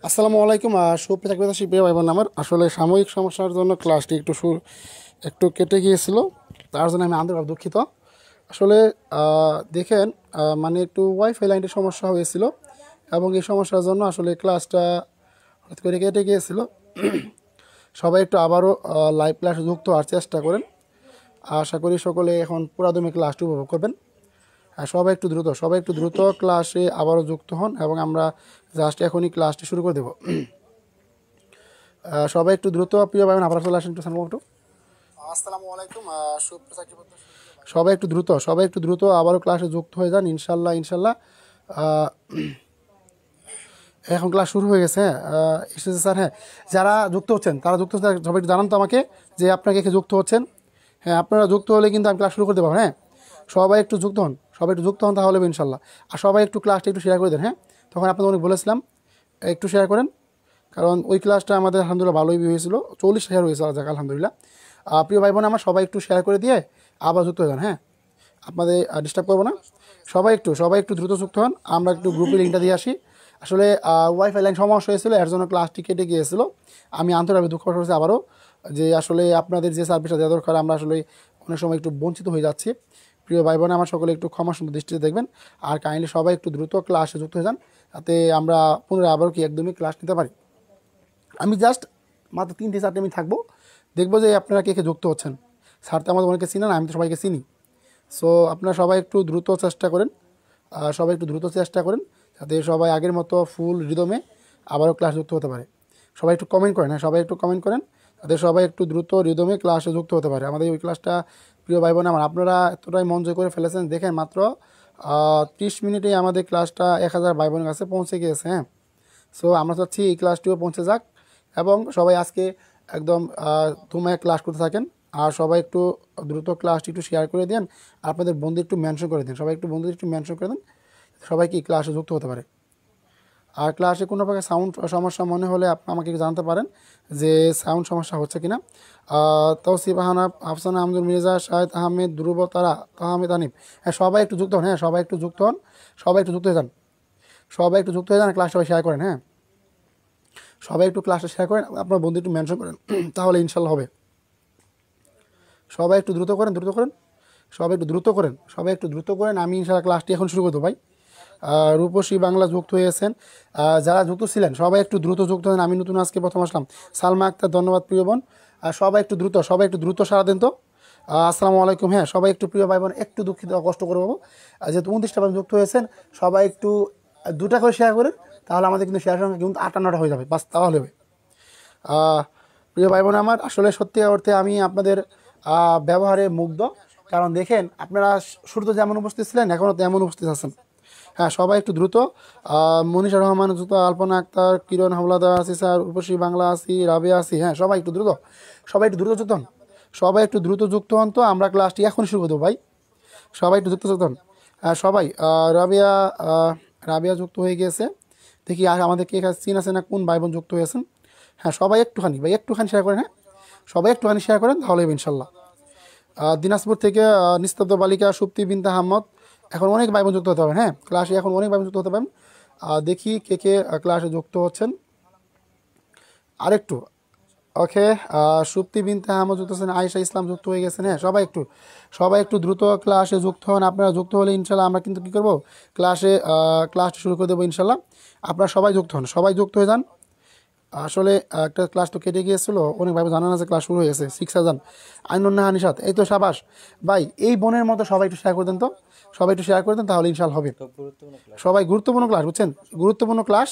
আসসালামু আলাইকুম। সুপ্রিয় শিল্পী ভাই বোন, আমার আসলে সাময়িক সমস্যার জন্য ক্লাসটি একটু কেটে গিয়েছিল। তার জন্য আমি আন্তরিকভাবে দুঃখিত। আসলে দেখেন, মানে একটু ওয়াইফাই লাইনের সমস্যা হয়েছিল এবং এই সমস্যার জন্য আসলে ক্লাসটা হঠাৎ করে কেটে গিয়েছিল। সবাই একটু আবারও লাইভ ক্লাসে যুক্ত হওয়ার চেষ্টা করেন। আশা করি সকলে এখন পুরাদমে ক্লাসটি উপভোগ করবেন। সবাই একটু দ্রুত ক্লাসে আবারও যুক্ত হন এবং আমরা জাস্ট এখনই ক্লাসটি শুরু করে দেবো। সবাই একটু দ্রুত, প্রিয় ভাই বোন, আপনারা চলে আসেন একটু সামনে একটু। আসসালামু আলাইকুম। সবাই একটু দ্রুত আবারও ক্লাসে যুক্ত হয়ে যান, ইনশাল্লাহ ইনশাল্লাহ। আহ, এখন ক্লাস শুরু হয়ে গেছে। হ্যাঁ, এসেছে স্যার। হ্যাঁ, যারা যুক্ত হচ্ছেন তারা যুক্ত হচ্ছেন, সবাই একটু জানান তো আমাকে যে আপনাকে কে যুক্ত হচ্ছেন। হ্যাঁ, আপনারা যুক্ত হলে কিন্তু আমি ক্লাস শুরু করতে পারবো। হ্যাঁ, সবাই একটু যুক্ত হন, তাহলে হবে ইনশাল্লাহ। আর সবাই একটু ক্লাসটা একটু শেয়ার করে দেন। হ্যাঁ, তখন আপনাদের অনেক বলেছিলাম একটু শেয়ার করেন, কারণ ওই ক্লাসটা আমাদের আলহামদুলিল্লাহ ভালোই হয়েছিল, 40 শেয়ার হয়েছে যাক আলহামদুলিল্লাহ। প্রিয় ভাই বোন আমার, সবাই একটু শেয়ার করে দিয়ে আবার যুক্ত হয়ে যান। হ্যাঁ, আপনাদের ডিস্টার্ব করবো না। সবাই একটু দ্রুত যুক্ত হন। আমরা একটু গ্রুপে লিঙ্কটা দিয়ে আসি। আসলে ওয়াইফাই লাইন সমস্যা হয়েছিল, এর জন্য ক্লাসটি কেটে গিয়েছিল। আমি আন্তরিকভাবে দুঃখ প্রকাশ করছি আবারও, যে আসলে আপনাদের যে সার্ভিসটা দেওয়া দরকার আমরা আসলে অনেক সময় একটু বঞ্চিত হয়ে যাচ্ছি। প্রিয় ভাই বোন আমার, সকলে একটু ক্ষমা সুন্দর দৃষ্টিতে দেখবেন। আর কাইন্ডলি সবাই একটু দ্রুত ক্লাসে যুক্ত হয়ে যান, যাতে আমরা পুনরায় আবারও একদমই ক্লাস নিতে পারি। আমি জাস্ট মাত্র 3-4 আমি থাকবো, দেখবো যে আপনারা কে কে যুক্ত হচ্ছেন। স্যার তো আমাদের অনেকে চিনেন, আমি তো সবাইকে চিনি। সো আপনারা সবাই একটু দ্রুত চেষ্টা করেন, যাতে সবাই আগের মতো ফুল রিদমে আবারও ক্লাস যুক্ত হতে পারে। সবাই একটু কমেন্ট করেন। হ্যাঁ, সবাই একটু কমেন্ট করেন, যাতে সবাই একটু দ্রুত রিদমে ক্লাসে যুক্ত হতে পারে। আমাদের ওই ক্লাসটা, প্রিয় ভাই বোন আমার, আপনারা এতটাই মন জয় করে ফেলেছেন। দেখেন মাত্র 30 মিনিটেই আমাদের ক্লাসটা 1000 ভাই বোনের কাছে পৌঁছে গিয়েছে। হ্যাঁ, সো আমরা চাচ্ছি এই ক্লাসটিও পৌঁছে যাক এবং সবাই আজকে একদম ধুমায় ক্লাস করতে থাকেন। আর সবাই একটু দ্রুত ক্লাসটি একটু শেয়ার করে দেন, আপনাদের বন্ধু একটু মেনশন করে দিন। সবাইকে ক্লাসে যুক্ত হতে পারে। আর ক্লাসে কোনো প্রকার সাউন্ড সমস্যা মনে হলে আমাকে একটু জানাতে পারেন যে সাউন্ড সমস্যা হচ্ছে কিনা। তৌসিফ আহনাফ, আফসানা আহমদুল মির্জা, শাহেদ আহমেদ, ধ্রুব তারা, তাহমিদ আনিফ। হ্যাঁ, সবাই একটু যুক্ত হন। হ্যাঁ, সবাই একটু যুক্ত হন, সবাই একটু যুক্ত হয়ে যান। ক্লাস সবাই শেয়ার করেন। হ্যাঁ, সবাই একটু ক্লাসটা শেয়ার করেন, আপনার বন্ধু একটু মেনশন করেন, তাহলে ইনশাল্লাহ হবে। সবাই একটু দ্রুত করেন, সবাই একটু দ্রুত করেন। আমি ইনশাল্লাহ ক্লাসটি এখন শুরু করবো ভাই। রূপসী বাংলা যুক্ত হয়েছেন, যারা যুক্ত ছিলেন সবাই একটু দ্রুত যুক্ত হন। আমি নতুন আজকে প্রথম আসলাম। সালমা আক্তার, ধন্যবাদ প্রিয় বোন। সবাই একটু দ্রুত সারা দেন তো। আসসালামু আলাইকুম। হ্যাঁ, সবাই একটু, প্রিয় ভাই বোন, একটু দুঃখিত, কষ্ট করে পাবো, যেহেতু 29টা বার যুক্ত হয়েছেন। সবাই একটু 2টা করে শেয়ার করেন, তাহলে আমাদের কিন্তু শেয়ার সংখ্যা কিন্তু 58টা হয়ে যাবে, বাস তাহলে হবে। প্রিয় ভাই বোন আমার, আসলে সত্যি অর্থে আমি আপনাদের ব্যবহারে মুগ্ধ। কারণ দেখেন, আপনারা শুরুতে যেমন উপস্থিত ছিলেন এখনও তেমন উপস্থিত আছেন। হ্যাঁ, সবাই একটু দ্রুত। মনীষা রহমান দ্রুত, আলপনা আক্তার, কিরণ হামলাদার আসি, স্যার উপসী বাংলা আসি, রাবিয়া আসি। হ্যাঁ, সবাই একটু দ্রুত যুক্ত হন। তো আমরা ক্লাসটি এখন শুরু করবো ভাই। সবাই একটু যুক্ত হন। সবাই রাবিয়া, রাবিয়া যুক্ত হয়ে গিয়েছে। দেখি আর আমাদেরকে এখানে চিন আছে না, কোন ভাই বোন যুক্ত হয়েছেন। হ্যাঁ, সবাই একটুখানি শেয়ার করেন। হ্যাঁ, সবাই একটুখানি শেয়ার করেন, তাহলে হবে ইনশাল্লাহ। দিনাজপুর থেকে নিস্তব্ধ বালিকা, সুপ্তি বিনতে আহমদ, এখন অনেক ভাই বোন যুক্ত হতে পারবেন। হ্যাঁ, ক্লাসে এখন অনেক ভাই বোন যুক্ত হতে পারেন। দেখি কে কে ক্লাসে যুক্ত হচ্ছেন আরেকটু। ওকে, সুপ্তি বিনতে আহমদ যুক্ত হচ্ছেন, আয়েশা ইসলাম যুক্ত হয়ে গেছেন। হ্যাঁ, সবাই একটু দ্রুত ক্লাসে যুক্ত হন। আপনারা যুক্ত হলে ইনশাল্লাহ আমরা কিন্তু কী করবো, ক্লাসটা শুরু করে দেবো ইনশাল্লাহ। আপনারা সবাই যুক্ত হন, সবাই যুক্ত হয়ে যান। আসলে একটা ক্লাস তো কেটে গিয়েছিল, অনেকভাবে জানান আছে ক্লাস শুরু হয়ে গেছে। 6000 আইনুন্নাহা নিশাত, এই তো সাবাস ভাই, এই বোনের মতো সবাই একটু শেয়ার করে দেন তো। তাহলে ইনশাল্লাহ হবে। সবাই গুরুত্বপূর্ণ ক্লাস, বুঝছেন, গুরুত্বপূর্ণ ক্লাস।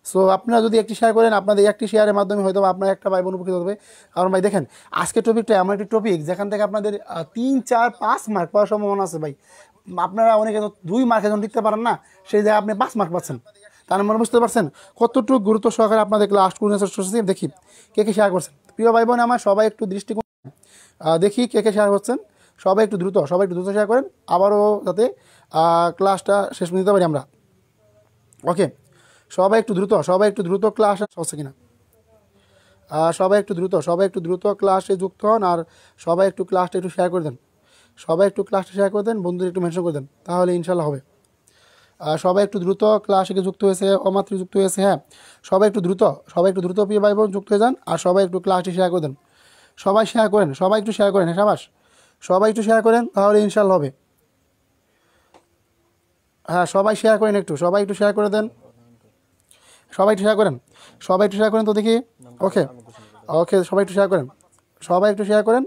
সো আপনারা যদি একটি শেয়ার করেন, আপনাদের একটি শেয়ারের মাধ্যমে হয়তো আপনার একটা ভাই বোন উপকৃত হবে। কারণ ভাই দেখেন, আজকের টপিকটা এমন একটি টপিক যেখান থেকে আপনাদের 3, 4, 5 মার্ক পাওয়ার সম্ভাবনা আছে ভাই। আপনারা অনেকে তো 2 মার্কে যখন লিখতে পারেন না, সেই জায়গায় আপনি 5 মার্ক পাচ্ছেন। তার মানে বুঝতে পারছেন কতটুকু গুরুত্ব সহকারে আপনাদের ক্লাস করতে। দেখি কে কে শেয়ার করছেন। প্রিয় ভাই বোন আমার, সবাই একটু দৃষ্টিকোণ দেখি কে কে শেয়ার করছেন। সবাই একটু দ্রুত শেয়ার করেন, আবারও যাতে ক্লাসটা শেষ নিতে পারি আমরা। ওকে, সবাই একটু দ্রুত ক্লাস হচ্ছে কিনা। সবাই একটু দ্রুত ক্লাসে যুক্ত হন। আর সবাই একটু ক্লাসটা একটু শেয়ার করে দেন। বন্ধুদের একটু মেনশন করে দেন, তাহলে ইনশাল্লাহ হবে। সবাই একটু দ্রুত ক্লাসে যুক্ত হয়েছে, অমাত্রিক যুক্ত হয়েছে, হ্যাঁ সবাই একটু দ্রুত প্রিয় ভাই বোন যুক্ত হয়ে যান, আর সবাই একটু ক্লাসটি শেয়ার করে দেন, সবাই শেয়ার করেন, সবাই একটু শেয়ার করেন, হ্যাঁ সাবাস, সবাই একটু শেয়ার করেন, তাহলে ইনশাল্লাহ হবে। হ্যাঁ সবাই শেয়ার করেন, সবাই একটু শেয়ার করে দেন, সবাই একটু শেয়ার করেন, সবাই একটু শেয়ার করেন তো দেখি। ওকে ওকে, সবাই একটু শেয়ার করেন, সবাই একটু শেয়ার করেন,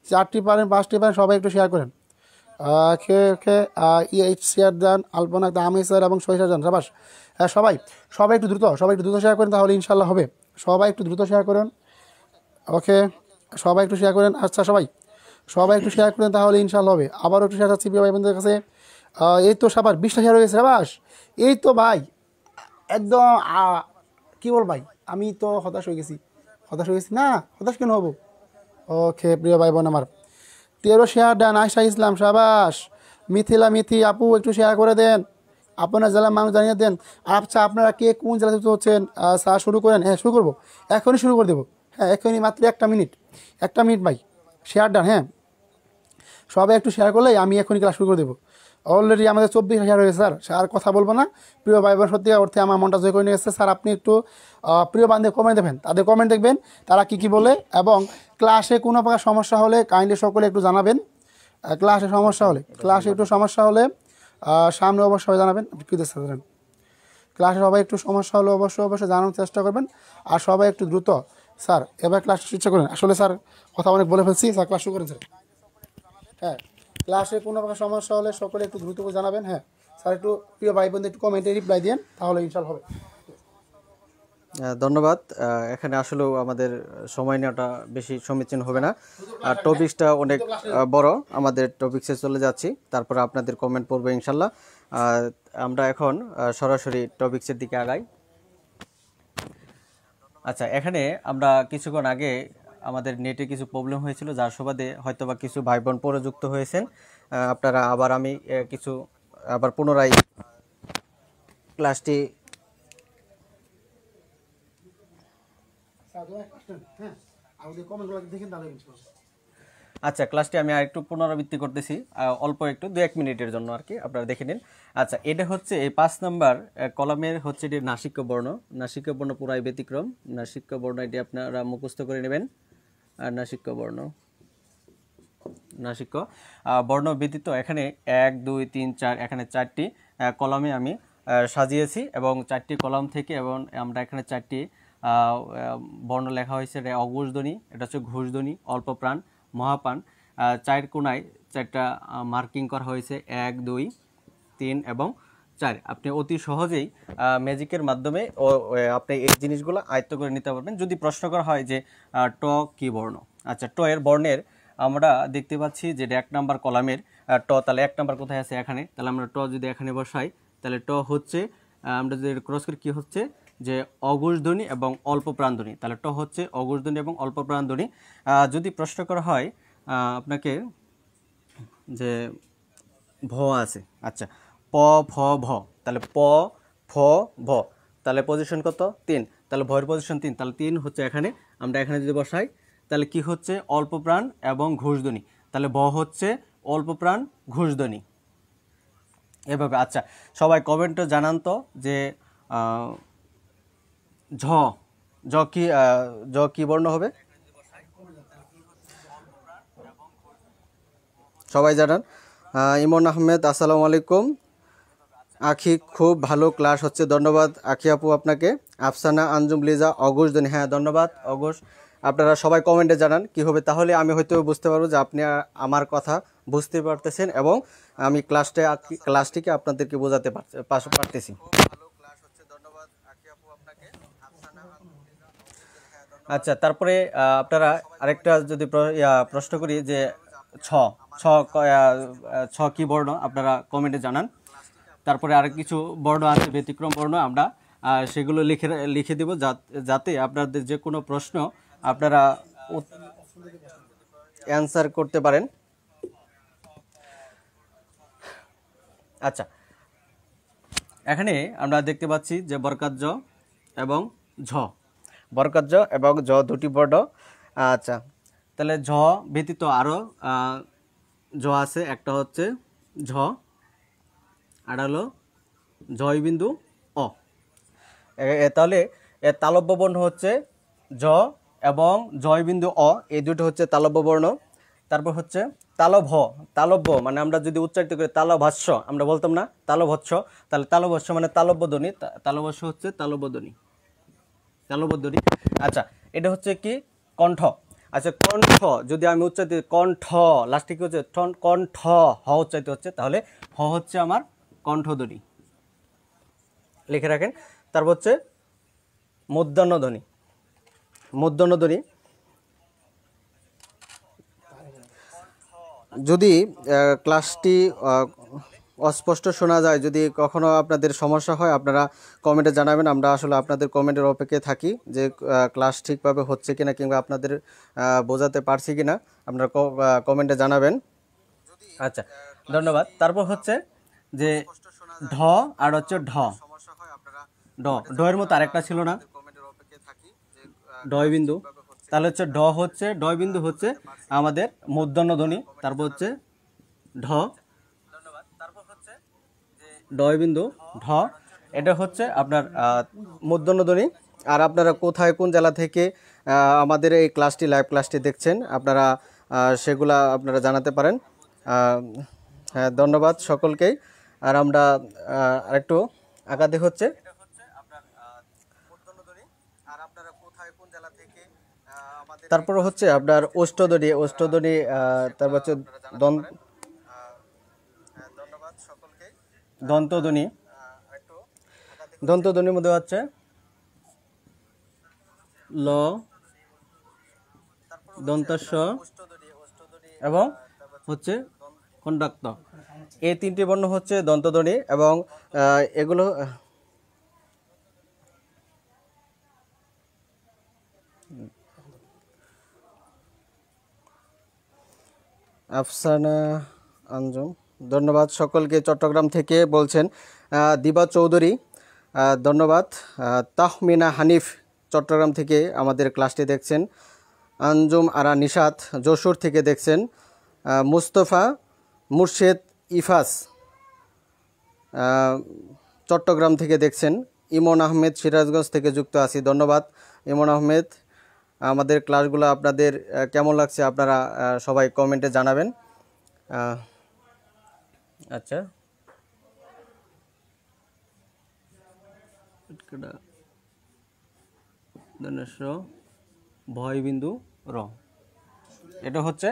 4টি পারেন 5টি পারেন, সবাই একটু শেয়ার করেন। ওকে ওকে, ইএইচ শেয়ার দেন, আলপনা আমি স্যার এবং সহিসার যান, সাবাস। হ্যাঁ সবাই সবাই একটু দ্রুত শেয়ার করেন, তাহলে ইনশাল্লাহ হবে। সবাই একটু দ্রুত শেয়ার করেন। ওকে, সবাই একটু শেয়ার করেন। আচ্ছা সবাই একটু শেয়ার করেন, তাহলে ইনশাল্লাহ হবে। আবারও একটু শেয়ার চাচ্ছি প্রিয় ভাই বোনদের কাছে। এই তো সাবার 20টা শেয়ার হয়ে গেছে, সাবাস। এই তো ভাই একদম কি বল ভাই, আমি তো হতাশ হয়ে গেছি, না, হতাশ কেন হবো। ওকে প্রিয় ভাই বোন আমার, 13 শেয়ার দেন আয়শা ইসলাম, সাবাস। মিথি আপু একটু শেয়ার করে দেন, আপনার জেলার মানুষ জানিয়ে দেন। আচ্ছা আপনারা কে কোন জেলা যুক্ত হচ্ছেন, স্যার শুরু করেন। হ্যাঁ শুরু করবো, এখনই শুরু করে দেবো। হ্যাঁ এখনই, মাত্র একটা মিনিট ভাই, শেয়ার ডান। হ্যাঁ সবাই একটু শেয়ার করলেই আমি এখনই ক্লাস শুরু করে দেবো। অলরেডি আমাদের 24 শেয়ার হয়েছে স্যার, আর কথা বলবো না। প্রিয় ভাই বোন সত্যি অর্থে আমার মনটা জয় করে নিয়ে এসেছে স্যার। আপনি একটু প্রিয় বান্ধব কমেন্ট দেবেন, তাদের কমেন্ট দেখবেন তারা কি বলে, এবং ক্লাসে কোনো প্রকার সমস্যা হলে কাইন্ডলি সকলে একটু জানাবেন। ক্লাসে একটু সমস্যা হলে সামনে অবশ্যই জানাবেন। কী দেখছেন ক্লাসে সবাই একটু সমস্যা হলে অবশ্যই জানানোর চেষ্টা করবেন, আর সবাই একটু দ্রুত। স্যার এবার ক্লাস ইচ্ছা করেন, আসলে স্যার কথা অনেক বলে ফেলছি, স্যার ক্লাস শুরু করেন স্যার। হ্যাঁ ক্লাসে কোনো প্রকার সমস্যা হলে সকলে একটু দ্রুত করে জানাবেন। হ্যাঁ স্যার একটু প্রিয় ভাই বোনদের একটু কমেন্টে রিপ্লাই দেন, তাহলে ইনশাল্লাহ হবে। ধন্যবাদ। এখানে আসলেও আমাদের সময় নেওয়াটা বেশি সমীচীন হবে না, আর টপিকসটা অনেক বড়, আমাদের টপিক্সে চলে যাচ্ছি, তারপরে আপনাদের কমেন্ট পড়বো ইনশাল্লাহ। আমরা এখন সরাসরি টপিক্সের দিকে আগাই। আচ্ছা, এখানে আমরা কিছুক্ষণ আগে আমাদের নেটে কিছু প্রবলেম হয়েছিল, যার সুবাদে হয়তোবা কিছু ভাই বোন পরে যুক্ত হয়েছেন। আপনারা আবার আমি আবার পুনরায় ক্লাসটি আচ্ছা ক্লাসটি আমি আরেকটু পুনরাবৃত্তি করতেছি, অল্প একটু 2-1 মিনিটের জন্য আর কি, আপনারা দেখে নিন। আচ্ছা, এটা হচ্ছে এই 5 নাম্বার কলামের হচ্ছে এটি নাসিক্য বর্ণ পুরাই ব্যতিক্রম। নাসিক্য বর্ণ এটি আপনারা মুখস্থ করে নেবেন। আর নাসিক্য বর্ণ ব্যতীত এখানে 1 2 3 4 এখানে 4টি কলামে আমি সাজিয়েছি, এবং 4টি কলাম থেকে এবং আমরা এখানে 4টি বর্ণ লেখা হয়েছে। এটা অঘোষধ্বনি, এটা হচ্ছে ঘোষধ্বনি, অল্প প্রাণ, মহাপ্রাণ। 4 কোণায় 4টা মার্কিং করা হয়েছে, 1 2 3 এবং 4। আপনি অতি সহজেই ম্যাজিকের মাধ্যমে আপনি এই জিনিসগুলো আয়ত্ত করে নিতে পারবেন। যদি প্রশ্ন করা হয় যে ট কি বর্ণ, আচ্ছা ট এর বর্ণের আমরা দেখতে পাচ্ছি যে 1 নাম্বার কলামের ট, তাহলে 1 নাম্বার কোথায় আছে এখানে, তাহলে আমরা ট যদি এখানে বসাই, তাহলে ট হচ্ছে আমরা যদি ক্রস করি কি হচ্ছে যে অঘোষধ্বনি এবং অল্প প্রাণধ্বনি, তাহলে ট হচ্ছে অঘোষধ্বনি এবং অল্প প্রাণধ্বনি। যদি প্রশ্ন করা হয় আপনাকে যে ভ আছে, আচ্ছা প ফ ভ, তাহলে প ফ ভ, তাহলে পজিশন কত 3, তাহলে ভয়ের পজিশন 3, তাহলে 3 হচ্ছে এখানে। আমরা এখানে যদি বসাই তাহলে কি হচ্ছে অল্প প্রাণ এবং ঘোষধ্বনি, তাহলে ভ হচ্ছে অল্প প্রাণ ঘোষধ্বনি, এভাবে। আচ্ছা সবাই কমেন্টে জানান তো যে ঝ কি বর্ণ হবে, সবাই জানান। ইমন আহমেদ, আসসালামু আলাইকুম। আখি খুব ভালো ক্লাস হচ্ছে, ধন্যবাদ আখি আপু আপনাকে। আফসানা আঞ্জুম লিজা অঘোষধ্বনি, হ্যাঁ ধন্যবাদ অঘোষ। আপনারা সবাই কমেন্টে জানান কি হবে, তাহলে আমি হয়তো বুঝতে পারবো যে আপনি আমার কথা বুঝতে পারতেছেন এবং আমি ক্লাসটিকে আপনাদেরকে বোঝাতে পারতেছি। আচ্ছা তারপরে আপনারা আরেকটা যদি প্রশ্ন করি যে ছ ছ ছ কি বর্ণ, আপনারা কমেন্টে জানান। তারপরে আরেক কিছু বর্ণ আছে ব্যতিক্রম বর্ণ, আমরা সেগুলো লিখে দেব যাতে আপনাদের যে কোনো প্রশ্ন আপনারা অ্যান্সার করতে পারেন। আচ্ছা এখানে আমরা দেখতে পাচ্ছি যে বরকাত জ এবং ঝ, বরকাত জ এবং জ দুটি বর্ণ। আচ্ছা তাহলে ঝ ব্যতীত আরও ঝ আছে, একটা হচ্ছে ঝ আর হলো জয়বিন্দু অ। তাহলে তালব্য বর্ণ হচ্ছে জ এবং জয়বিন্দু অ, এই দুটো হচ্ছে তালব্য বর্ণ। তারপর হচ্ছে তালভ, তালব্য মানে আমরা যদি উচ্চারিত করি তালভাষ্য আমরা বলতাম না তালভৎস, তাহলে তালভাষ্য মানে তালব্য ধ্বনি, তালভাষ্য হচ্ছে তালব্য ধ্বনি, তালব্য ধ্বনি। আচ্ছা, এটা হচ্ছে কি কণ্ঠ। আচ্ছা, কণ্ঠ যদি আমি উচ্চারিত কণ্ঠ লাস্টে কি হচ্ছে কণ্ঠ হ উচ্চারিত হচ্ছে, তাহলে হ হচ্ছে আমার কণ্ঠধ্বনি, লিখে রাখেন। তারপর হচ্ছে মূর্ধন্য ধ্বনি, মূর্ধন্য ধ্বনি। যদি ক্লাসটি অস্পষ্ট শোনা যায়, যদি কখনো আপনাদের সমস্যা হয়, আপনারা কমেন্টে জানাবেন। আমরা আসলে আপনাদের কমেন্টের অপেক্ষায় থাকি যে ক্লাস ঠিকভাবে হচ্ছে কিনা কিংবা আপনাদের বোঝাতে পারছি কিনা, আপনারা কমেন্টে জানাবেন। আচ্ছা, ধন্যবাদ। তারপর হচ্ছে যে ঢ আর হচ্ছে ঢ, ড ডয়ের মতো আরেকটা ছিল না, ডয় বিন্দু। তাহলে হচ্ছে ড হচ্ছে ডয় বিন্দু হচ্ছে আমাদের মূর্ধন্য ধ্বনি। তারপর হচ্ছে ঢ, ডয় বিন্দু ঢ, এটা হচ্ছে আপনার মূর্ধন্য ধ্বনি। আর আপনারা কোথায় কোন জেলা থেকে আমাদের এই ক্লাসটি লাইভ ক্লাসটি দেখছেন, আপনারা সেগুলা আপনারা জানাতে পারেন। হ্যাঁ, ধন্যবাদ সকলকেই। আর আমরা আরেকটু আগাতে হচ্ছে তারপর হচ্ছে আপনার অষ্টধ্বনি, অষ্টধ্বনি। তারপর হচ্ছে দন্তধ্বনি, দন্তধ্বনির মধ্যে হচ্ছে ল, দন্তস্ব এবং হচ্ছে কন্ডাক্ত, এই তিনটি বর্ণ হচ্ছে দন্তধ্বনি। এবং এগুলো আফসানা আঞ্জুম, ধন্যবাদ সকলকে। চট্টগ্রাম থেকে বলছেন দিবা চৌধুরী, ধন্যবাদ। তাহমিনা হানিফ চট্টগ্রাম থেকে আমাদের ক্লাসটি দেখছেন। আঞ্জুম আরা নিশাত যশোর থেকে দেখছেন। মুস্তফা মুর্শেদ ইফাস চট্টগ্রাম থেকে দেখছেন। ইমন আহমেদ সিরাজগঞ্জ থেকে যুক্ত আছি, ধন্যবাদ ইমন আহমেদ। আমাদের ক্লাসগুলো আপনাদের কেমন লাগছে আপনারা সবাই কমেন্টে জানাবেন। আচ্ছা, ভয়বিন্দু র, এটা হচ্ছে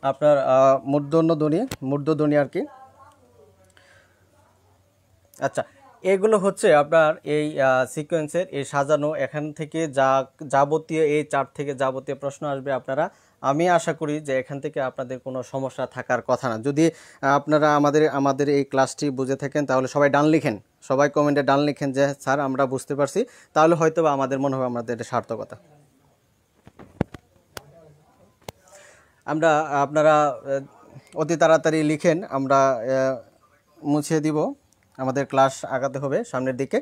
আপনার মূর্ধন্য ধ্বনি, মূর্ধধ্বনি আর কি। আচ্ছা, এগুলো হচ্ছে আপনার এই সিকোয়েন্সের এই সাজানো। এখান থেকে যাবতীয় এই চার্ট থেকে যাবতীয় প্রশ্ন আসবে আপনারা, আমি আশা করি যে এখান থেকে আপনাদের কোনো সমস্যা থাকার কথা না। যদি আপনারা আমাদের এই ক্লাসটি বুঝে থাকেন তাহলে সবাই ডান লিখেন, সবাই কমেন্টে ডান লিখেন যে স্যার আমরা বুঝতে পারছি, তাহলে হয়তো বা আমাদের মনে হবে আমাদের এটা সার্থকতা। আপনারা অতি তাড়াতাড়ি লিখেন, আমরা মুছে দিব, আমাদের ক্লাস আগাতে হবে সামনের দিকে।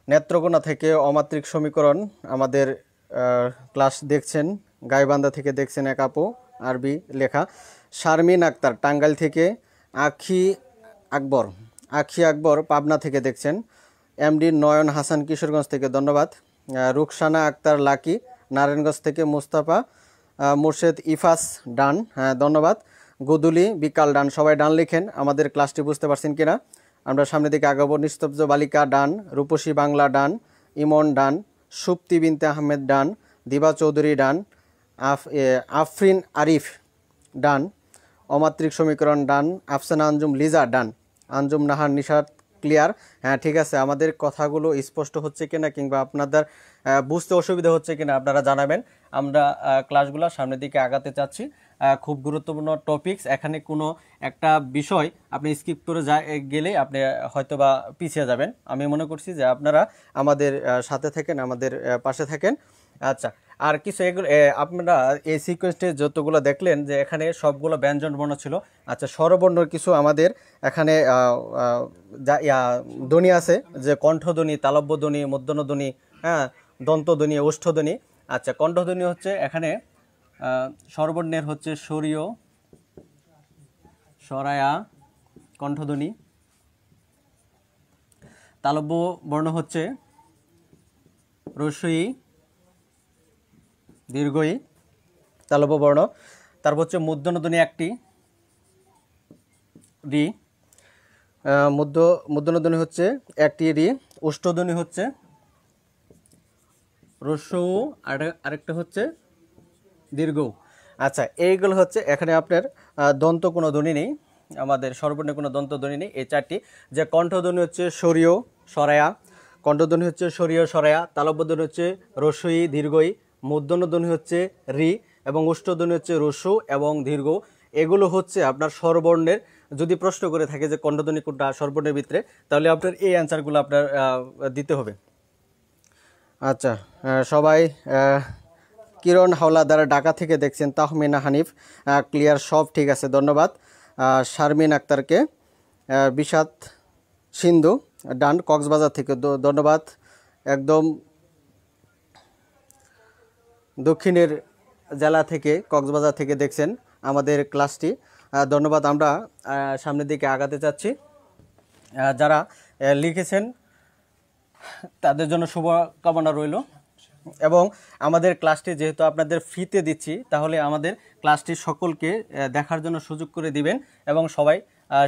নেত্রকোনা থেকে অমাত্রিক সমীকরণ আমাদের ক্লাস দেখছেন, গাইবান্ধা থেকে দেখছেন এক আপু, আরবি লেখা। শারমিন আক্তার টাঙ্গাইল থেকে, আখি আকবর পাবনা থেকে দেখছেন। এমডি নয়ন হাসান কিশোরগঞ্জ থেকে, ধন্যবাদ। রুকসানা আক্তার লাকি নারায়ণগঞ্জ থেকে, মুস্তাফা মুর্শেদ ইফাস ডান, হ্যাঁ ধন্যবাদ। গুদুলি বিকাল ডান, সবাই ডান লিখেন। আমাদের ক্লাসটি বুঝতে পারছেন কিনা আমরা সামনের দিকে আগাবো। নিস্তব্ধ বালিকা ডান, রূপসী বাংলা ডান, ইমন ডান, সুপ্তি বিনতে আহমেদ ডান, দিবা চৌধুরী ডান, আফরিন আরিফ ডান, অমাত্রিক সমীকরণ ডান, আফসানা আঞ্জুম লিজা ডান, আঞ্জুম নাহার নিশাত ক্লিয়ার। হ্যাঁ ঠিক আছে, আমাদের কথাগুলো স্পষ্ট হচ্ছে কিনা কিংবা আপনাদের বুঝতে অসুবিধা হচ্ছে কিনা আপনারা জানাবেন। আমরা ক্লাসগুলো সামনের দিকে আগাতে চাচ্ছি। খুব গুরুত্বপূর্ণ টপিকস, এখানে কোনো একটা বিষয় আপনি স্কিপ করে গেলে আপনি হয়তোবা পিছিয়ে যাবেন। আমি মনে করছি যে আপনারা আমাদের সাথে থাকেন, আমাদের পাশে থাকেন। আচ্ছা, আর কিছু এগুলো আপনারা এই সিকোয়েন্সটি যতগুলো দেখলেন যে এখানে সবগুলো ব্যঞ্জন বর্ণ ছিল। আচ্ছা, স্বরবর্ণর কিছু আমাদের এখানে ধ্বনি আছে, যে কণ্ঠধ্বনি, তালব্য ধ্বনি, মূর্ধন্য ধ্বনি, হ্যাঁ, দন্তধ্বনি, ওষ্ঠধ্বনি। আচ্ছা, কণ্ঠধ্বনি হচ্ছে এখানে স্বরবর্ণের হচ্ছে স্বরীয়, সরায়া কণ্ঠধ্বনি। তালব্য বর্ণ হচ্ছে রস্বই দীর্ঘই, তালব্য বর্ণ। তারপর হচ্ছে মূর্ধন্যধ্বনি একটি, রি। মূর্ধন্যধ্বনি হচ্ছে একটি, রি। ওষ্ঠধ্বনি হচ্ছে রস্যৌ, আরেকটা হচ্ছে দীর্ঘ। আচ্ছা, এইগুলো হচ্ছে এখানে আপনার দন্ত কোনো ধ্বনি নেই, আমাদের স্বরবর্ণে কোনো দন্ত ধ্বনি নেই। এই চারটি যে কণ্ঠধ্বনি হচ্ছে সরীয় সরায়া, কণ্ঠধ্বনি হচ্ছে সরীয় সরায়া, তালব্যধ্বনি হচ্ছে রস্বই দীর্ঘই, মূর্ধন্যধ্বনি হচ্ছে রি এবং ওষ্ঠধ্বনি হচ্ছে রস্যৌ এবং দীর্ঘ। এগুলো হচ্ছে আপনার স্বরবর্ণের, যদি প্রশ্ন করে থাকে যে কণ্ঠধ্বনি কোনটা স্বরবর্ণের ভিতরে, তাহলে আপনার এই অ্যান্সারগুলো আপনার দিতে হবে। আচ্ছা, সবাই কিরণ হাওলাদার ঢাকা থেকে দেখছেন, তাহমিনা হানিফ ক্লিয়ার, সব ঠিক আছে, ধন্যবাদ। শারমিন আক্তারকে, বিষাদ সিন্ধু ডান কক্সবাজার থেকে ধন্যবাদ, একদম দক্ষিণের জেলা থেকে কক্সবাজার থেকে দেখছেন আমাদের ক্লাসটি, ধন্যবাদ। আমরা সামনের দিকে আগাতে চাচ্ছি। যারা লিখেছেন তাদের জন্য শুভকামনা রইল। এবং আমাদের ক্লাসটি যেহেতু আপনাদের ফ্রিতে দিচ্ছি, তাহলে আমাদের ক্লাসটি সকলকে দেখার জন্য সুযোগ করে দিবেন এবং সবাই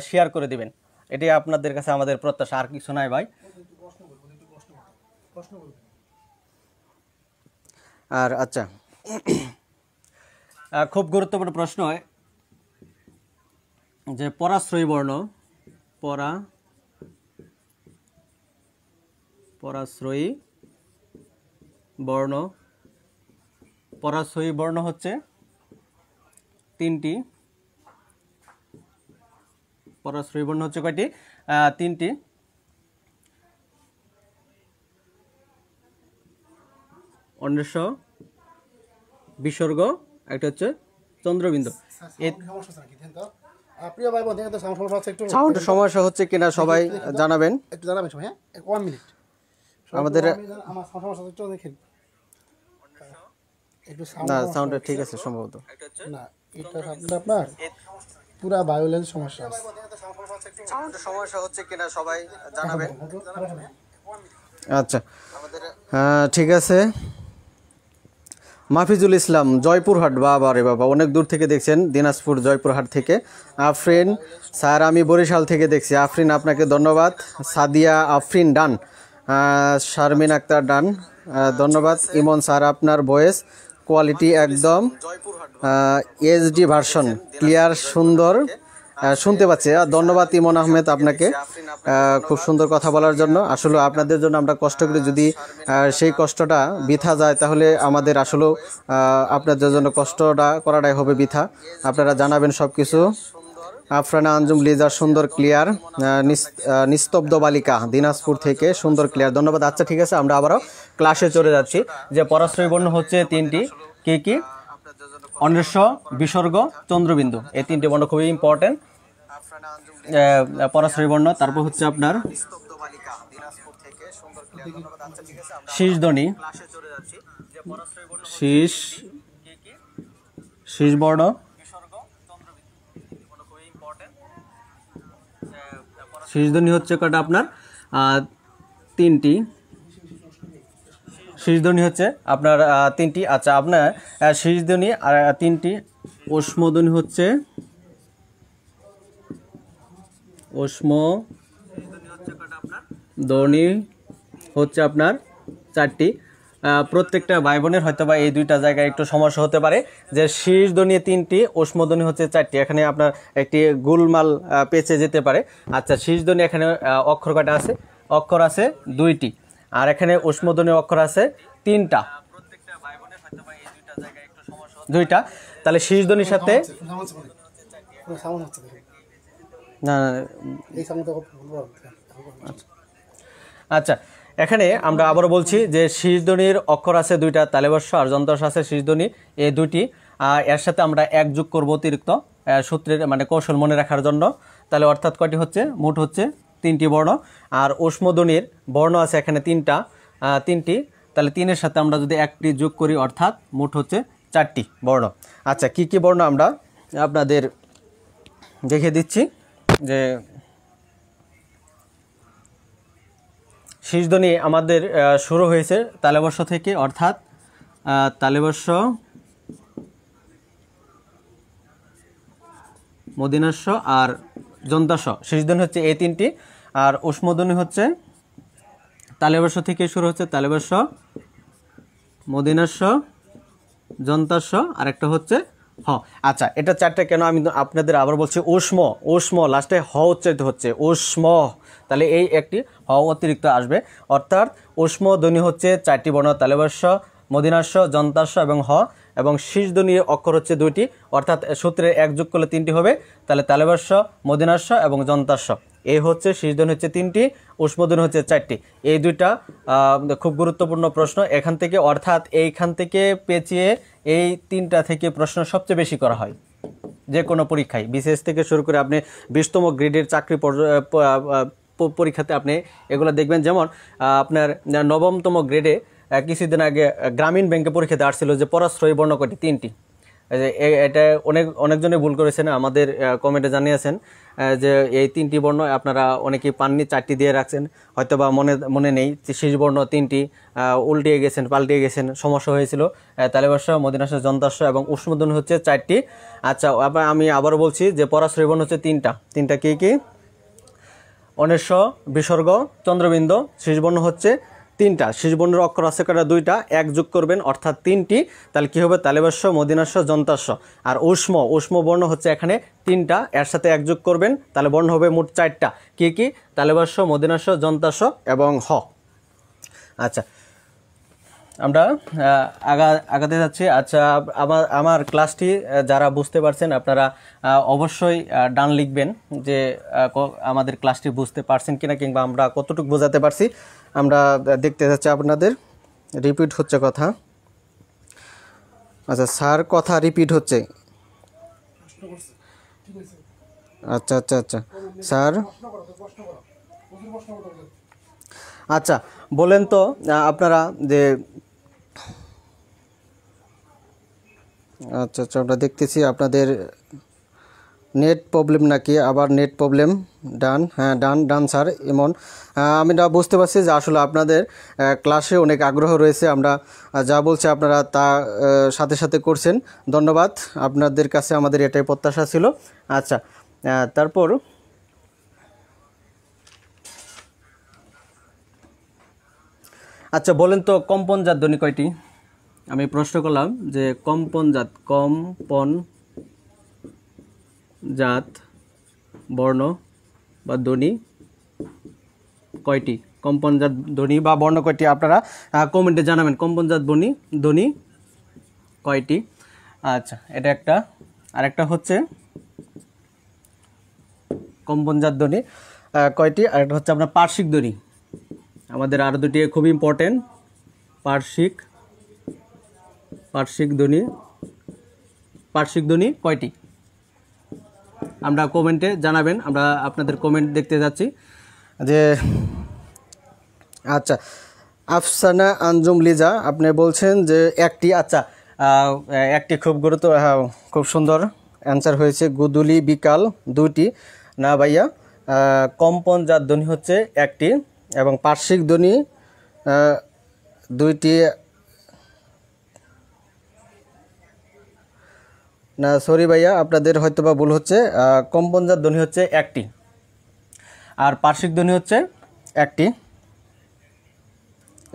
শেয়ার করে দিবেন, এটাই আপনাদের কাছে আমাদের প্রত্যাশা, আর কিছু নাই ভাই। আর আচ্ছা, খুব গুরুত্বপূর্ণ প্রশ্ন হয় যে পরাশ্রয়ী বর্ণ, পরাশ্রয়ী বর্ণ, পরাশ্রয়ী বর্ণ হচ্ছে তিনটি। পরাশ্রয়ী বর্ণ হচ্ছে কয়টি? তিনটি। অন্বেষ, বিসর্গ, একটা হচ্ছে চন্দ্রবিন্দু। সাউন্ডের সমস্যা হচ্ছে কিনা সবাই জানাবেন, একটু জানাবেন সবাই। হ্যাঁ, 1 মিনিট আমাদের। আমার সমস্যা একটু দেখেন, একটু না, সাউন্ডটা ঠিক আছে সম্ভবত। না, এটা আপনার পুরা ভায়োলেন্স সমস্যা আছে। সাউন্ডের সমস্যা হচ্ছে কিনা সবাই জানাবেন। আচ্ছা, ঠিক আছে। মাফিজুল ইসলাম জয়পুরহাট, বাবা রে বাবা, অনেক দূর থেকে দেখছেন, দিনাজপুর জয়পুরহাট থেকে। আফরিন স্যার, আমি বরিশাল থেকে দেখছি। আফরিন, আপনাকে ধন্যবাদ। সাদিয়া আফরিন ডান, শারমিন আক্তার ডান, ধন্যবাদ। ইমন স্যার, আপনার ভয়েস কোয়ালিটি একদম এইচডি ভার্সন, ক্লিয়ার, সুন্দর শুনতে পাচ্ছি। ধন্যবাদ ইমন আহমেদ আপনাকে, খুব সুন্দর কথা বলার জন্য। আসলে আপনাদের জন্য আমরা কষ্ট করি, যদি সেই কষ্টটা বৃথা যায় তাহলে আমাদের আসলে আপনাদের জন্য কষ্টটা করাটাই হবে বৃথা। আপনারা জানাবেন সব কিছু। আফরানা আঞ্জুম লিজা, সুন্দর ক্লিয়ার। নিস্তব্ধ বালিকা দিনাজপুর থেকে, সুন্দর ক্লিয়ার, ধন্যবাদ। আচ্ছা, ঠিক আছে, আমরা আবারও ক্লাসে চলে যাচ্ছি। যে পরাশ্রয়ী বর্ণ হচ্ছে তিনটি, কি কি? অন্বেষ, বিসর্গ, চন্দ্রবিন্দু, এই তিনটি বর্ণ খুবই ইম্পর্টেন্ট পরাশ্রয়ী বর্ণ। তারপর হচ্ছে আপনার শীষ ধ্বনি, শীষ বর্ণ, শীষ ধ্বনি হচ্ছে কটা আপনার? তিনটি। শীষ ধ্বনি হচ্ছে আপনার তিনটি। আচ্ছা, আপনার শীষ ধ্বনি আর তিনটি। ঊষ্ম ধ্বনি হচ্ছে ধ্বনি হচ্ছে আপনার চারটি। প্রত্যেকটা ভাই বোনের হয়তো বা এই দুইটা জায়গায় একটু সমস্যা হতে পারে, যে শীষ ধ্বনি তিনটি, ঊষ্ম ধ্বনি হচ্ছে চারটি। এখানে আপনার একটি গোলমাল পেঁচে যেতে পারে। আচ্ছা, শীষ ধ্বনি এখানে অক্ষর কটা আছে? অক্ষর আছে দুইটি, আর এখানে ঊষ্ম ধ্বনি অক্ষর আছে তিনটা, দুইটা। তাহলে শীষ ধ্বনির সাথে না, আচ্ছা, এখানে আমরা আবারও বলছি যে শীষ ধ্বনির অক্ষর আছে দুইটা, তালেবস্য আর যন্ত্রস্ব আছে শীষ ধ্বনি, এই দুইটি। এর সাথে আমরা এক যোগ করবো অতিরিক্ত সূত্রের, মানে কৌশল মনে রাখার জন্য। তাহলে অর্থাৎ কয়টি হচ্ছে? মোট হচ্ছে তিনটি বর্ণ। আর ঊষ্ম ধ্বনির বর্ণ আছে এখানে তিনটি। তাহলে তিনের সাথে আমরা যদি একটি যোগ করি, অর্থাৎ মোট হচ্ছে চারটি বর্ণ। আচ্ছা, কি কি বর্ণ আমরা আপনাদের দেখিয়ে দিচ্ছি যে শীর্ষধ্বনি আমাদের শুরু হয়েছে তালবর্ষ থেকে, অর্থাৎ তালবর্ষ, মদিনাস্য আর যন্ত্রাস্য। শীর্ষধ্বনি হচ্ছে এই তিনটি, আর ঊষ্মধ্বনি হচ্ছে তালবর্ষ থেকে শুরু হচ্ছে তালবর্ষ, মদিনাস্য, যন্ত্রাস্য, আর একটা হচ্ছে হ। আচ্ছা, এটা চারটা কেন আমি আপনাদের আবার বলছি, ঊষ্ম লাস্টে হ উচ্চারিত হচ্ছে, ঊষ্ম, তাহলে এই একটি হ অতিরিক্ত আসবে, অর্থাৎ ঊষ্ম ধ্বনি হচ্ছে চারটি বর্ণ, তালবর্ষ, মদিনাস্য, যন্ত্রাস্য এবং হ, এবং শীষ ধ্বনি অক্ষর হচ্ছে দুইটি, অর্থাৎ সূত্রে এক যোগ করলে তিনটি হবে, তাহলে তালবর্ষ, মদিনাস্য এবং যন্ত্রাস্য। এই হচ্ছে শীষধ্বনি হচ্ছে তিনটি, ঊষ্মধ্বনি হচ্ছে চারটি। এই দুইটা খুব গুরুত্বপূর্ণ প্রশ্ন এখান থেকে, অর্থাৎ এইখান থেকে পেঁচিয়ে এই তিনটা থেকে প্রশ্ন সবচেয়ে বেশি করা হয় যে কোনো পরীক্ষায়, বিশেষ থেকে শুরু করে আপনি 20তম গ্রেডের চাকরি পরীক্ষাতে আপনি এগুলো দেখবেন। যেমন আপনার 9তম গ্রেডে কিছুদিন আগে গ্রামীণ ব্যাংকে পরীক্ষাতে আসছিল যে পরাশ্রয়ী বর্ণ কয়টি, তিনটি। এটা অনেকজনে ভুল করেছেন, আমাদের কমেন্টে জানিয়েছেন যে এই তিনটি বর্ণ আপনারা অনেকেই পাননি, চারটি দিয়ে রাখছেন, হয়তো বা মনে নেই, শীষ বর্ণ তিনটি উল্টিয়ে গেছেন, পাল্টিয়ে গেছেন, সমস্যা হয়েছিল। তালবর্ষ, মদিনাস্য, যন্ত্রাস্য এবং ঊষ্মধ্বনি হচ্ছে চারটি। আচ্ছা, আমি আবারও বলছি যে পরাশ্রয়ী বর্ণ হচ্ছে তিনটা কি কি? অনির্ষ, বিসর্গ, চন্দ্রবিন্দু। শীষবর্ণ হচ্ছে তিনটা, শীষবর্ণের অক্ষর আছে কটা? দুইটা, এক যোগ করবেন অর্থাৎ তিনটি, তাহলে কি হবে? তালবর্ষ, মদিনাস্য, যন্ত্রাস্য। আর ঊষ্ম বর্ণ হচ্ছে এখানে তিনটা, এর সাথে এক যোগ করবেন, তাহলে বর্ণ হবে মোট চারটা। কি কি? তালবর্ষ, মদিনাস্য, যন্ত্রাস্য এবং হ। আচ্ছা, আমরা আগাতে যাচ্ছি। আচ্ছা, আমার ক্লাসটি যারা বুঝতে পারছেন আপনারা অবশ্যই ডান লিখবেন যে আমাদের ক্লাসটি বুঝতে পারছেন কিনা, কিংবা আমরা কতটুকু বোঝাতে পারছি। আমরা দেখতে যাচ্ছি আপনাদের রিপিট হচ্ছে কথা। আচ্ছা, স্যার কথা রিপিট হচ্ছে। আচ্ছা আচ্ছা আচ্ছা স্যার, আচ্ছা বলেন তো আপনারা যে, আচ্ছা আচ্ছা আমরা দেখতেছি আপনাদের নেট প্রবলেম নাকি, আবার নেট প্রবলেম। ডান, হ্যাঁ ডান স্যার। এমন আমি বুঝতে পারছি যে আসলে আপনাদের ক্লাসে অনেক আগ্রহ রয়েছে, আমরা যা বলছি আপনারা তা সাথে সাথে করছেন। ধন্যবাদ, আপনাদের কাছে আমাদের এটাই প্রত্যাশা ছিল। আচ্ছা, তারপর আচ্ছা বলেন তো কম্পনজাত ধ্বনি কয়টি? আমি প্রশ্ন করলাম যে কম্পনজাত বর্ণ বা ধ্বনি কয়টি? কম্পনজাত ধ্বনি বা বর্ণ কয়টি? আপনারা কমেন্টে জানাবেন কম্পনজাত ধ্বনি কয়টি। আচ্ছা, এটা একটা। আর একটা হচ্ছে কম্পনজাত ধ্বনি কয়টি, আর একটা হচ্ছে আপনার পার্শ্বিক ধ্বনি। আমাদের আরও দুটি খুব ইম্পর্টেন্ট, পার্শ্বিক ধ্বনি কয়টি? আমরা কমেন্টে জানাবেন, আমরা আপনাদের কমেন্ট দেখতে যাচ্ছি যে। আচ্ছা, আফসানা আঞ্জুম লিজা আপনি বলছেন যে একটি। আচ্ছা, একটি খুব সুন্দর অ্যান্সার হয়েছে। গুদুলি বিকাল দুইটি না ভাইয়া। কম্পনজাত ধ্বনি হচ্ছে একটি এবং পার্শ্বিক ধ্বনি দুইটি না, সরি ভাইয়া, আপনাদের হয়তোবা ভুল হচ্ছে। কম্পনজাত ধ্বনি হচ্ছে একটি আর পার্শ্বিক ধ্বনি হচ্ছে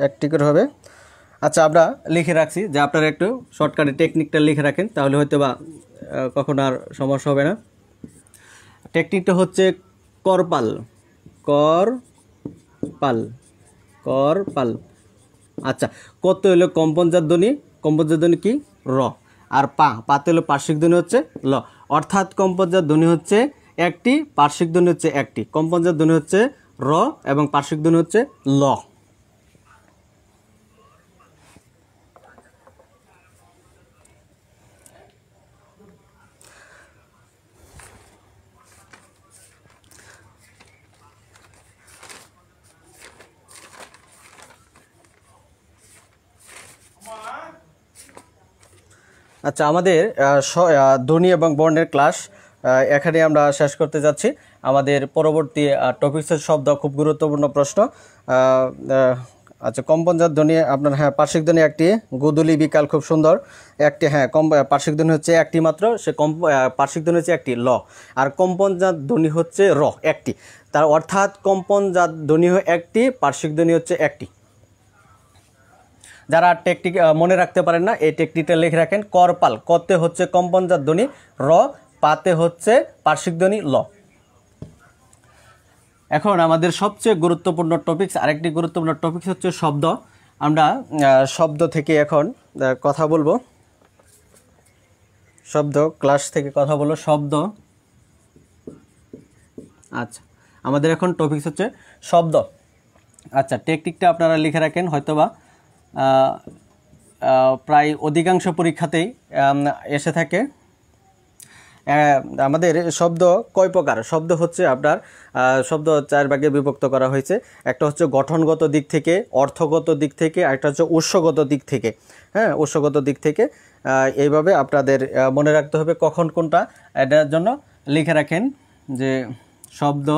একটি করে হবে। আচ্ছা, আমরা লিখে রাখছি যে আপনারা একটু শর্টকাটে টেকনিকটা লিখে রাখেন, তাহলে হয়তোবা কখনো আর সমস্যা হবে না। টেকনিকটা হচ্ছে করপাল। আচ্ছা, কত হলো কম্পনজাত ধ্বনি? কম্পনজাত ধ্বনি কি? র। আর পাতে হলো পার্শ্বিক ধ্বনি হচ্ছে ল। অর্থাৎ কম্পনজাত ধ্বনি হচ্ছে একটি, পার্শ্বিক ধ্বনি হচ্ছে একটি। কম্পনজাত ধ্বনি হচ্ছে র এবং পার্শ্বিক ধ্বনি হচ্ছে ল। আচ্ছা, আমাদের ধ্বনি এবং বর্ণের ক্লাস এখানে আমরা শেষ করতে যাচ্ছি। আমাদের পরবর্তী টপিক্সের শব্দ খুব গুরুত্বপূর্ণ প্রশ্ন। আচ্ছা, কম্পনজাত ধ্বনি আপনার, হ্যাঁ, পার্শ্বিক ধ্বনি একটি, গোধূলি বিকাল খুব সুন্দর একটি, হ্যাঁ, পার্শ্বিক ধ্বনি হচ্ছে একটি মাত্র, সে পার্শ্বিক ধ্বনি হচ্ছে একটি ল, আর কম্পনজাত ধ্বনি হচ্ছে র একটি। তার অর্থাৎ কম্পনজাত ধ্বনি একটি, পার্শ্বিক ধ্বনি হচ্ছে একটি। যারা টেকনিক মনে রাখতে পারেন না, এই টেকনিকটা লিখে রাখেন। করপাল, কতে হচ্ছে কম্পনজাত ধ্বনি র, পাতে হচ্ছে পার্শ্বিক ধ্বনি ল। এখন আমাদের সবচেয়ে গুরুত্বপূর্ণ টপিকস, আরেকটি গুরুত্বপূর্ণ টপিকস হচ্ছে শব্দ। আমরা শব্দ থেকে এখন কথা বলবো, শব্দ ক্লাস থেকে কথা বলবো শব্দ। আচ্ছা, আমাদের এখন টপিকস হচ্ছে শব্দ। আচ্ছা, টেকনিকটা আপনারা লিখে রাখেন, হয়তোবা প্রায় অধিকাংশ পরীক্ষাতেই এসে থাকে। আমাদের শব্দ কয় প্রকার? শব্দ হচ্ছে আপনার শব্দ 4 ভাগে বিভক্ত করা হয়েছে। একটা হচ্ছে গঠনগত দিক থেকে, অর্থগত দিক থেকে, একটা হচ্ছে উৎসগত দিক থেকে। হ্যাঁ, উৎসগত দিক থেকে এইভাবে আপনাদের মনে রাখতে হবে কখন কোনটা। এটার জন্য লিখে রাখেন যে শব্দ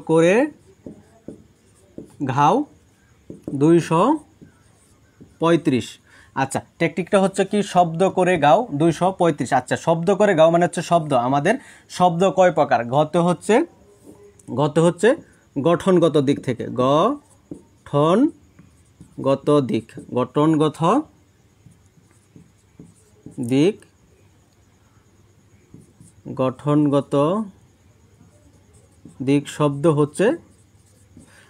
করে ঘাও 235। আচ্ছা, টেকনিকটা হচ্ছে কি, শব্দ করে গাও 235। আচ্ছা, শব্দ করে গাও মানে হচ্ছে শব্দ। আমাদের শব্দ কয় প্রকার? গত হচ্ছে গঠনগত দিক থেকে, গঠনগত দিক শব্দ হচ্ছে,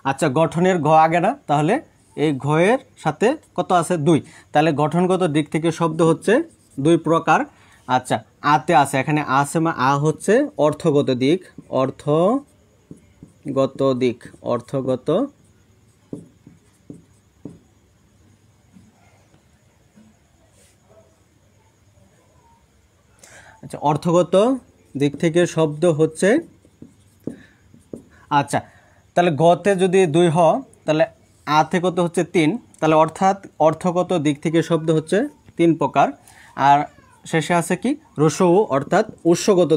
আচ্ছা, গঠনের ঘ আগে না, তাহলে এই ঘয়ের সাথে কত আছে? 2। তাহলে গঠনগত দিক থেকে শব্দ হচ্ছে 2 প্রকার। আচ্ছা, আতে আছে, এখানে আছে, আ হচ্ছে অর্থগত দিক, আচ্ছা, অর্থগত দিক থেকে শব্দ হচ্ছে, আচ্ছা, তাহলে গতে যদি 2 হয় তাহলে আতে কত হচ্ছে? 3। তাহলে অর্থাৎ অর্থগত দিক থেকে শব্দ হচ্ছে 3 প্রকার। আর শেষে আছে কি? রসৌ, অর্থাৎ উৎসগত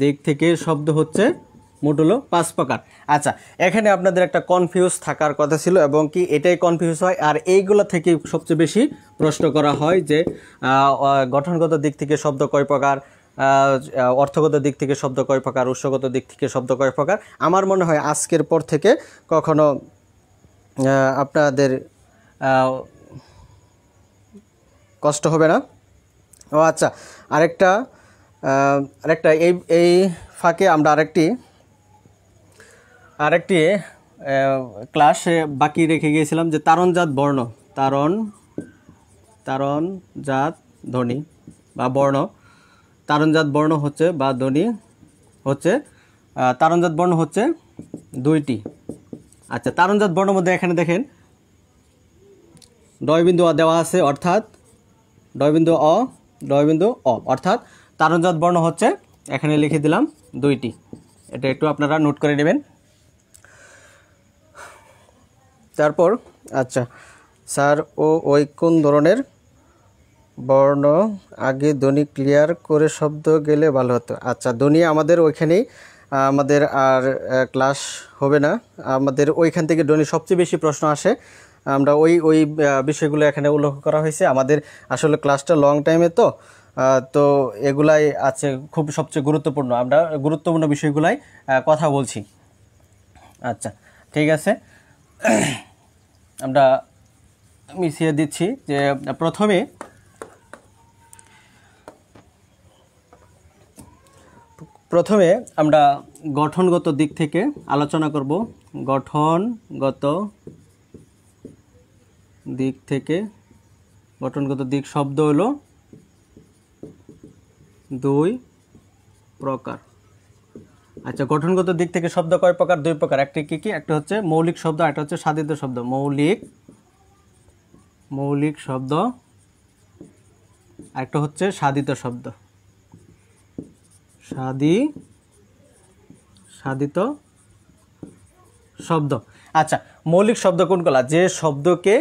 দিক থেকে শব্দ হচ্ছে মোট হলো 5 প্রকার। আচ্ছা, এখানে আপনাদের একটা কনফিউজ থাকার কথা ছিল, এবং কি এটাই কনফিউজ হয়, আর এইগুলো থেকে সবচেয়ে বেশি প্রশ্ন করা হয় যে গঠনগত দিক থেকে শব্দ কয় প্রকার, অর্থগত দিক থেকে শব্দ কয় প্রকার, উৎসগত দিক থেকে শব্দ কয় প্রকার। আমার মনে হয় আজকের পর থেকে কখনো আপনাদের কষ্ট হবে না। ও আচ্ছা, আরেকটা এই ফাঁকে আমরা আরেকটি ক্লাসে বাকি রেখে গিয়েছিলাম যে তারণজাত বর্ণ, তারণজাত ধ্বনি বা বর্ণ। তারণজাত বর্ণ হচ্ছে বা ধ্বনি হচ্ছে, তারণজাত বর্ণ হচ্ছে 2টি। আচ্ছা, তারণজাত বর্ণের মধ্যে এখানে দেখেন ডয়বিন্দু অ দেওয়া আছে, অর্থাৎ ডয়বিন্দু অ, অর্থাৎ তারণজাত বর্ণ হচ্ছে, এখানে লিখে দিলাম 2টি। এটা একটু আপনারা নোট করে নেবেন। তারপর আচ্ছা স্যার, ওই কোন ধরনের বর্ণ আগে ধ্বনি ক্লিয়ার করে শব্দ গেলে ভালো হতো? আচ্ছা, ধ্বনি আমাদের ওইখানেই, আমাদের আর ক্লাস হবে না। আমাদের ওইখান থেকে ধ্বনি সবচেয়ে বেশি প্রশ্ন আসে, আমরা ওই বিষয়গুলো এখানে উল্লেখ করা হয়েছে। আমাদের আসলে ক্লাসটা লং টাইমে, তো এগুলাই আছে খুব সবচেয়ে গুরুত্বপূর্ণ, আমরা গুরুত্বপূর্ণ বিষয়গুলাই কথা বলছি। আচ্ছা, ঠিক আছে, আমরা মিশিয়ে দিচ্ছি যে প্রথমে আমরা গঠনগত দিক থেকে আলোচনা করব। গঠনগত দিক শব্দ হলো 2 প্রকার। আচ্ছা, গঠনগত দিক থেকে শব্দ কয় প্রকার? 2 প্রকার। একটা কি? একটা হচ্ছে মৌলিক শব্দ, একটা হচ্ছে সাধিত শব্দ। মৌলিক শব্দ, একটা হচ্ছে সাধিত শব্দ। সাধিত শব্দ। আচ্ছা, মৌলিক শব্দ কোনগুলা? যে শব্দকে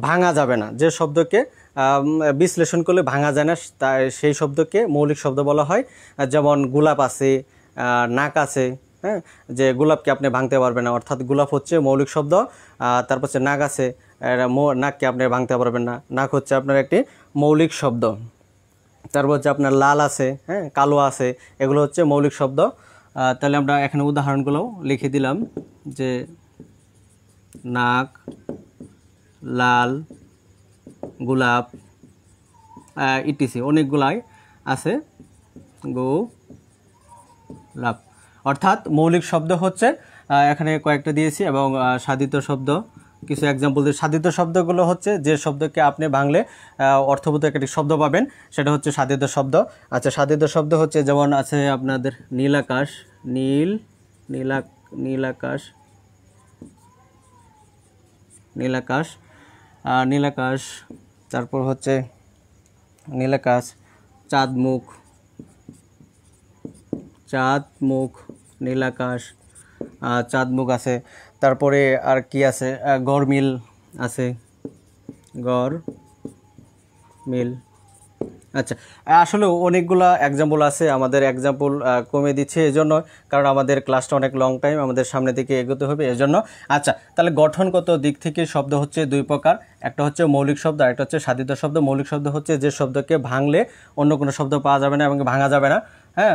ভাঙা যাবে না, যে শব্দকে বিশ্লেষণ করলে ভাঙা যায় না, সেই শব্দকে মৌলিক শব্দ বলা হয়। যেমন গোলাপ আছে, নাক আছে, হ্যাঁ, যে গোলাপকে আপনি ভাঙতে পারবেন না, অর্থাৎ গোলাপ হচ্ছে মৌলিক শব্দ। তারপর হচ্ছে নাক আছে, নাককে আপনি ভাঙতে পারবেন না, নাক হচ্ছে আপনার একটি মৌলিক শব্দ। তারপর হচ্ছে আপনার লাল আছে, হ্যাঁ, কালো আছে, এগুলো হচ্ছে মৌলিক শব্দ। তাহলে আমরা এখানে উদাহরণগুলো লিখে দিলাম যে নাক, লাল, গোলাপ, ইটিসি, অনেকগুলাই আছে গোলাপ। অর্থাৎ মৌলিক শব্দ হচ্ছে এখানে কয়েকটা দিয়েছি, এবং সাধিত শব্দ কিছু এক্সাম্পল দিয়ে। সাধিত শব্দগুলো হচ্ছে যে শব্দকে আপনি ভাঙলে অর্থবোধ একটি শব্দ পাবেন, সেটা হচ্ছে সাধিত শব্দ। আচ্ছা, সাধিত শব্দ হচ্ছে যেমন আছে আপনাদের নীল আকাশ, নীল আকাশ, নীল আকাশ, তারপর হচ্ছে নীল আকাশ, চাঁদ মুখ, নীল আকাশ, চাঁদ মুখ আছে। তারপরে আর কি আছে, গরমিল আছে, গরমিল। আচ্ছা, আসলে অনেকগুলা এক্সাম্পল আছে, আমাদের এক্সাম্পল কমে দিচ্ছে এজন্য, কারণ আমাদের ক্লাসটা অনেক লং টাইম, আমাদের সামনে দিকে এগোতে হবে এজন্য। আচ্ছা, তাহলে গঠনগত দিক থেকে শব্দ হচ্ছে দুই প্রকার, একটা হচ্ছে মৌলিক শব্দ, আর একটা হচ্ছে সাধিত শব্দ। মৌলিক শব্দ হচ্ছে যে শব্দকে ভাঙলে অন্য কোনো শব্দ পাওয়া যাবে না এবং ভাঙা যাবে না, হ্যাঁ,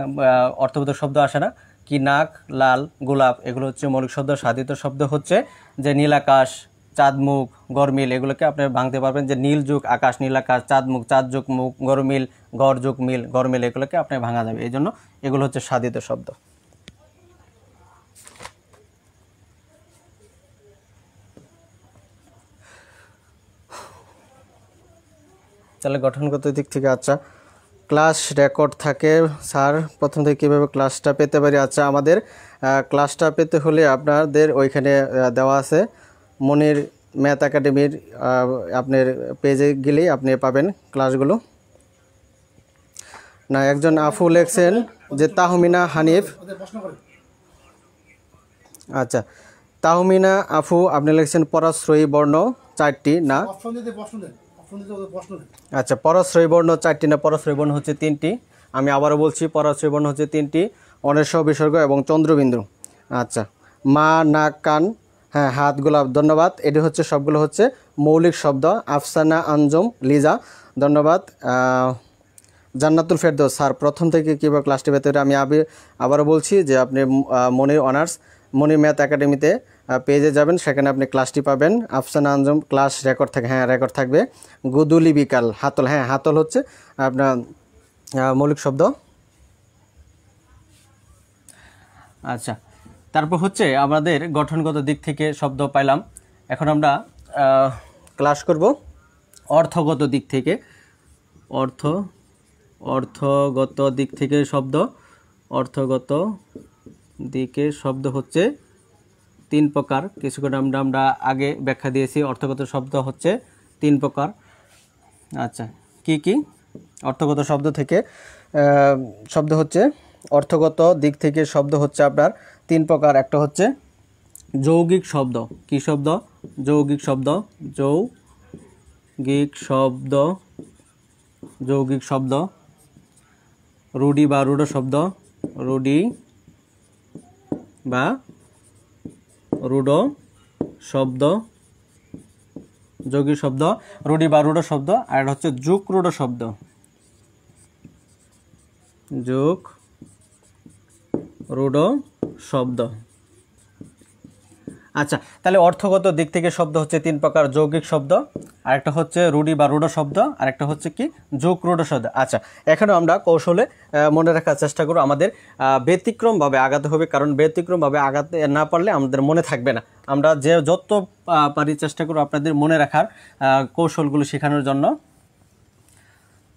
অর্থবোধক শব্দ আসে না। কি নাক, লাল, গোলাপ, এগুলো হচ্ছে মৌলিক শব্দ। সাধিত শব্দ হচ্ছে যে নীল আকাশ, চাঁদ মুখ, গরমিল, এগুলোকে আপনি ভাঙতে পারবেন যে নীল যুগ আকাশ, নীল আকাশ, চাঁদ মুখ, চাঁদ যুগ মুখ, গরমিল, গড় যুগ মিল, গরমিল, এগুলোকে আপনি ভাঙা যাবে, এই জন্য এগুলো হচ্ছে সাধিত শব্দ। তাহলে গঠনগত দিক থেকে, আচ্ছা, ক্লাস রেকর্ড থাকে স্যার, প্রথম থেকে কীভাবে ক্লাসটা পেতে পারি? আচ্ছা, আমাদের ক্লাসটা পেতে হলে আপনাদের ওইখানে দেওয়া আছে মনির ম্যাথ একাডেমির, আপনার পেজে গেলেই আপনি পাবেন ক্লাসগুলো। না, একজন আফু লেখছেন যে তাহমিনা হানিফ, আচ্ছা, তাহমিনা আফু আপনি লিখছেন পরাশ্রয়ী বর্ণ 4টি না? আচ্ছা, পরাশ্রয়ী বর্ণ 4টি না, পরাশ্রয়ী বর্ণ হচ্ছে 3টি। আমি আবারও বলছি, পরাশ্রয়ী বর্ণ হচ্ছে 3টি, অনেশ, বিসর্গ এবং চন্দ্রবিন্দু। আচ্ছা, মা, নাক, কান, হ্যাঁ, হাত, গোলাপ, ধন্যবাদ। এটি হচ্ছে সবগুলো হচ্ছে মৌলিক শব্দ। আফসানা, আঞ্জুম, লিজা, ধন্যবাদ। জান্নাতুল ফেরদৌস স্যার, প্রথম থেকে কীভাবে ক্লাসটি পেতে পারে? আমি আবারও বলছি যে আপনি মনির অনার্স, মনির ম্যাথ একাডেমিতে পেজে যাবেন, সেখানে আপনি ক্লাসটি পাবেন। আফসানা আঞ্জুম ক্লাস রেকর্ড থাকে, হ্যাঁ, রেকর্ড থাকবে। গুদুলি বিকাল, হাতল, হ্যাঁ, হাতল হচ্ছে আপনার মৌলিক শব্দ। আচ্ছা, তারপর হচ্ছে আমাদের গঠনগত দিক থেকে শব্দ পাইলাম। এখন আমরা ক্লাস করব অর্থগত দিক থেকে। অর্থগত দিক থেকে শব্দ, অর্থগত দিকে শব্দ হচ্ছে 3 প্রকার। কিছুক্ষণ আমরা আগে ব্যাখ্যা দিয়েছি, অর্থগত শব্দ হচ্ছে 3 প্রকার। আচ্ছা, কি কি অর্থগত শব্দ থেকে শব্দ হচ্ছে, অর্থগত দিক থেকে শব্দ হচ্ছে আপনার 3 প্রকার। একটা হচ্ছে যৌগিক শব্দ। কি শব্দ? যৌগিক শব্দ। যৌগিক শব্দ, রূঢ়ি বা রূঢ় শব্দ, রূঢ়ি বা রূঢ় শব্দ, যৌগিক শব্দ, রূঢ়ি বা রূঢ় শব্দ। আর এটা হচ্ছে যুগ রূঢ় শব্দ, যুগ রূঢ় শব্দ। আচ্ছা, তাহলে অর্থগত দিক থেকে শব্দ হচ্ছে 3 প্রকার, যৌগিক শব্দ, আরেকটা হচ্ছে রূঢ়ি বা রূঢ় শব্দ, আরেকটা হচ্ছে কি যুগ রূঢ় শব্দ। আচ্ছা, এখানেও আমরা কৌশলে মনে রাখার চেষ্টা করব, আমাদের ব্যতিক্রমভাবে আগাতে হবে, কারণ ব্যতিক্রমভাবে আগাতে না পারলে আমাদের মনে থাকবে না। আমরা যত পারি চেষ্টা করব আপনাদের মনে রাখার কৌশলগুলো শেখানোর জন্য।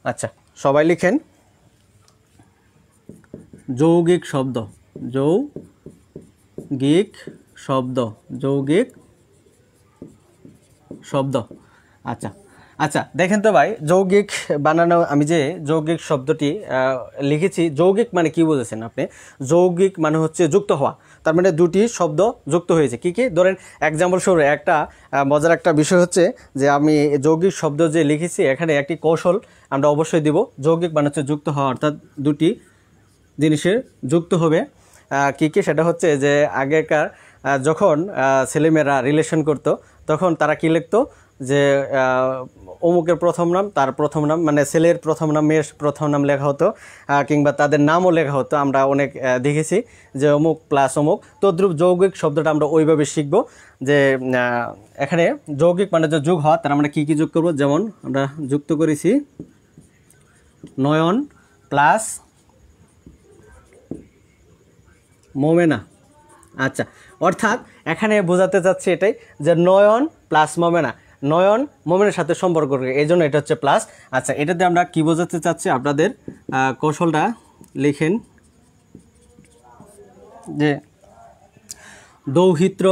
আচ্ছা, সবাই লিখেন যৌগিক শব্দ, যৌগিক শব্দ, যৌগিক শব্দ। আচ্ছা, আচ্ছা দেখেন তো ভাই, যৌগিক বানানো, আমি যে যৌগিক শব্দটি লিখেছি, যৌগিক মানে কি বুঝেছেন আপনি? যৌগিক মানে হচ্ছে যুক্ত হওয়া, তার মানে দুটি শব্দ যুক্ত হয়েছে। কি কি ধরেন এক্সাম্পল স্বরূপ একটা মজার একটা বিষয় হচ্ছে যে আমি যৌগিক শব্দ যে লিখেছি এখানে একটি কৌশল আমরা অবশ্যই দিব। যৌগিক মানে হচ্ছে যুক্ত হওয়া, অর্থাৎ দুটি জিনিসের যুক্ত হবে। কি কি সেটা হচ্ছে যে আগেকার যখন ছেলেমেয়েরা রিলেশন করতো তখন তারা কি লিখতো যে অমুকের প্রথম নাম, তার প্রথম নাম, মানে ছেলের প্রথম নাম মেয়ের প্রথম নাম লেখা হতো, কিংবা তাদের নামও লেখা হতো। আমরা অনেক দেখেছি যে অমুক প্লাস অমুক। তদ্রূপ যৌগিক শব্দটা আমরা ওইভাবে শিখব যে এখানে যৌগিক মানে যে যোগ হওয়া, তার আমরা কী কী যোগ করব। যেমন আমরা যুক্ত করেছি নয়ন প্লাস মোমেনা। আচ্ছা, অর্থাৎ এখানে বোঝাতে চাচ্ছি এটাই যে নয়ন প্লাস মোমেনা, নয়ন মোমেনের সাথে সম্পর্ক করে, এই জন্য এটা হচ্ছে প্লাস। আচ্ছা, এটাতে আমরা কি বোঝাতে চাচ্ছি আপনাদের কৌশলটা লিখেন যে দৌহিত্র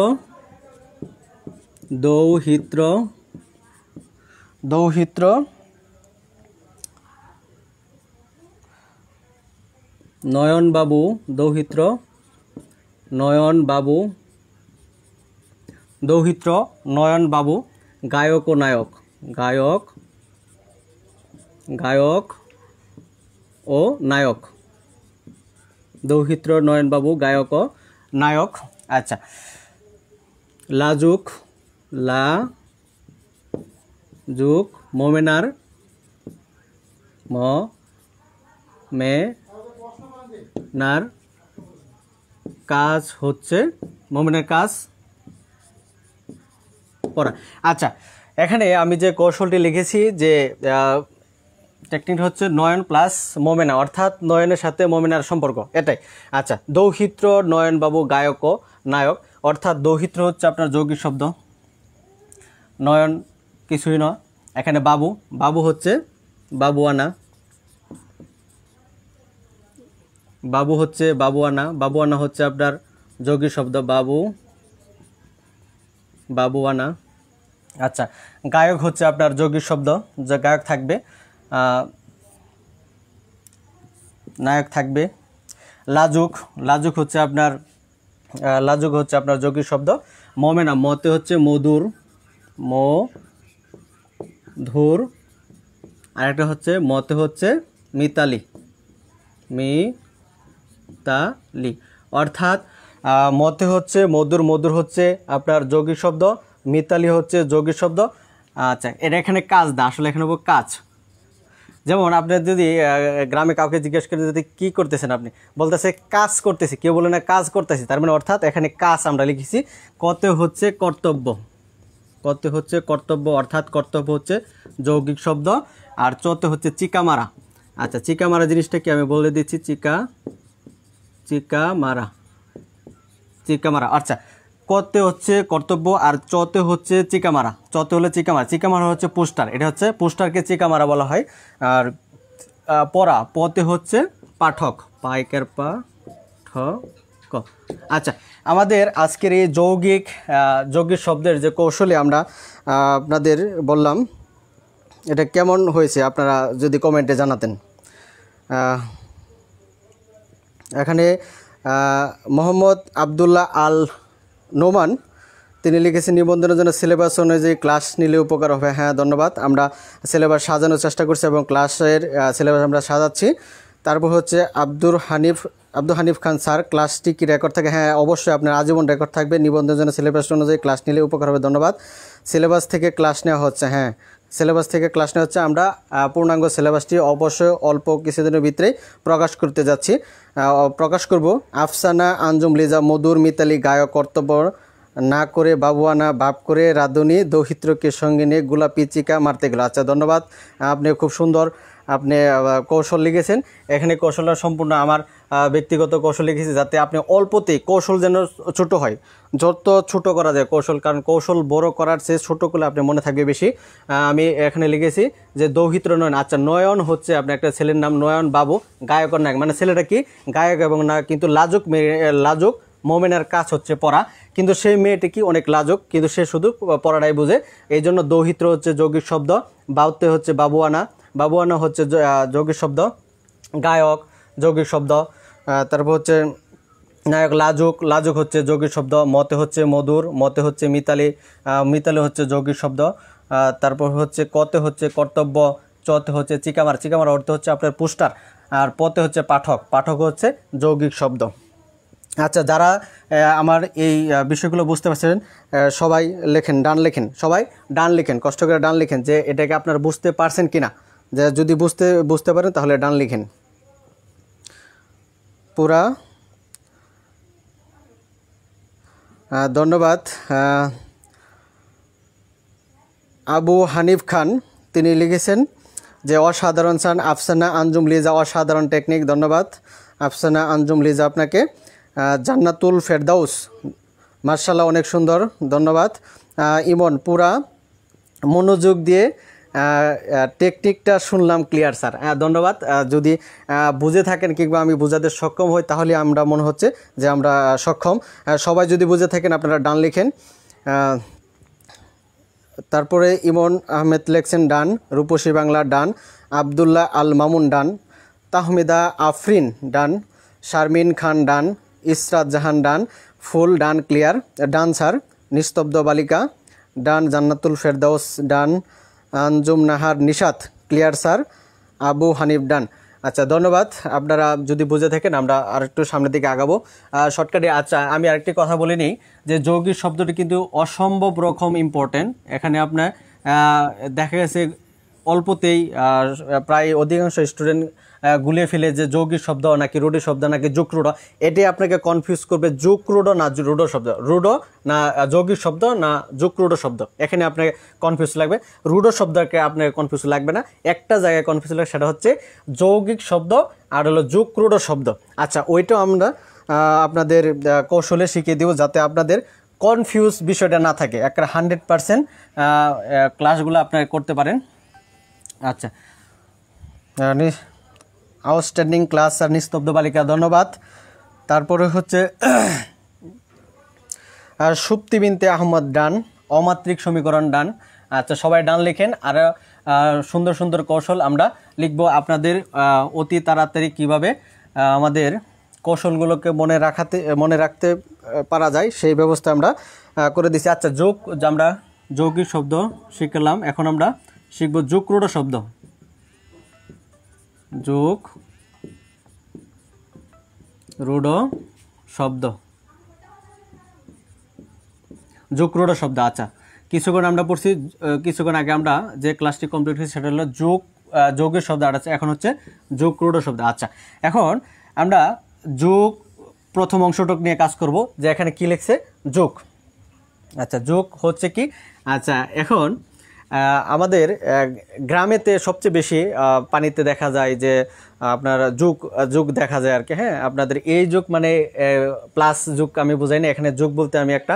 দৌহিত্র দৌহিত্র নয়নবাবু, দৌহিত্র নয়নবাবু, দৌহিত্র নয়নবাবু গায়ক ও নায়ক, গায়ক গায়ক ও নায়ক, দৌহিত্র নয়নবাবু গায়ক ও নায়ক। আচ্ছা, লাজুক লাজুক মোমেনার মোমেনার কাজ হচ্ছে, মোমেনের কাজ পড়া। আচ্ছা, এখানে আমি যে কৌশলটি লিখেছি যে টেকনিক হচ্ছে নয়ন প্লাস মোমেনা, অর্থাৎ নয়নের সাথে মোমেনার সম্পর্ক এটাই। আচ্ছা, দৌহিত্র নয়নবাবু গায়ক ও নায়ক, অর্থাৎ দৌহিত্র হচ্ছে আপনার যৌগিক শব্দ, নয়ন কিছুই নয়, এখানে বাবু, বাবু হচ্ছে বাবুয়ানা, বাবু হচ্ছে বাবুয়ানা, বাবুয়ানা হচ্ছে আপনার যৌগিক শব্দ বাবু, বাবুয়ানা। আচ্ছা, গায়ক হচ্ছে আপনার যৌগিক শব্দ, যে গায়ক থাকবে, নায়ক থাকবে। লাজুক, লাজুক হচ্ছে আপনার যৌগিক শব্দ। মোমেনা, মতে হচ্ছে মধুর, মধুর। আরেকটা হচ্ছে মতে হচ্ছে মিতালি, মিতালি, অর্থাৎ মতে হচ্ছে মধুর, মধুর হচ্ছে আপনার যৌগিক শব্দ, মিতালি হচ্ছে যৌগিক শব্দ। আচ্ছা, এটা এখানে কাজ দা, আসলে এখানে কাজ। যেমন আপনি যদি গ্রামে কাউকে জিজ্ঞেস করে যদি কী করতেছেন, আপনি বলতেছে কাজ করতেছি, কেউ বলে না কাজ করতেছি, তার মানে অর্থাৎ এখানে কাজ আমরা লিখেছি। কতে হচ্ছে কর্তব্য, কতে হচ্ছে কর্তব্য, অর্থাৎ কর্তব্য হচ্ছে যৌগিক শব্দ। আর চতে হচ্ছে চিকা মারা। আচ্ছা, চিকা মারা জিনিসটা কি আমি বলে দিচ্ছি, চিকা মারা, চিকা মারা। আচ্ছা, কতে হচ্ছে কর্তব্য আর চতে হচ্ছে চিকা মারা, চতে হলে চিকা মারা, চিকা মারা হচ্ছে পোস্টার, এটা হচ্ছে পোস্টারকে চিকা মারা বলা হয়। আর পড়া, পতে হচ্ছে পাঠক, পাইকার পা ঠ ক। আচ্ছা, আমাদের আজকের এই যৌগিক শব্দের যে কৌশলে আমরা আপনাদের বললাম, এটা কেমন হয়েছে আপনারা যদি কমেন্টে জানাতেন। এখানে মোহাম্মদ আবদুল্লাহ আল নোমান তিনি লিখেছেন নিবন্ধনের জন্য সিলেবাস অনুযায়ী ক্লাস নিলে উপকার হবে। হ্যাঁ, ধন্যবাদ। আমরা সিলেবাস সাজানোর চেষ্টা করছি এবং ক্লাসের সিলেবাস আমরা সাজাচ্ছি। তারপর হচ্ছে আব্দুল হানিফ খান স্যার, ক্লাসটি কি রেকর্ড থাকে? হ্যাঁ, অবশ্যই আপনার আজীবন রেকর্ড থাকবে। নিবন্ধনের জন্য সিলেবাস অনুযায়ী ক্লাস নিলে উপকার হবে। ধন্যবাদ। সিলেবাস থেকে ক্লাস নেওয়া হচ্ছে, হ্যাঁ সিলেবাস থেকে ক্লাস নেওয়া হচ্ছে। আমরা পূর্ণাঙ্গ সিলেবাসটি অবশ্যই অল্প কিছুদিনের ভিতরেই প্রকাশ করতে যাচ্ছি, প্রকাশ করব। আফসানা আঞ্জুম লিজা মধুর মিতালি গায়ক, কর্তব্য না করে বাবুয়ানা, বাপ করে রাধুনী, দৌহিত্রকে সঙ্গে নিয়ে গোলাপি চিকা মারতে গেল। আচ্ছা, ধন্যবাদ। আপনি খুব সুন্দর আপনি কৌশল লিখেছেন। এখানে কৌশলটা সম্পূর্ণ আমার ব্যক্তিগত কৌশল লিখেছি, যাতে আপনি অল্পতেই কৌশল যেন ছোট হয়, যত ছোট করা যায় কৌশল, কারণ কৌশল বড় করার চেয়ে ছোট করলে আপনি মনে থাকবে বেশি। আমি এখানে লিখেছি যে দৌহিত্র নয়ন। আচ্ছা, নয়ন হচ্ছে আপনার একটা ছেলের নাম, নয়ন বাবু গায়ক নায়ক, মানে ছেলেটা কি গায়ক এবং না কিন্তু লাজুক মোমেনের কাজ হচ্ছে পড়া, কিন্তু সেই মেয়েটি কি অনেক লাজুক, কিন্তু সে শুধু পড়াটাই বুঝে। এই জন্য দৌহিত্র হচ্ছে যৌগিক শব্দ, বাউতে হচ্ছে বাবুয়ানা, বাবুয়ানা হচ্ছে যৌগিক শব্দ, গায়ক যৌগিক শব্দ, তারপর হচ্ছে নায়ক লাজুক, লাজুক হচ্ছে যৌগিক শব্দ, মতে হচ্ছে মধুর, মতে হচ্ছে মিতালি, মিতালি হচ্ছে যৌগিক শব্দ, তারপর হচ্ছে কতে হচ্ছে কর্তব্য, চতে হচ্ছে চিকামার, চিকামার অর্থ হচ্ছে আপনার পোস্টার, আর পতে হচ্ছে পাঠক, পাঠক হচ্ছে যৌগিক শব্দ। আচ্ছা, যারা আমার এই বিষয়গুলো বুঝতে পারছেন সবাই লেখেন, ডান লেখেন, সবাই ডান লেখেন, কষ্ট করে ডান লেখেন যে এটাকে আপনারা বুঝতে পারছেন কিনা। যে যদি বুঝতে পারেন তাহলে ডান লিখেন পুরা। ধন্যবাদ। আবু হানিফ খান তিনি লিখেছেন যে অসাধারণ সান আফসানা আঞ্জুম লিজা, অসাধারণ টেকনিক, ধন্যবাদ আফসানা আঞ্জুম লিজা আপনাকে। জান্নাতুল ফেরদাউস মার্শাল্লাহ অনেক সুন্দর, ধন্যবাদ। ইমন পুরা মনোযোগ দিয়ে টেকনিকটা শুনলাম ক্লিয়ার স্যার, ধন্যবাদ। যদি বুঝে থাকেন কিংবা আমি বোঝাতে সক্ষম হই তাহলে আমরা মনে হচ্ছে যে আমরা সক্ষম। সবাই যদি বুঝে থাকেন আপনারা ডান লিখেন। তারপরে ইমন আহমেদ লেখছেন ডান, রূপসী বাংলা ডান, আবদুল্লাহ আল মামুন ডান, তাহমিদা আফরিন ডান, শারমিন খান ডান, ইসরাত জাহান ডান, ফুল ডান ক্লিয়ার, ডান স্যার। নিস্তব্ধ বালিকা ডান, জান্নাতুল ফেরদাউস ডান, আঞ্জুম নাহার নিশাত ক্লিয়ার স্যার, আবু হানিফ ডান। আচ্ছা, ধন্যবাদ। আপনারা যদি বুঝে থাকেন আমরা আরেকটু সামনের দিকে আগাবো শর্টকাটে। আচ্ছা, আমি আরেকটি কথা বলে নিই যে যৌগিক শব্দটি কিন্তু অসম্ভব রকম ইম্পর্টেন্ট। এখানে আপনার দেখা গেছে অল্পতেই প্রায় অধিকাংশ স্টুডেন্ট গুলিয়ে ফেলে যে যৌগিক শব্দ নাকি রুডি শব্দ নাকি যুক্রুড, এটাই আপনাকে কনফিউজ করবে। যুক্রুড না রুডো শব্দ, রুডো না যৌগিক শব্দ না যুক্রুড শব্দ, এখানে আপনাকে কনফিউজ লাগবে। রুডো শব্দকে আপনাকে কনফিউজ লাগবে না, একটা জায়গায় কনফিউজ লাগবে, সেটা হচ্ছে যৌগিক শব্দ আর হলো যুক্রুড শব্দ। আচ্ছা, ওইটাও আমরা আপনাদের কৌশলে শিখিয়ে দেব যাতে আপনাদের কনফিউজ বিষয়টা না থাকে, একটা 100% ক্লাসগুলো আপনারা করতে পারেন। আচ্ছা, আউটস্ট্যান্ডিং ক্লাস আর নিস্তব্ধ বালিকা, ধন্যবাদ। তারপরে হচ্ছে সুপ্তি বিনতে আহমদ ডান, অমাত্রিক সমীকরণ ডান। আচ্ছা, সবাই ডান লিখেন। আর সুন্দর সুন্দর কৌশল আমরা লিখব আপনাদের অতি তাড়াতাড়ি কিভাবে আমাদের কৌশলগুলোকে মনে রাখতে পারা যায় সেই ব্যবস্থা আমরা করে দিচ্ছি। আচ্ছা, আমরা যৌগিক শব্দ শিখলাম, এখন আমরা শিখব যুক্রুড শব্দ। যোগ রূঢ় শব্দ, যুক্রুড শব্দ। আচ্ছা, কিছুক্ষণ আমরা পড়ছি, কিছুক্ষণ আগে আমরা যে ক্লাসটি কমপ্লিট হয়েছে সেটা হলো যৌগের শব্দ, আর আছে এখন হচ্ছে যুক্রুড শব্দ। আচ্ছা, এখন আমরা যোগ প্রথম অংশটুক নিয়ে কাজ করব, যে এখানে কি লিখছে যোগ। আচ্ছা, যোগ হচ্ছে কি? আচ্ছা, এখন আমাদের গ্রামেতে সবচেয়ে বেশি পানিতে দেখা যায় যে আপনার যুগ দেখা যায় আর কি। হ্যাঁ, আপনাদের এই যুগ মানে প্লাস যুগ আমি বোঝাই না, এখানে যুগ বলতে আমি একটা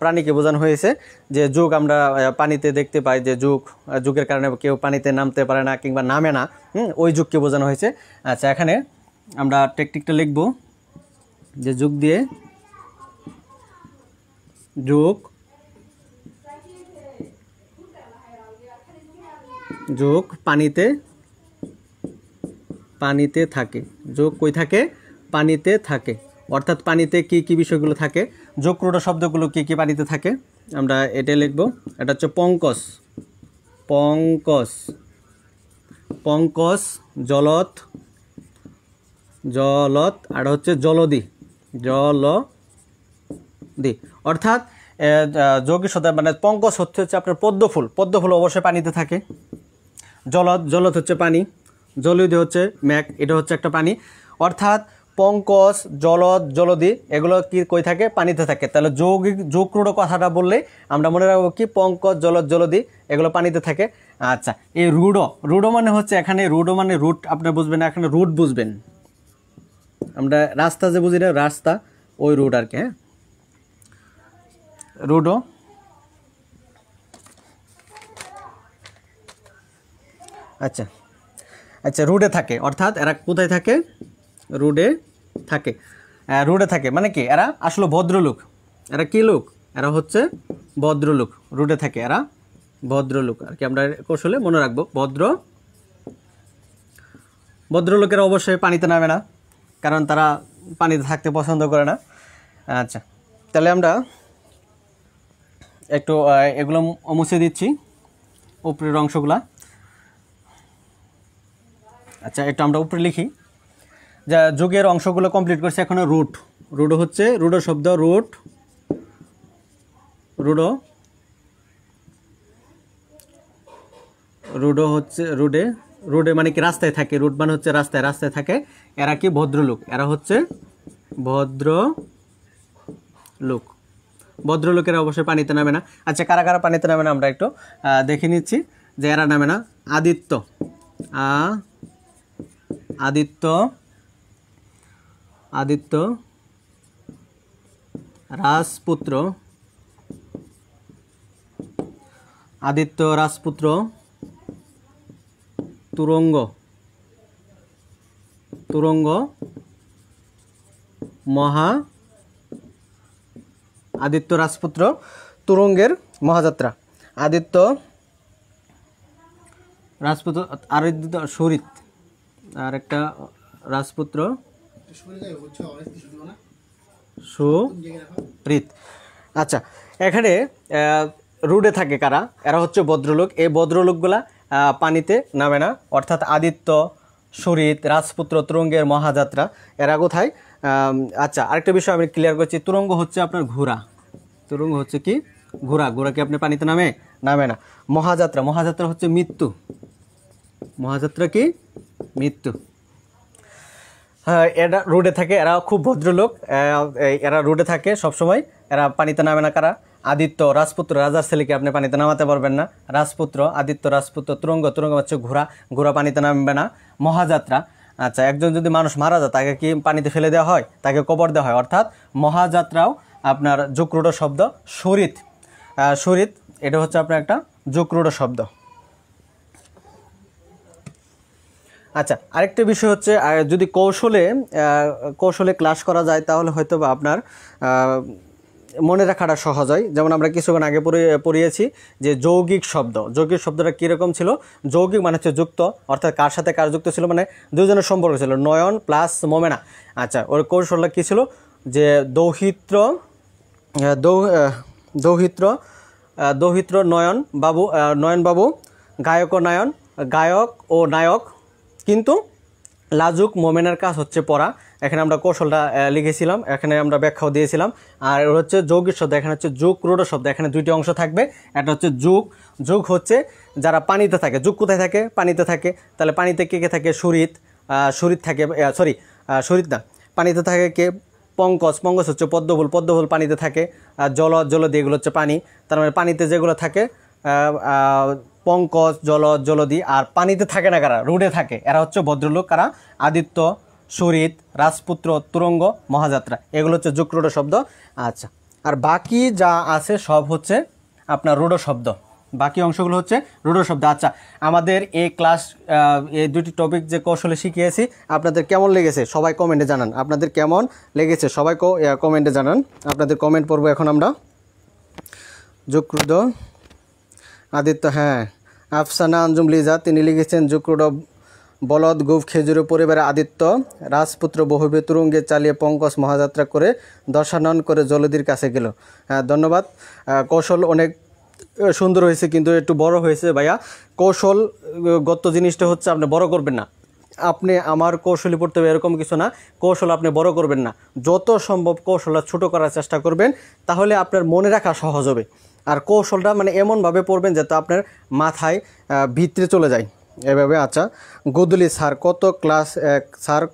প্রাণীকে বোঝানো হয়েছে যে যুগ আমরা পানিতে দেখতে পাই, যে যুগের কারণে কেউ পানিতে নামতে পারে না কিংবা নামে না, ওই যুগকে বোঝানো হয়েছে। আচ্ছা, এখানে আমরা টেকনিকটা লিখব যে যুগ দিয়ে যোগ পানিতে থাকে। যোগ কই থাকে? পানিতে থাকে। অর্থাৎ পানিতে কি কি বিষয়গুলো থাকে, যুক্রুড শব্দগুলো কি কি পানিতে থাকে আমরা এটা লিখব। এটা হচ্ছে পঙ্কজ, জলত আর হচ্ছে জলদি। অর্থাৎ যৌগিক শব্দ মানে পঙ্কজ হচ্ছে আপনার পদ্মফুল অবশ্যই পানিতে থাকে। জলত হচ্ছে পানি, জলদি হচ্ছে মেঘ, এটা হচ্ছে একটা পানি। অর্থাৎ পঙ্কজ, জলদি এগুলো কি কই থাকে? পানিতে থাকে। তাহলে যুক্রুড কথাটা বললে আমরা মনে রাখবো কি? পঙ্কজ, জলদি এগুলো পানিতে থাকে। আচ্ছা, এই রুডো মানে হচ্ছে, এখানে রুডো মানে রুট আপনার বুঝবেন না, এখানে রুট বুঝবেন। আমরা রাস্তা যে বুঝি না, রাস্তা ওই রুট আর কি। হ্যাঁ, রুডো। আচ্ছা, রুডে থাকে, অর্থাৎ এরা কোথায় থাকে? রুডে থাকে। রোডে থাকে মানে কি এরা আসলে ভদ্রলোক। এরা কি লোক? এরা হচ্ছে ভদ্রলোক। রোডে থাকে এরা ভদ্রলোক আর কি, আমরা কৌশলে মনে রাখবো ভদ্রলোকেরা অবশ্যই পানিতে নামে না, কারণ তারা পানিতে থাকতে পছন্দ করে না। আচ্ছা, তাহলে আমরা একটু এগুলো মুছে দিচ্ছি উপরের অংশগুলা। আচ্ছা, একটু আমরা উপরে লিখি। যা যোগের অংশগুলো কমপ্লিট করছে, এখন রুট। রুডো হচ্ছে রুডো শব্দ, রুডো হচ্ছে রোডে মানে কি রাস্তায় থাকে। রুট মানে হচ্ছে রাস্তায় থাকে। এরা কি ভদ্রলোক, এরা হচ্ছে ভদ্রলোকেরা অবশ্যই পানিতে নামে না। আচ্ছা, কারা কারা পানিতে নামে না আমরা একটু দেখে নিচ্ছি যে এরা নামে না। আদিত্য, রাজপুত্র, তুরঙ্গ, আদিত্য রাজপুত্র তুরঙ্গের মহাযাত্রা। আদিত্য রাজপুত্র, সুরিত, আর একটা রাজপুত্র সুরিত। আচ্ছা, এখানে রুডে থাকে কারা? এরা হচ্ছে ভদ্রলোক। এই ভদ্রলোকগুলা পানিতে নামে না, অর্থাৎ আদিত্য, সুরিত, রাজপুত্র, তুরঙ্গের মহাযাত্রা এরা কোথায়? আচ্ছা, আরেকটা বিষয় আমি ক্লিয়ার করছি। তুরঙ্গ হচ্ছে আপনার ঘোড়া। তুরঙ্গ হচ্ছে কি? ঘোড়া কি আপনি পানিতে নামে না। মহাযাত্রা হচ্ছে মৃত্যু। মহাযাত্রা কি? মৃত্যু। হ্যাঁ, এরা রোডে থাকে, এরা খুব ভদ্রলোক। এরা রোডে থাকে সবসময়, এরা পানিতে নামে না। কারা? আদিত্য, রাজপুত্র, রাজার ছেলেকে আপনি পানিতে নামাতে পারবেন না। আদিত্য রাজপুত্র, তুরঙ্গ হচ্ছে ঘোড়া পানিতে নামবে না। মহাযাত্রা, আচ্ছা, একজন যদি মানুষ মারা যায় তাকে কি পানিতে ফেলে দেওয়া হয়? তাকে কবর দেওয়া হয়। অর্থাৎ মহাযাত্রাও আপনার যকৃত শব্দ। সুরিত এটা হচ্ছে আপনার একটা যকৃত শব্দ। আচ্ছা, আরেকটা বিষয় হচ্ছে যদি কৌশলে ক্লাস করা যায় তাহলে হয়তো বা আপনার মনে রাখাটা সহজ হয়। যেমন আমরা কিছুক্ষণ আগে পড়িয়েছি যে যৌগিক শব্দটা কীরকম ছিল? যৌগিক মানে হচ্ছে যুক্ত, অর্থাৎ কার সাথে কার যুক্ত ছিল, মানে দুজনের সম্পর্ক ছিল, নয়ন প্লাস মোমেনা। আচ্ছা, ওর কৌশলটা কী ছিল? যে দৌহিত্র নয়ন বাবু, গায়ক ও নায়ক, কিন্তু লাজুক মোমেনের কাজ হচ্ছে পড়া। এখানে আমরা কৌশলটা লিখেছিলাম, এখানে আমরা ব্যাখ্যাও দিয়েছিলাম। আর হচ্ছে যৌগিক শব্দ, এখানে হচ্ছে যুগ শব্দ। এখানে দুইটি অংশ থাকবে। একটা হচ্ছে যুগ হচ্ছে যারা পানিতে থাকে। যুগ কোথায় থাকে? পানিতে থাকে। তাহলে পানিতে কে থাকে? সুরিত থাকে, সুরিত না, পানিতে থাকে কে? পঙ্কজ হচ্ছে পদ্মফুল পানিতে থাকে। আর জলদি এগুলো হচ্ছে পানি। তার মানে পানিতে যেগুলো থাকে পঙ্কজ, জলদি। আর পানিতে থাকে না কারা? রোডে থাকে। এরা হচ্ছে ভদ্রলোক। কারা? আদিত্য, সুরিত, রাজপুত্র, তুরঙ্গ, মহাযাত্রা, এগুলো হচ্ছে যকৃত শব্দ। আচ্ছা, আর বাকি যা আছে সব হচ্ছে আপনার রূঢ় শব্দ। বাকি অংশগুলো হচ্ছে রূঢ় শব্দ। আচ্ছা, আমাদের এই ক্লাস এই দুটি টপিক যে কৌশলে শিখিয়েছি আপনাদের কেমন লেগেছে সবাই কমেন্টে জানান। আপনাদের কমেন্ট পড়বো এখন আমরা। যকৃত, আদিত্য, হ্যাঁ, আফসানা আঞ্জুম লিজা তিনি লিখেছেন যকৃত বলদ গুভ খেজুরের পরিবারে আদিত্য রাজপুত্র বহুবে তুরঙ্গে চালিয়ে পঙ্কজ মহাযাত্রা করে দশানন করে জলদির কাছে গেল। হ্যাঁ, ধন্যবাদ। কৌশল অনেক সুন্দর হয়েছে, কিন্তু একটু বড় হয়েছে ভাইয়া। কৌশলগত জিনিসটা হচ্ছে আপনি বড় করবেন না। আপনি আমার কৌশলী পড়তে হবে এরকম কিছু না। কৌশল আপনি বড় করবেন না, যত সম্ভব কৌশলটা ছোটো করার চেষ্টা করবেন, তাহলে আপনার মনে রাখা সহজ হবে। আর কৌশলটা মানে এমনভাবে পড়বেন যাতে আপনার মাথায় ভিতরে চলে যায় এভাবে। আচ্ছা, গোদুলি স্যার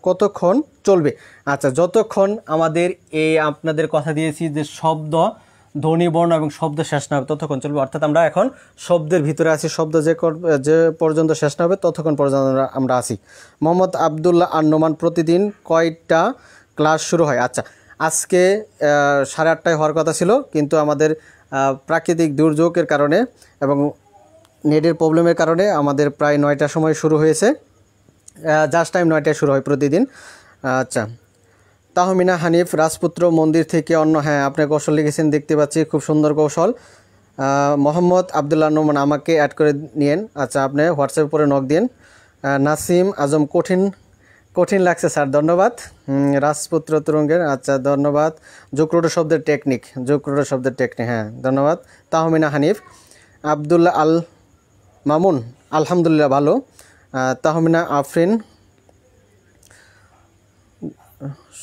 কতক্ষণ চলবে? আচ্ছা, যতক্ষণ আমাদের এই আপনাদের কথা দিয়েছি যে শব্দ, ধ্বনি, বর্ণ এবং শব্দ শেষ না হবে ততক্ষণ চলবে। অর্থাৎ আমরা এখন শব্দের ভিতরে আছি, শব্দ যে পর্যন্ত শেষ না হবে ততক্ষণ পর্যন্ত আমরা আছি। মোহাম্মদ আবদুল্লাহ আর নোমান, প্রতিদিন কয়টা ক্লাস শুরু হয়? আচ্ছা, আজকে 8:30টায় হওয়ার কথা ছিল, কিন্তু আমাদের প্রাকৃতিক দুর্যোগের কারণে এবং নেটের প্রবলেমের কারণে আমাদের প্রায় 9টার সময় শুরু হয়েছে। জাস্ট টাইম 9টায় শুরু হয় প্রতিদিন। আচ্ছা, তাহমিনা হানিফ রাজপুত্র মন্দির থেকে অন্য, হ্যাঁ আপনি কৌশল লিখেছেন দেখতে পাচ্ছি, খুব সুন্দর কৌশল। মোহাম্মদ আবদুল্লাহ নোমান আমাকে অ্যাড করে নিয়েন। আচ্ছা, আপনি হোয়াটসঅ্যাপে পরে নক দিন। নাসিম আজম কঠিন লাগছে স্যার, ধন্যবাদ। রাজপুত্র তুরঙ্গের, আচ্ছা ধন্যবাদ। জুকরুটো শব্দের টেকনিক, হ্যাঁ ধন্যবাদ। তাহমিনা হানিফ, আবদুল্লাহ আল মামুন আলহামদুলিল্লাহ ভালো। তাহমিনা আফরিন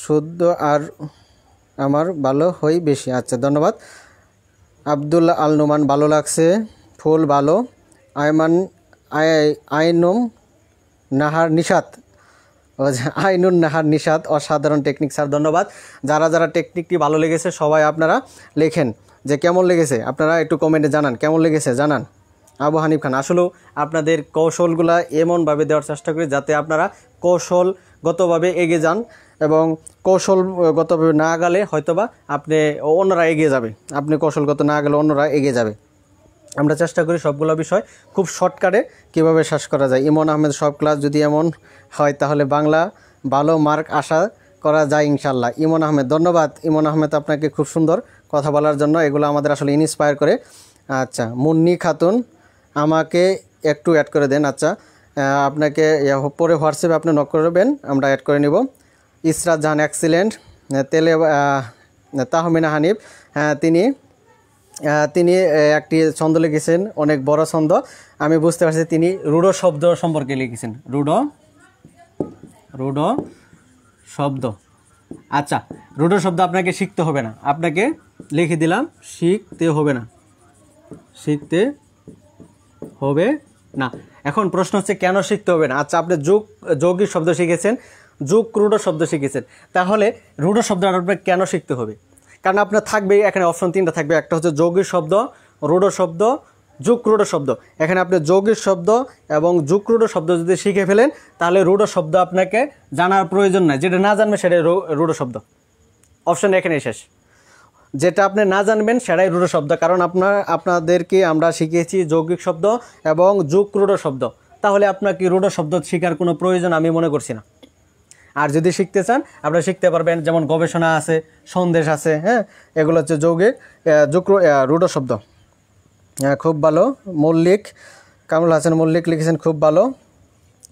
শুদ্ধ আর আমার ভালো হই বেশি, আচ্ছা ধন্যবাদ। আবদুল্লাহ আল নোমান ভালো লাগছে, ফুল ভালো। আইনুম নাহার নিশাত, আইনুন নাহার নিশাত অসাধারণ টেকনিক স্যার, ধন্যবাদ। যারা যারা টেকনিকটি ভালো লেগেছে সবাই আপনারা লেখেন যে কেমন লেগেছে, আপনারা একটু কমেন্টে জানান কেমন লেগেছে জানান। আবু হানিফ খান, আসলেও আপনাদের কৌশলগুলো এমনভাবে দেওয়ার চেষ্টা করি যাতে আপনারা কৌশলগতভাবে এগিয়ে যান, এবং কৌশলগতভাবে না গেলে হয়তোবা আপনি অন্যরা এগিয়ে যাবে, আপনি কৌশলগত না গেলে অন্যরা এগিয়ে যাবে। আমরা চেষ্টা করি সবগুলো বিষয় খুব শর্টকাটে কীভাবে শেষ করা যায়। ইমন আহমেদ, সব ক্লাস যদি এমন হয় তাহলে বাংলা ভালো মার্ক আশা করা যায় ইনশাল্লাহ। ইমন আহমেদ, ধন্যবাদ ইমন আহমেদ আপনাকে, খুব সুন্দর কথা বলার জন্য, এগুলো আমাদের আসলে ইন্সপায়ার করে। আচ্ছা, মুন্নি খাতুন আমাকে একটু অ্যাড করে দেন। আচ্ছা, আপনাকে পরে হোয়াটসঅ্যাপে আপনি নক করবেন, আমরা অ্যাড করে নিব। ইসরাত জাহান এক্সিলেন্ট। তাহমিনা হানিফ, হ্যাঁ তিনি একটি ছন্দ লিখেছেন, অনেক বড় ছন্দ, আমি বুঝতে পারছি তিনি রূঢ় শব্দ সম্পর্কে লিখেছেন, রূঢ় শব্দ। আচ্ছা, রূঢ় শব্দ আপনাকে শিখতে হবে না, আপনাকে লিখে দিলাম, শিখতে হবে না। এখন প্রশ্ন হচ্ছে কেন শিখতে হবে না? আচ্ছা, আপনি যৌগিক শব্দ শিখেছেন, রূঢ় শব্দ শিখেছেন, তাহলে রূঢ় শব্দ আপনাকে কেন শিখতে হবে? কারণ আপনার থাকবে এখানে অপশন 3টা থাকবে, একটা হচ্ছে যৌগিক শব্দ, রূঢ় শব্দ, রূঢ় শব্দ। এখানে আপনি যৌগিক শব্দ এবং রূঢ় শব্দ যদি শিখে ফেলেন তাহলে রূঢ় শব্দ আপনাকে জানার প্রয়োজন নাই, যেটা না জানবেন সেটাই রূঢ় শব্দ। অপশন এখানেই শেষ, যেটা আপনি না জানবেন সেটাই রূঢ় শব্দ। কারণ আপনাদেরকে আমরা শিখিয়েছি যৌগিক শব্দ এবং রূঢ় শব্দ, তাহলে আপনাকে রূঢ় শব্দ শেখার কোনো প্রয়োজন আমি মনে করছি না। আর যদি শিখতে চান আপনারা শিখতে পারবেন, যেমন গবেষণা আছে, সন্দেশ আছে, হ্যাঁ এগুলো হচ্ছে যৌগিক রূঢ় শব্দ। খুব ভালো। কামরুল হাসান মল্লিক লিখেছেন খুব ভালো।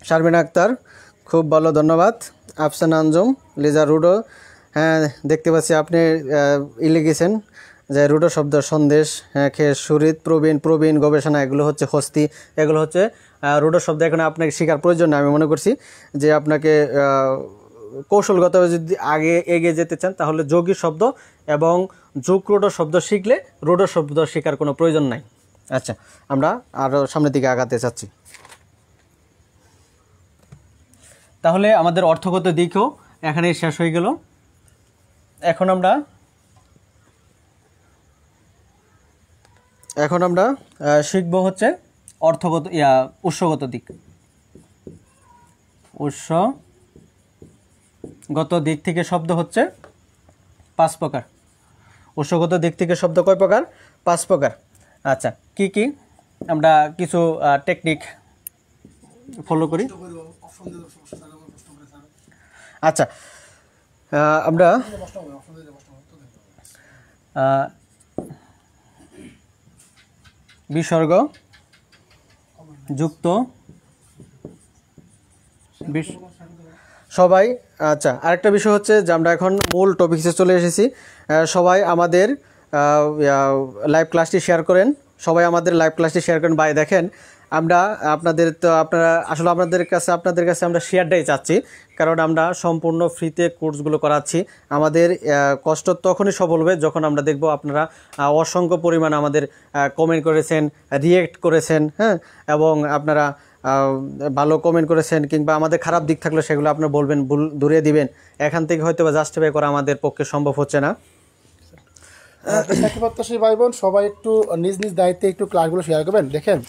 শারমিন আক্তার, খুব ভালো, ধন্যবাদ। আফসান আঞ্জুম, লিজা রূঢ়, হ্যাঁ দেখতে পাচ্ছি আপনি লিখেছেন যে রূঢ় শব্দ সন্দেশ, হ্যাঁ সুরিত, প্রবীণ গবেষণা, এগুলো হচ্ছে হস্তি, এগুলো হচ্ছে রূঢ় শব্দ। এখানে আপনাকে শেখার প্রয়োজন না, আমি মনে করছি যে আপনাকে কৌশলগতভাবে যদি আগে এগিয়ে যেতে চান তাহলে যৌগিক শব্দ এবং রূঢ় শব্দ শিখলে রূঢ় শব্দ শেখার কোনো প্রয়োজন নাই। আচ্ছা, আমরা আরও সামনের দিকে আগাতে চাচ্ছি। তাহলে আমাদের অর্থগত দিকও এখানে শেষ হয়ে গেল। এখন আমরা শিখব হচ্ছে অর্থগত উৎসগত দিক। উৎসগত দিক থেকে শব্দ হচ্ছে 5 প্রকার। উৎসগত দিক থেকে শব্দ কয় প্রকার? 5 প্রকার। আচ্ছা, কি আমরা কিছু টেকনিক ফলো করি। আচ্ছা, আমরা বিসর্গ যুক্ত সবাই। আচ্ছা, আরেকটা বিষয় হচ্ছে যে আমরা এখন মূল টপিকসে চলে এসেছি। সবাই আমাদের লাইভ ক্লাসটি শেয়ার করেন, ভাই দেখেন আমরা আপনাদের কাছে আমরা শেয়ারটাই চাচ্ছি, কারণ আমরা সম্পূর্ণ ফ্রিতে কোর্সগুলো করাচ্ছি। আমাদের কষ্ট তখনই সফল হবে যখন আমরা দেখব আপনারা অসংখ্য পরিমাণ আমাদের কমেন্ট করেছেন, রিয়েক্ট করেছেন, হ্যাঁ, এবং আপনারা ভালো কমেন্ট করেছেন, কিংবা আমাদের খারাপ দিক থাকলে সেগুলো আপনারা বলবেন, ভুল ধরিয়ে দিবেন। এখান থেকে হয়তো বা জাস্টিফাই করা আমাদের পক্ষে সম্ভব হচ্ছে না। চাকরিপ্রত্যাশী ভাই বোন সবাই একটু নিজ দায়িত্বে একটু ক্লাসগুলো শেয়ার করবেন। দেখেন,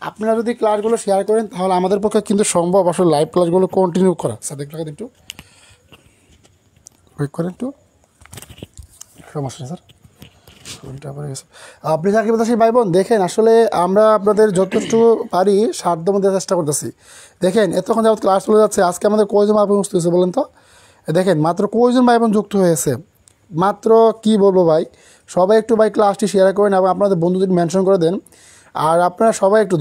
আপনারা যদি ক্লাসগুলো শেয়ার করেন তাহলে আমাদের পক্ষে কিন্তু সম্ভব আসলে লাইভ ক্লাসগুলো কন্টিনিউ করা। স্যার দেখতে একটু ওয়েট করেন, একটু সমস্যা নেই স্যার। আপনি চাকরিপ্রত্যাশী ভাই বোন দেখেন, আসলে আমরা আপনাদের যথেষ্ট পারি সাধ্য মধ্যে চেষ্টা করতেছি। দেখেন, এতক্ষণ যাবত ক্লাস চলে যাচ্ছে, আজকে আমাদের কয়জন আপনি মুস্ত হয়েছে বলেন তো? দেখেন মাত্র কয়জন ভাই বোন যুক্ত হয়েছে, মাত্র কি বলবো ভাই, সবাই একটু ভাই ক্লাসটি শেয়ার করেন এবং আপনাদের বন্ধুদের মেনশন করে দেন। আর আপনারা সবাই একটু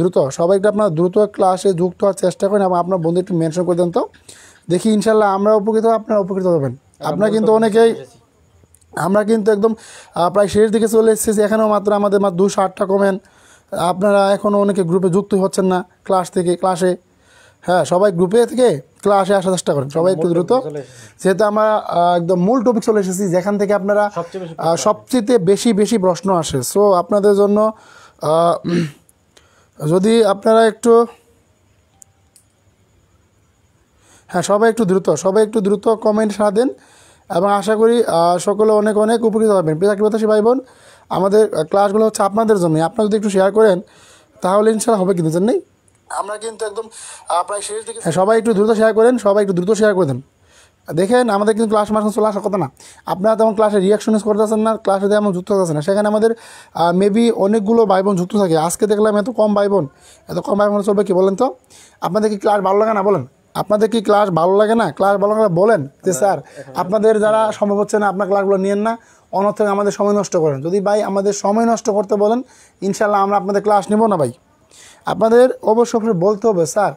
দ্রুত ক্লাসে যুক্ত হওয়ার চেষ্টা করেন এবং আপনার বন্ধু একটু মেনশন করে দেন। তো দেখি ইনশাল্লাহ আমরা উপকৃত হব, আপনারা উপকৃত হবেন। আপনারা কিন্তু অনেকেই, আমরা কিন্তু একদম প্রায় শেষ দিকে চলে এসেছি, এখানেও মাত্র 208টা কমেন্ট। আপনারা এখনও অনেকে গ্রুপে যুক্ত হচ্ছেন না ক্লাসে। হ্যাঁ, সবাই গ্রুপে থেকে ক্লাসে আসার চেষ্টা করেন, সবাই একটু দ্রুত, যেহেতু আমরা একদম মূল টপিক চলে এসেছি, যেখান থেকে আপনারা সবচেয়ে বেশি প্রশ্ন আসে। সো আপনাদের জন্য যদি আপনারা একটু, হ্যাঁ সবাই একটু দ্রুত কমেন্ট সারা দেন এবং আশা করি সকলে অনেক উপকৃত হবেন। প্রিয় চাকরিপ্রত্যাশী ভাই বোন, আমাদের ক্লাসগুলো হচ্ছে আপনাদের জন্য, আপনারা যদি একটু শেয়ার করেন তাহলে ইনশাআল্লাহ হবে, কিন্তু জানেন আমরা কিন্তু একদম প্রায় শেষ দিকে। হ্যাঁ, সবাই একটু দ্রুত শেয়ার করে দেন। দেখেন আমাদের কিন্তু ক্লাস মাস চলে আসার কথা না, আপনারা তেমন ক্লাসে রিয়াকশন করতেছেন না, ক্লাসে তেমন যুক্ত হতেছেন না, সেখানে আমাদের মেবি অনেকগুলো ভাই বোন যুক্ত থাকে। আজকে দেখলাম এত কম ভাই বোন চলবে কি বলেন তো? আপনাদের কি ক্লাস ভালো লাগে না বলেন? আপনাদের কি ক্লাস ভালো লাগে না? ক্লাস ভালো লাগে বলেন যে স্যার আপনাদের যারা সম্ভব হচ্ছে না আপনার ক্লাসগুলো নিয়েন না, অনর্থক আমাদের সময় নষ্ট করেন। যদি ভাই আমাদের সময় নষ্ট করতে বলেন, ইনশাল্লাহ আমরা আপনাদের ক্লাস নেব না ভাই। আপনাদের অবশ্যই বলতে হবে স্যার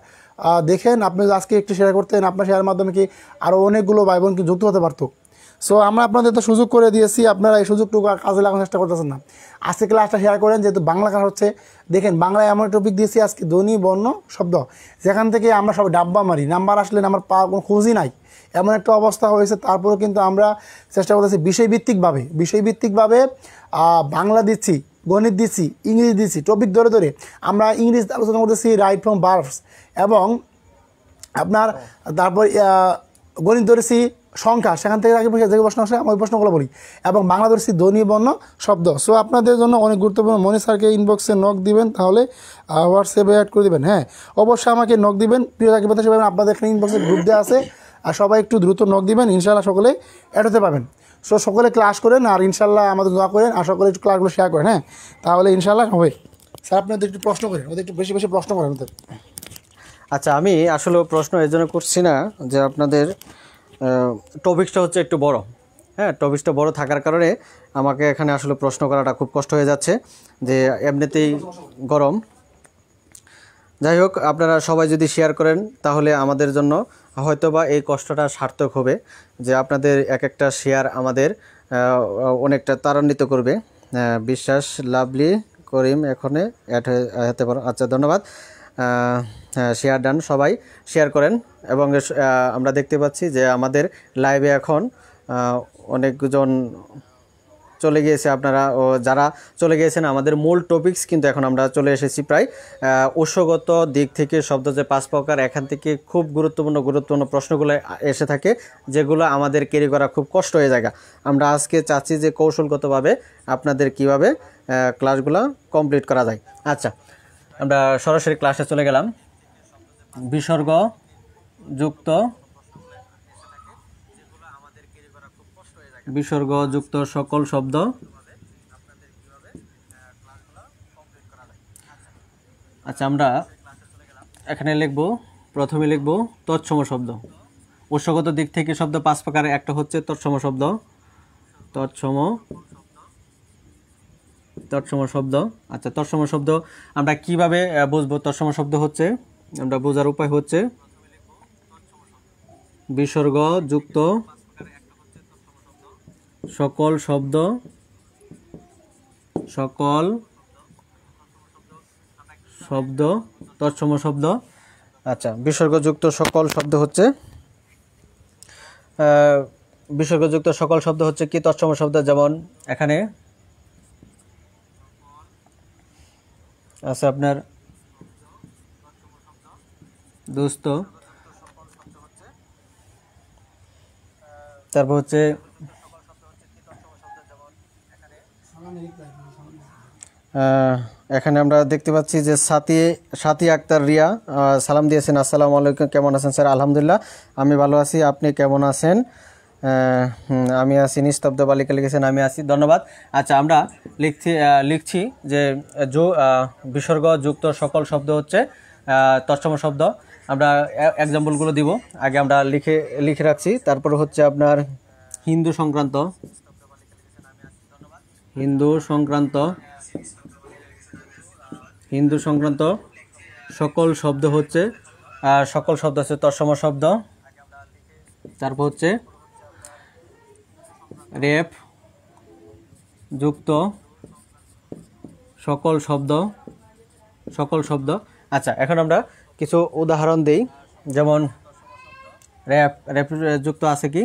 দেখেন আপনি আজকে একটু শেয়ার করতেন, আপনার শেয়ারের মাধ্যমে কি আরও অনেকগুলো ভাই বোনকে যুক্ত হতে পারতো। সো আমরা আপনাদের তো সুযোগ করে দিয়েছি, আপনারা এই সুযোগটুকু কাজে লাগানোর চেষ্টা করতেছেন না। আজকে ক্লাসটা শেয়ার করেন, যেহেতু বাংলা ক্লাস হচ্ছে। দেখেন বাংলায় এমন টপিক দিয়েছি আজকে, ধ্বনি বর্ণ শব্দ, যেখান থেকে আমরা সব ডাব্বা মারি, নাম্বার আসলে নাম্বার পাওয়ার কোনো খোঁজই নাই, এমন একটা অবস্থা হয়েছে। তারপরেও কিন্তু আমরা চেষ্টা করতেছি বিষয়ভিত্তিকভাবে বাংলা দিচ্ছি, গণিত দিচ্ছি, ইংরেজি দিচ্ছি, টপিক ধরে আমরা ইংরেজি আলোচনা করতেছি, রাইট ফ্রম ভার্বস, এবং আপনার তারপর গণিত ধরেছি সংখ্যা, সেখান থেকে আগে যে প্রশ্ন আসে আমি ওই প্রশ্নগুলো বলি, এবং বাংলা ধরেছি ধ্বনি বর্ণ শব্দ। সো আপনাদের জন্য অনেক গুরুত্বপূর্ণ। মনি স্যারকে ইনবক্সে নক দিবেন, তাহলে হোয়াটসঅ্যাপে অ্যাড করে দেবেন। হ্যাঁ অবশ্যই আমাকে নক দিবেন। প্রিয় চাকরিপ্রত্যাশী ভাই, আপনাদের এখানে ইনবক্সে গ্রুপ দেওয়া আছে, আর সবাই একটু দ্রুত নক দিবেন, ইনশাআল্লাহ সকলে অ্যাড হতে পারবেন। সো সকলে ক্লাস করেন, আর ইনশাআল্লাহ আমাদের দোয়া করেন, আর সকলে একটু ক্লাসগুলো শেয়ার করেন। হ্যাঁ তাহলে ইনশাআল্লাহ হবে। স্যার আপনাদের একটু প্রশ্ন করেন, ওদের একটু বেশি প্রশ্ন করেন ওদের। আচ্ছা, আমি আসলে প্রশ্ন এই জন্য করছি না যে আপনাদের টপিকসটা হচ্ছে একটু বড়। হ্যাঁ, টপিকসটা বড় থাকার কারণে আমাকে এখানে আসলে প্রশ্ন করাটা খুব কষ্ট হয়ে যাচ্ছে, যে এমনিতেই গরম। যাই হোক, আপনারা সবাই যদি শেয়ার করেন তাহলে আমাদের জন্য হয়তোবা এই কষ্টটা সার্থক হবে, যে আপনাদের এক একটা শেয়ার আমাদের অনেকটা ত্বরান্বিত করবে। বিশ্বাস, লাভলি, করিম এখানে অ্যাড হতে পারো। আচ্ছা, ধন্যবাদ। শেয়ার ডান, সবাই শেয়ার করেন। এবং আমরা দেখতে পাচ্ছি যে আমাদের লাইভে এখন অনেকজন চলে গিয়েছে। আপনারা যারা চলে গিয়েছেন, আমাদের মূল টপিকস কিন্তু এখন আমরা চলে এসেছি প্রায়। উৎসগত দিক থেকে শব্দ যে 5 প্রকার, এখান থেকে খুব গুরুত্বপূর্ণ প্রশ্নগুলো এসে থাকে, যেগুলো আমাদের ক্যারি করা খুব কষ্ট হয়ে যায়। আমরা আজকে চাচ্ছি যে কৌশলগতভাবে আপনাদের কিভাবে ক্লাসগুলো কমপ্লিট করা যায়। আচ্ছা, আমরা সরাসরি ক্লাসে চলে গেলাম। বিসর্গ যুক্ত সকল শব্দ। আচ্ছা, আমরা এখানে প্রথমে লিখব তৎসম শব্দ। উৎসগত দিক থেকে শব্দ 5 প্রকার, একটা হচ্ছে তৎসম শব্দ। তৎসম শব্দ। আচ্ছা, তৎসম শব্দ আমরা কিভাবে বুঝবো? তৎসম শব্দ হচ্ছে, আমরা বোঝার উপায় হচ্ছে বিসর্গ যুক্ত সকল শব্দ, তৎসম শব্দ। আচ্ছা, বিসর্গযুক্ত সকল শব্দ হচ্ছে বিসর্গযুক্ত সকল শব্দ হচ্ছে কি তৎসম শব্দ। যেমন এখানে আছে আপনার দোস্ত, তারপর হচ্ছে এখানে আমরা দেখতে পাচ্ছি যে সাথী আক্তার রিয়া সালাম দিয়েছেন। আসসালামু আলাইকুম, কেমন আছেন স্যার? আলহামদুলিল্লাহ, আমি ভালো আছি, আপনি কেমন আছেন? আমি আছি। নিস্তব্ধ বালিকা লিখেছেন আমি আছি, ধন্যবাদ। আচ্ছা, আমরা লিখছি যে বিসর্গ যুক্ত সকল শব্দ হচ্ছে তৎসম শব্দ। আমরা এক্সাম্পলগুলো দিব। আগে আমরা লিখে রাখছি। তারপর হচ্ছে আপনার হিন্দু সংক্রান্ত সকল শব্দ হচ্ছে তৎসম শব্দ। তারপর হচ্ছে রেফ যুক্ত সকল শব্দ। আচ্ছা, এখন আমরা কিছু উদাহরণ দেই। যেমন রেফ যুক্ত আছে কি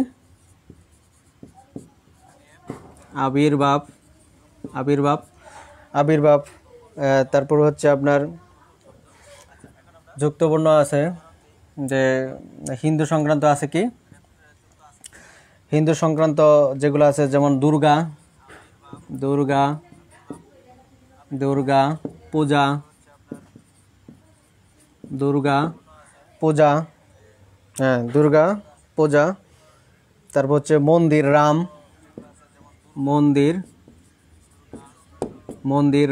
আবির্ভাব। তারপর হচ্ছে আপনার যুক্তবর্ণ আছে যে হিন্দু সংক্রান্ত আছে কি হিন্দু সংক্রান্ত যেগুলো আছে, যেমন দুর্গা পূজা, হ্যাঁ দুর্গা পূজা। তারপর হচ্ছে মন্দির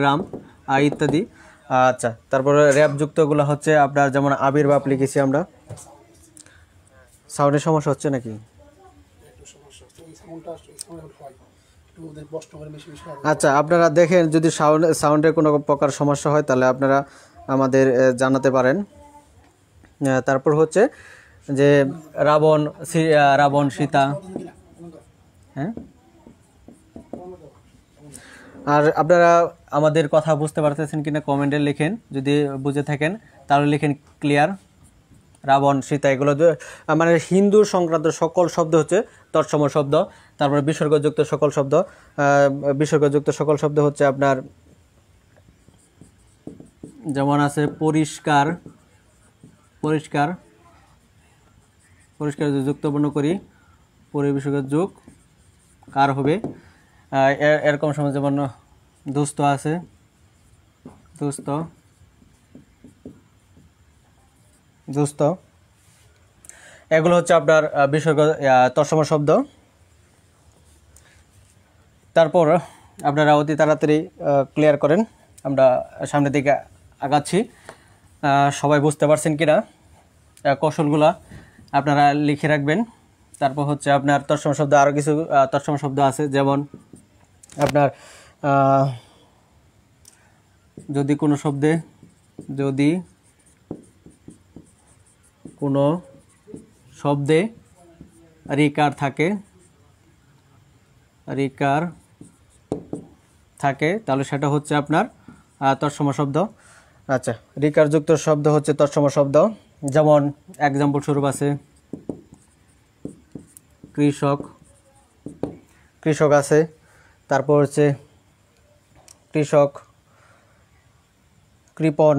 রাম ইত্যাদি। আচ্ছা, তারপরে র্যাপ যুক্তগুলো হচ্ছে আপনার যেমন আবির্ভাব লিখেছি আমরা। সাউন্ডের সমস্যা হচ্ছে নাকি? আচ্ছা, আপনারা দেখেন যদি সাউন্ডের কোনো প্রকার সমস্যা হয় তাহলে আপনারা আমাদের জানাতে পারেন। তারপর হচ্ছে যে রাবণ সীতা, হ্যাঁ। আর আপনারা আমাদের কথা বুঝতে পারতেছেন কিনা কমেন্টে লিখেন, যদি বুঝে থাকেন তাহলে লিখেন ক্লিয়ার। রাবণ সীতা এগুলো মানে হিন্দু সংক্রান্ত সকল শব্দ হচ্ছে তৎসম শব্দ। তারপরে বিসর্গযুক্ত সকল শব্দ হচ্ছে আপনার, যেমন আছে পরিষ্কার যুক্তবর্ণ করি, পরিবিসর্গ যুগ কার হবে। এরকম সময় যেমন দুস্থ আছে, দুস্থ এগুলো হচ্ছে আপনার বিসর্গ তৎসম শব্দ। তারপর আপনারা অতি তাড়াতাড়ি ক্লিয়ার করেন, আমরা সামনের দিকে আগাচ্ছি। সবাই বুঝতে পারছেন কিনা কৌশলগুলা আপনারা লিখে রাখবেন। তারপর হচ্ছে আপনার তৎসম শব্দ, আরও কিছু তৎসম শব্দ আছে। যেমন আপনার যদি কোনো শব্দে রিকার থাকে তাহলে সেটা হচ্ছে আপনার তৎসম শব্দ। আচ্ছা, রিকার যুক্ত শব্দ হচ্ছে তৎসম শব্দ। যেমন এক্সাম্পল স্বরূপ আছে কৃষক আছে। তারপর হচ্ছে কৃপণ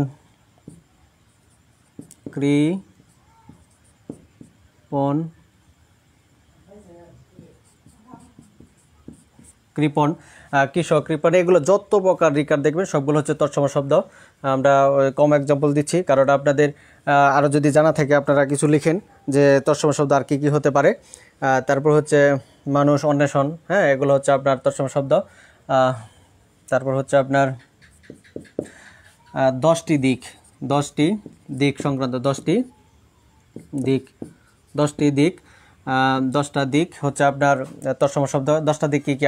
কৃষক, কৃপণ, এগুলো যত প্রকার রিকার দেখবেন সবগুলো হচ্ছে তৎসম শব্দ। আমরা কম এক্সাম্পল দিচ্ছি কারণ আপনাদের আরও যদি জানা থাকে আপনারা কিছু লিখেন যে তৎসম শব্দ আর কি হতে পারে। তারপর হচ্ছে মানুষ, অন্বেষণ, হ্যাঁ এগুলো হচ্ছে আপনার তৎসম শব্দ। তারপর হচ্ছে আপনার 10টি দিক সংক্রান্ত 10টা দিক হচ্ছে আপনার তৎসম শব্দ। 10টা দিক কি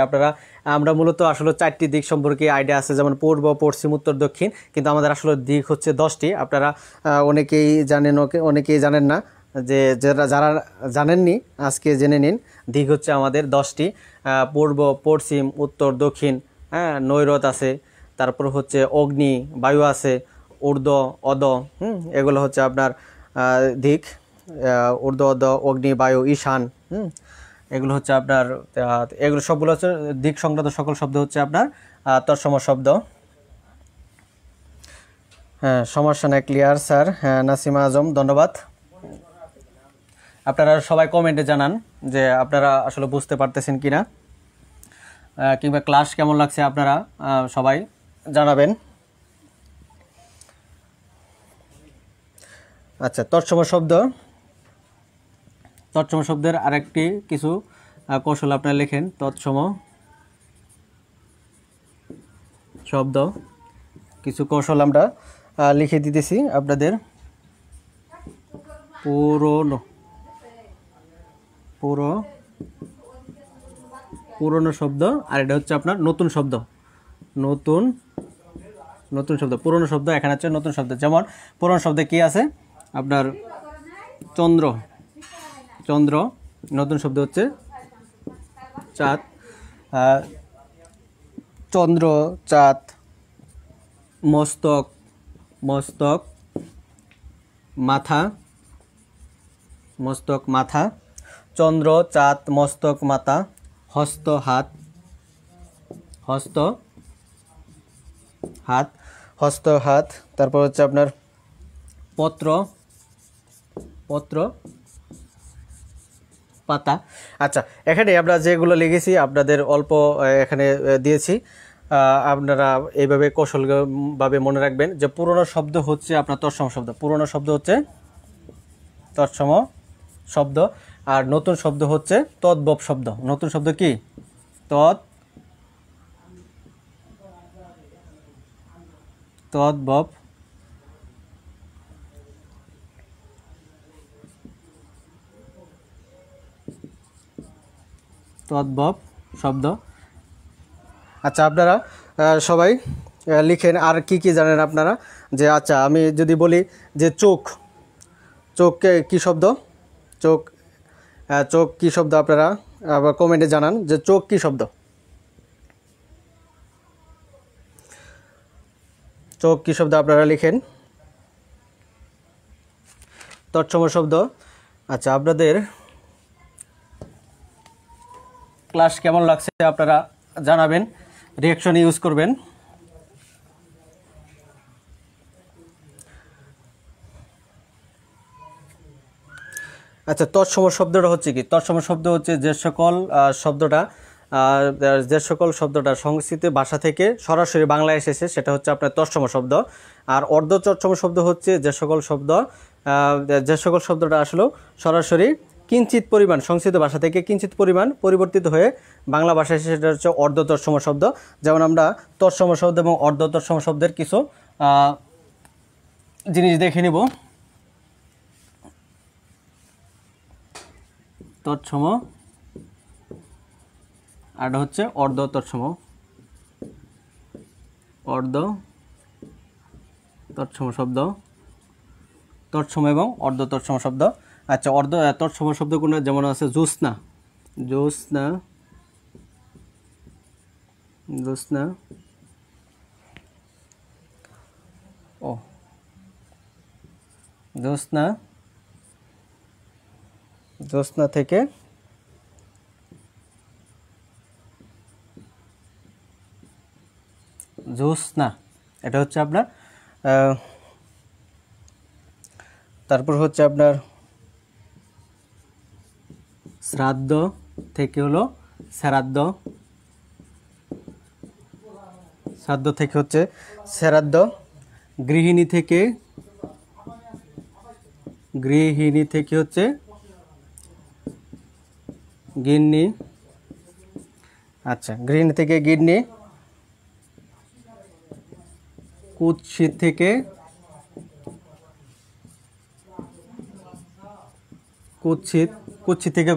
আমরা মূলত আসলে 4টি দিক সম্পর্কে আইডিয়া আছে, যেমন পূর্ব, পশ্চিম, উত্তর, দক্ষিণ। কিন্তু আমাদের আসলে দিক হচ্ছে 10টি। আপনারা অনেকেই জানেন, অনেকেই জানেন না। যারা জানেননি আজকে জেনে নিন। দিক হচ্ছে আমাদের 10টি, পূর্ব, পশ্চিম, উত্তর, দক্ষিণ, হ্যাঁ নৈরত আছে। তারপর হচ্ছে অগ্নি, বায়ু আছে, ঊর্ধ্ব, অধ, এগুলো হচ্ছে আপনার দিক। ঊর্ধ্ব, অধ, অগ্নি, বায়ু, ঈশান, এগুলো হচ্ছে আপনার, এগুলো সবগুলো হচ্ছে দিক সংক্রান্ত সকল শব্দ হচ্ছে আপনার তৎসম শব্দ। হ্যাঁ, সমস্যা নেই, ক্লিয়ার স্যার। হ্যাঁ, নাসিমা আজম, ধন্যবাদ। আপনারা সবাই কমেন্টে জানান যে আপনারা আসলে বুঝতে পারতেছেন কিনা, কিংবা ক্লাস কেমন লাগছে আপনারা সবাই জানাবেন। আচ্ছা, তৎসম শব্দের আরেকটি কিছু কৌশল আপনারা লেখেন। তৎসম শব্দ কিছু কৌশল আমরা লিখে দিতেছি আপনাদের। পুরনো, পুরনো শব্দ। আর এটা হচ্ছে আপনার নতুন শব্দ, নতুন শব্দ। পুরনো শব্দ এখানে হচ্ছে নতুন শব্দ। যেমন পুরনো শব্দে কি আছে আপনার চন্দ্র, নতুন শব্দ হচ্ছে চাঁদ, চন্দ্র, চাঁদ। মস্তক, মাথা, চন্দ্র, চাঁদ, মস্তক, মাথা। হস্ত, হাত, তারপর হচ্ছে আপনার পত্র, পাতা। আচ্ছা, এখানে আমরা যেগুলো লিখেছি আপনাদের অল্প এখানে দিয়েছি, আপনারা এইভাবে কৌশলভাবে মনে রাখবেন যে পুরনো শব্দ হচ্ছে আপনার তৎসম শব্দ, পুরনো শব্দ হচ্ছে তৎসম শব্দ। আর নতুন শব্দ হচ্ছে তদ্ভব শব্দ। নতুন শব্দ কি? তদ্ভব। শব্দ। আচ্ছা, আপনারা সবাই লিখেন আর কি কি জানেন আপনারা। যে আচ্ছা, আমি যদি বলি যে চোখ কি শব্দ? চোখ কি শব্দ? আপনারা আবার কমেন্টে জানান যে চোখ কি শব্দ। চোখ কি শব্দ আপনারা লিখেন। তৎসম শব্দ। আচ্ছা, আপনাদের ক্লাস কেমন লাগছে আপনারা জানাবেন, রিঅ্যাকশন ইউজ করবেন। আচ্ছা, তৎসম শব্দটা হচ্ছে কি? তৎসম শব্দ হচ্ছে যে সকল শব্দটা সংস্কৃত ভাষা থেকে সরাসরি বাংলায় এসেছে সেটা হচ্ছে আপনার তৎসম শব্দ। আর অর্ধ তৎসম শব্দ হচ্ছে যে সকল শব্দটা আসলে সরাসরি কিঞ্চিত পরিমাণ সংস্কৃত ভাষা থেকে কিঞ্চিত পরিমাণ পরিবর্তিত হয়ে বাংলা ভাষায় এসে সেটা হচ্ছে অর্ধ তৎসম শব্দ। যেমন আমরা তৎসম শব্দ এবং অর্ধ তৎসম শব্দের কিছু জিনিস দেখে নিব। তৎসম আর হচ্ছে অর্ধ তৎসম, শব্দ, তৎসম এবং অর্ধ তৎসম শব্দ। আচ্ছা, অর্ধ তৎসম শব্দগুলো যেমন আছে জ্যোৎস্না, জ্যোৎস্না থেকে জ্যোৎস্না, এটা হচ্ছে আপনার। তারপর হচ্ছে আপনার শ্রাদ্ধ থেকে হলো শ্রাদ্ধ, থেকে হচ্ছে শ্রাদ্ধ। গৃহিণী থেকে হচ্ছে গিন্নি। আচ্ছা, গৃহিণী থেকে গিন্নি। কুৎসিত থেকে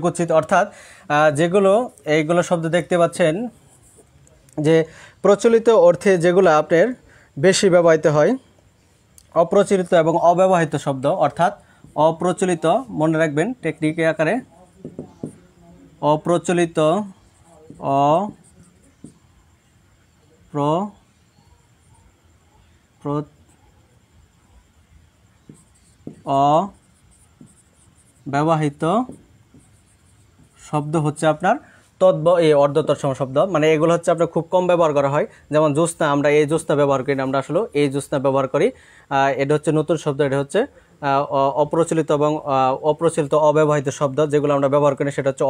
কুৎসিত, অর্থাৎ এইগুলো শব্দ দেখতে পাচ্ছেন যে প্রচলিত অর্থে যেগুলো আপনার বেশি ব্যবহৃত হয়, অপ্রচলিত এবং অব্যবহৃত শব্দ, অর্থাৎ অপ্রচলিত মনে রাখবেন টেকনিক আকারে। অপ্রচলিত, অব্যবহৃত শব্দ হচ্ছে আপনার অর্ধ তৎসম শব্দ। মানে এগুলো হচ্ছে আপনার খুব কম ব্যবহার করা হয়। যেমন জ্যোৎস্না, আমরা এই জ্যোৎস্না ব্যবহার করি না, আমরা আসলে এই জ্যোৎস্না ব্যবহার করি। এটা হচ্ছে নতুন শব্দ। এটা হচ্ছে অপ্রচলিত এবং অব্যবহৃত শব্দ যেগুলো আমরা ব্যবহার করি সেটা হচ্ছে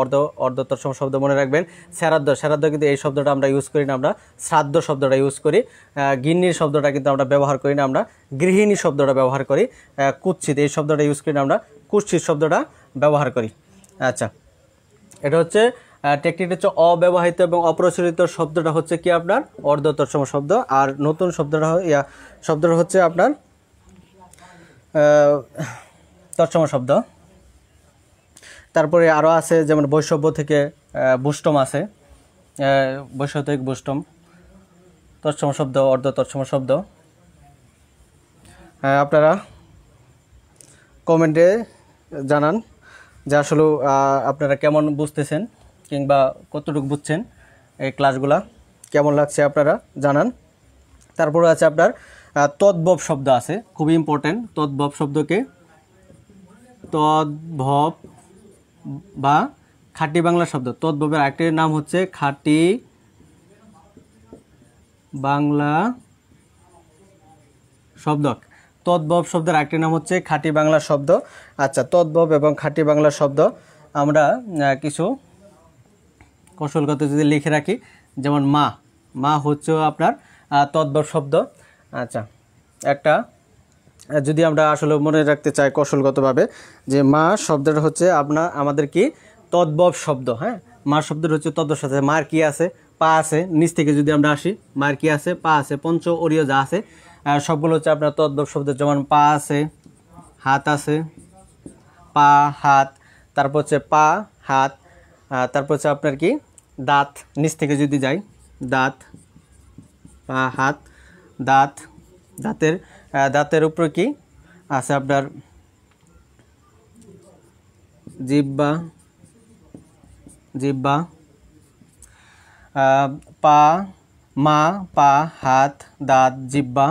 অর্ধ তৎসম শব্দ মনে রাখবেন। শ্রাদ্ধ কিন্তু এই শব্দটা আমরা ইউজ করি না, আমরা শ্রাদ্ধ শব্দটা ইউজ করি। গিন্নির শব্দটা কিন্তু আমরা ব্যবহার করি না, আমরা গৃহিণী শব্দটা ব্যবহার করি। কুৎসিত এই শব্দটা ইউজ করি না, আমরা কুৎসিত শব্দটা ব্যবহার করি। আচ্ছা, এটা হচ্ছে টেকনিক হচ্ছে অব্যবহৃত এবং অপ্রচলিত শব্দটা হচ্ছে কি আপনার অর্ধ তৎসম শব্দ। আর নতুন শব্দটা হচ্ছে আপনার তৎসম শব্দ। তারপরে আরও আছে যেমন বৈষম্য থেকে বুষ্টম আছে, বৈষম্য থেকে বুষ্টম, তৎসম শব্দ, অর্ধ তৎসম শব্দ। আপনারা কমেন্টে জানান যে আসলে আপনারা কেমন বুঝতেছেন কিংবা কতটুকু বুঝছেন, এই ক্লাসগুলা কেমন লাগছে আপনারা জানান। তারপরে আছে আপনার তদ্ভব শব্দ আছে, খুবই ইম্পর্টেন্ট। তদ্ভব শব্দকে তদ্ভব বা খাঁটি বাংলা শব্দ। তদ্ভবের আরেকটি নাম হচ্ছে খাঁটি বাংলা শব্দ। তদ্ভব শব্দের আরেকটি নাম হচ্ছে খাঁটি বাংলা শব্দ। আচ্ছা, তদ্ভব এবং খাঁটি বাংলা শব্দ আমরা কিছু কৌশলগত যদি লিখে রাখি, যেমন মা, মা হচ্ছে আপনার তদ্ভব শব্দ। আচ্ছা, একটা যদি আমরা আসলে মনে রাখতে চাই কৌশলগতভাবে যে মা শব্দটা হচ্ছে আমাদের কি তদ্ভব শব্দ। হ্যাঁ, মা শব্দটা হচ্ছে তদ্ভব শব্দ। মার কি আছে? পা আছে। নিচ থেকে যদি আমরা আসি, মার কি আছে? পা আছে। পঞ্চ অরীয় যা আছে সবগুলো হচ্ছে আপনার তদ্ভব শব্দ। যেমন পা আছে, হাত আছে, পা হাত, তারপর হচ্ছে পা হাত, তারপর হচ্ছে আপনার কি দাঁত। নিচ থেকে যদি যাই, দাঁত, পা হাত, দাঁত, দাঁতের উপরে কি আছে আপনার জিহ্বা, জিহ্বা, পা, মা, পা, হাত, দাঁত, জিহ্বা,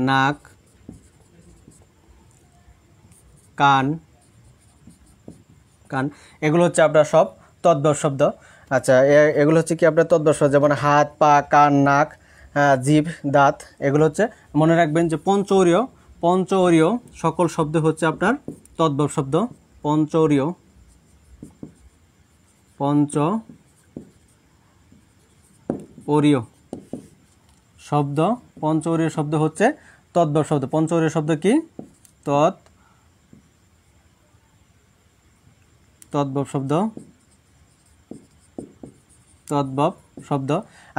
নাক, কান, কান, এগুলো হচ্ছে আপনার সব তদ্ভব শব্দ। আচ্ছা, এগুলো হচ্ছে কি আপনার তদ্ভব শব্দ, যেমন হাত, পা, কান, নাক, জিভ, দাঁত, এগুলো হচ্ছে মনে রাখবেন যে পঞ্চ অরীয় সকল শব্দ হচ্ছে আপনার তদ্ভব শব্দ। পঞ্চ অরীয় শব্দ, পঞ্চ অরীয় শব্দ হচ্ছে তদ্ভব শব্দ। পঞ্চ অরীয় শব্দ কি? তদ্ভব শব্দ, তদ্ভব শব্দ।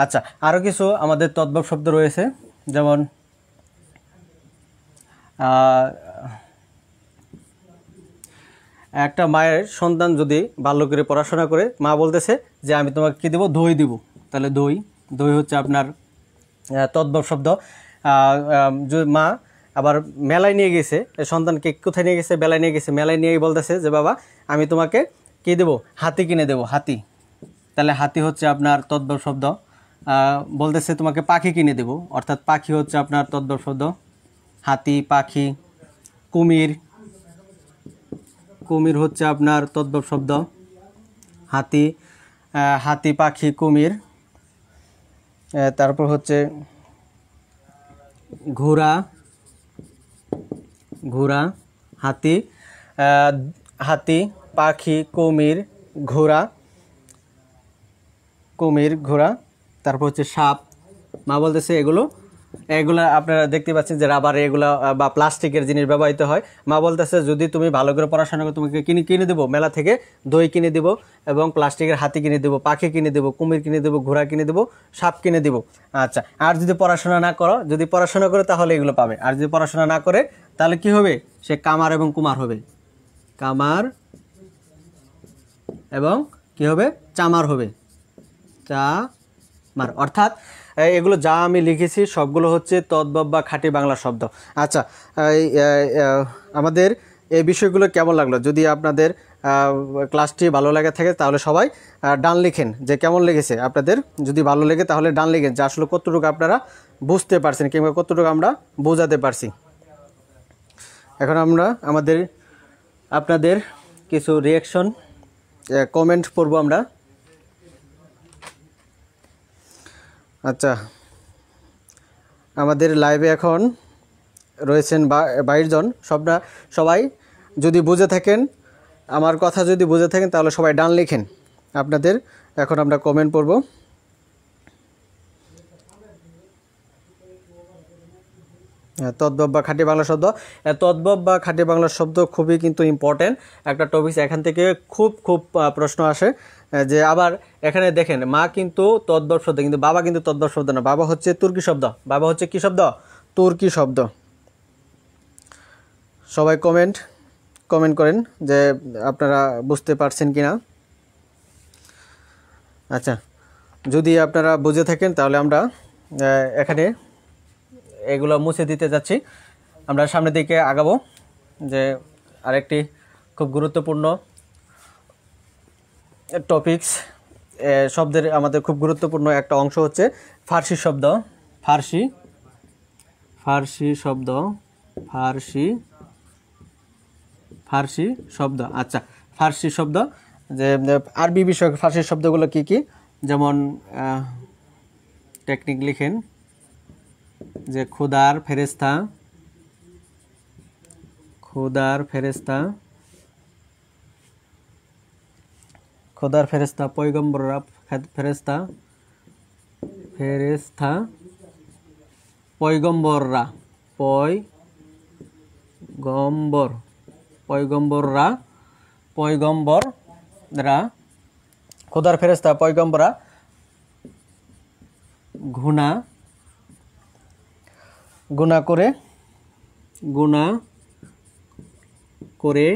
আচ্ছা, আরও কিছু আমাদের তদ্ভব শব্দ রয়েছে, যেমন একটা মায়ের সন্তান যদি ভালো করে পড়াশোনা করে, মা বলতেছে যে আমি তোমাকে কী দেবো? দই দিব। তাহলে দই, দই হচ্ছে আপনার তদ্ভব শব্দ। মা আবার মেলায় নিয়ে গেছে, সন্তানকে কোথায় নিয়ে গেছে? মেলায় নিয়ে গেছে। মেলায় নিয়ে বলতেছে যে বাবা আমি তোমাকে কী দেবো? হাতি কিনে দেবো, হাতি। তাহলে হাতি হচ্ছে আপনার তদ্ভব শব্দ। বলতেছে তোমাকে পাখি কিনে দেবো, অর্থাৎ পাখি হচ্ছে আপনার তদ্ভব শব্দ। হাতি, পাখি। কুমির, কুমির হচ্ছে আপনার তদ্ভব শব্দ। হাতি, হাতি, পাখি, কুমির। তারপর হচ্ছে ঘোড়া, ঘোড়া, হাতি, হাতি, পাখি, কুমির, ঘোড়া, কুমির, ঘোড়া। তারপর হচ্ছে সাপ। মা বলতেছে এগুলো আপনারা দেখতে পাচ্ছেন যে রাবার, এগুলো বা প্লাস্টিকের জিনিস ব্যবহৃত হয়। মা বলতেছে যদি তুমি ভালো করে পড়াশোনা করো, তোমাকে কিনে দেবো মেলা থেকে, দই কিনে দেবো এবং প্লাস্টিকের হাতি কিনে দেবো, পাখি কিনে দেবো, কুমির কিনে দেবো, ঘোড়া কিনে দেবো, সাপ কিনে দেবো। আচ্ছা, আর যদি পড়াশোনা না করো, যদি পড়াশোনা করে তাহলে এগুলো পাবে, আর যদি পড়াশোনা না করে তাহলে কি হবে? সে কামার এবং কুমার হবে। কামার এবং কি হবে? চামার হবে। চামার। অর্থাৎ এগুলো যা আমি লিখেছি সবগুলো হচ্ছে তদ্ভব বা খাঁটি বাংলা শব্দ। আচ্ছা, আমাদের এই বিষয়গুলো কেমন লাগলো? যদি আপনাদের ক্লাসটি ভালো লাগে থাকে তাহলে সবাই ডান লিখেন যে কেমন লেগেছে আপনাদের। যদি ভালো লেগে তাহলে ডান লিখেন যে আসলে কতটুকু আপনারা বুঝতে পারছেন কিংবা কতটুকু আমরা বোঝাতে পারছি। এখন আমরা আপনাদের কিছু রিয়াকশন কমেন্ট পড়বো আমরা। আচ্ছা, আমাদের লাইভে এখন রয়েছেন 22 জন। সবাই যদি বুঝে থাকেন, আমার কথা যদি বুঝে থাকেন তাহলে সবাই ডান লিখেন। আপনাদের এখন আমরা কমেন্ট পড়ব। তদ্ভব বা খাঁটি বাংলা শব্দ। তদ্ভব বা খাঁটি বাংলা শব্দ খুবই কিন্তু ইম্পর্টেন্ট একটা টপিক। এখান থেকে খুব প্রশ্ন আসে যে আবার এখানে দেখেন মা কিন্তু তদ্ভব শব্দ, কিন্তু বাবা কিন্তু তদ্ভব শব্দ না, বাবা হচ্ছে তুর্কি শব্দ। বাবা হচ্ছে কি শব্দ? তুর্কি শব্দ। সবাই কমেন্ট করেন যে আপনারা বুঝতে পারছেন কিনা। আচ্ছা, যদি আপনারা বুঝে থাকেন তাহলে আমরা এখানে এগুলো মুছে দিতে যাচ্ছি। আমরা সামনের দিকে আগাবো। যে আরেকটি খুব গুরুত্বপূর্ণ টপিকস, শব্দের আমাদের খুব গুরুত্বপূর্ণ একটা অংশ হচ্ছে ফার্সি শব্দ। ফার্সি শব্দ। আচ্ছা, ফার্সি শব্দ, যে আরবি বিষয়ক ফার্সি শব্দগুলো কি কি, যেমন টেকনিক লিখেন যে খুদার ফেরেশতা, পয়গম্বররা ফেরেশতা, পয়গম্বররা, খোদার ফেরেশতা পয়গম্বররা গুনাহ করে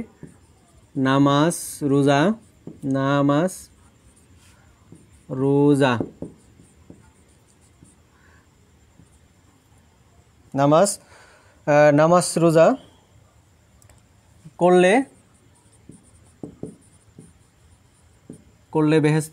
নামাজ রোজা করলে বেহেশত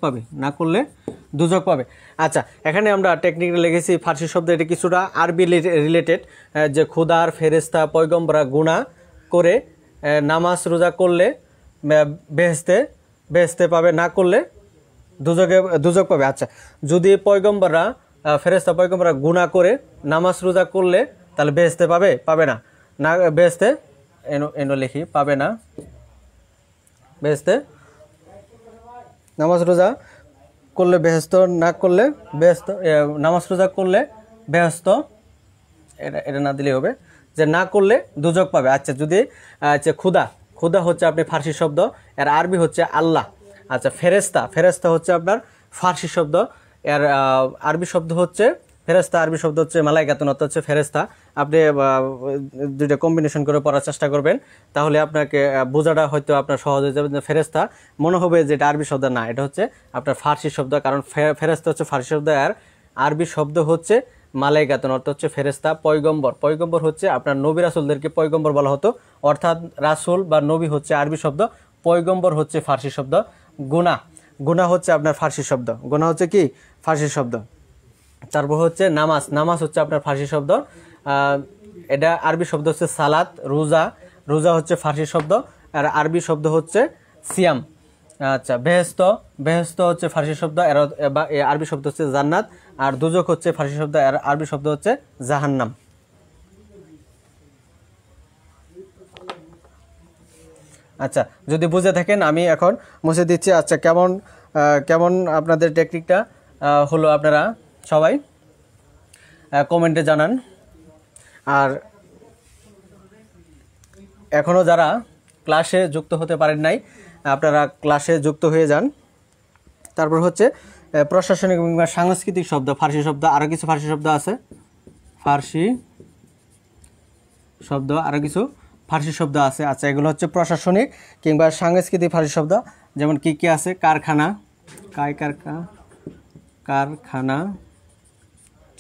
পাবে, না করলে দুজক পাবে। আচ্ছা, এখানে আমরা টেকনিক লিখেছি ফার্সি শব্দ, এটা কিছুটা আরবি রিলেটেড, যে খুদার ফেরেশতা পয়গম্বররা গুনাহ করে নামাজ রোজা করলে বেহেশতে পাবে, না করলে দুজক পাবে। আচ্ছা, যদি ফেরেশতা পয়গম্বররা গুনাহ করে নামাজ রোজা করলে তাহলে বেহেশতে পাবে না, বেহেশতে লিখি পাবে না, বেহেশতে নামাজ রোজা করলে বেহেশত, না করলে বেহেশত, নামাজ রোজা করলে বেহেশত, এটা না দিলেই হবে, যে না করলে দুজক পাবে। আচ্ছা, যদি খুদা হচ্ছে আপনি ফার্সি শব্দ, এর আরবি হচ্ছে আল্লাহ। আচ্ছা, ফেরেশতা হচ্ছে আপনার ফার্সি শব্দ, এর আরবি শব্দ হচ্ছে ফেরেশতা, আরবি শব্দ হচ্ছে মালাইকাতুন, অর্থাৎ হচ্ছে ফেরেশতা। আপনি দুইটা কম্বিনেশন করে পড়ার চেষ্টা করবেন, তাহলে আপনাকে বোঝাটা হয়তো আপনার সহজ হয়ে যাবে। ফেরেশতা মনে হবে যে এটা আরবি শব্দ, না, এটা হচ্ছে আপনার ফার্সি শব্দ, কারণ ফেরেশতা হচ্ছে ফার্সি শব্দ, আর আরবি শব্দ হচ্ছে মালাইকাতুন, অর্থাৎ হচ্ছে ফেরেশতা। পয়গম্বর হচ্ছে আপনার নবী রাসূলদেরকে পয়গম্বর বলা হতো, অর্থাৎ রাসূল বা নবী হচ্ছে আরবি শব্দ, পয়গম্বর হচ্ছে ফার্সি শব্দ। গুনাহ হচ্ছে আপনার ফার্সি শব্দ, গুনাহ হচ্ছে কি ফার্সি শব্দ। তারপর হচ্ছে নামাজ হচ্ছে আপনার ফার্সি শব্দ, এটা আরবি শব্দ হচ্ছে সালাত। রোজা হচ্ছে ফার্সি শব্দ, আর আরবি শব্দ হচ্ছে সিয়াম। আচ্ছা, বেহেশত হচ্ছে ফার্সি শব্দ, এর আরবি শব্দ হচ্ছে জান্নাত। আর দুজক হচ্ছে ফার্সি শব্দ, এর আরবি শব্দ হচ্ছে জাহান্নাম। আচ্ছা, যদি বুঝে থাকেন আমি এখন মুছে দিচ্ছি। আচ্ছা, কেমন আপনাদের টেকনিকটা হলো আপনারা সবাই কমেন্টে জানান। আর এখনও যারা ক্লাসে যুক্ত হতে পারেন নাই, আপনারা ক্লাসে যুক্ত হয়ে যান। তারপর হচ্ছে প্রশাসনিক কিংবা সাংস্কৃতিক শব্দ, ফার্সি শব্দ, আরও কিছু ফার্সি শব্দ আছে, আচ্ছা, এগুলো হচ্ছে প্রশাসনিক কিংবা সাংস্কৃতিক ফার্সি শব্দ। যেমন কি কি আছে? কারখানা,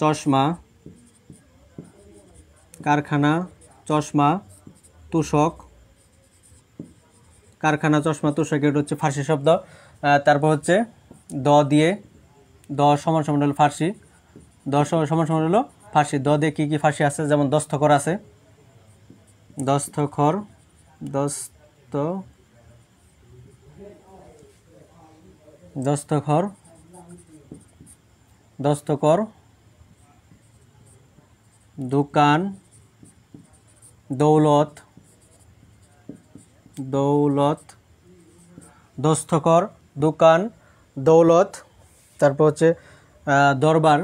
চশমা, তোষক, এটা হচ্ছে ফার্সি শব্দ। তারপর হচ্ছে দ সমান সমান হলো ফার্সি, দ দিয়ে কি কি ফার্সি আছে? যেমন দস্তখর আছে, দস্তখর, দোকান, দৌলত, দৌলত, দস্তকর, দোকান, দৌলত। তারপর হচ্ছে দরবার,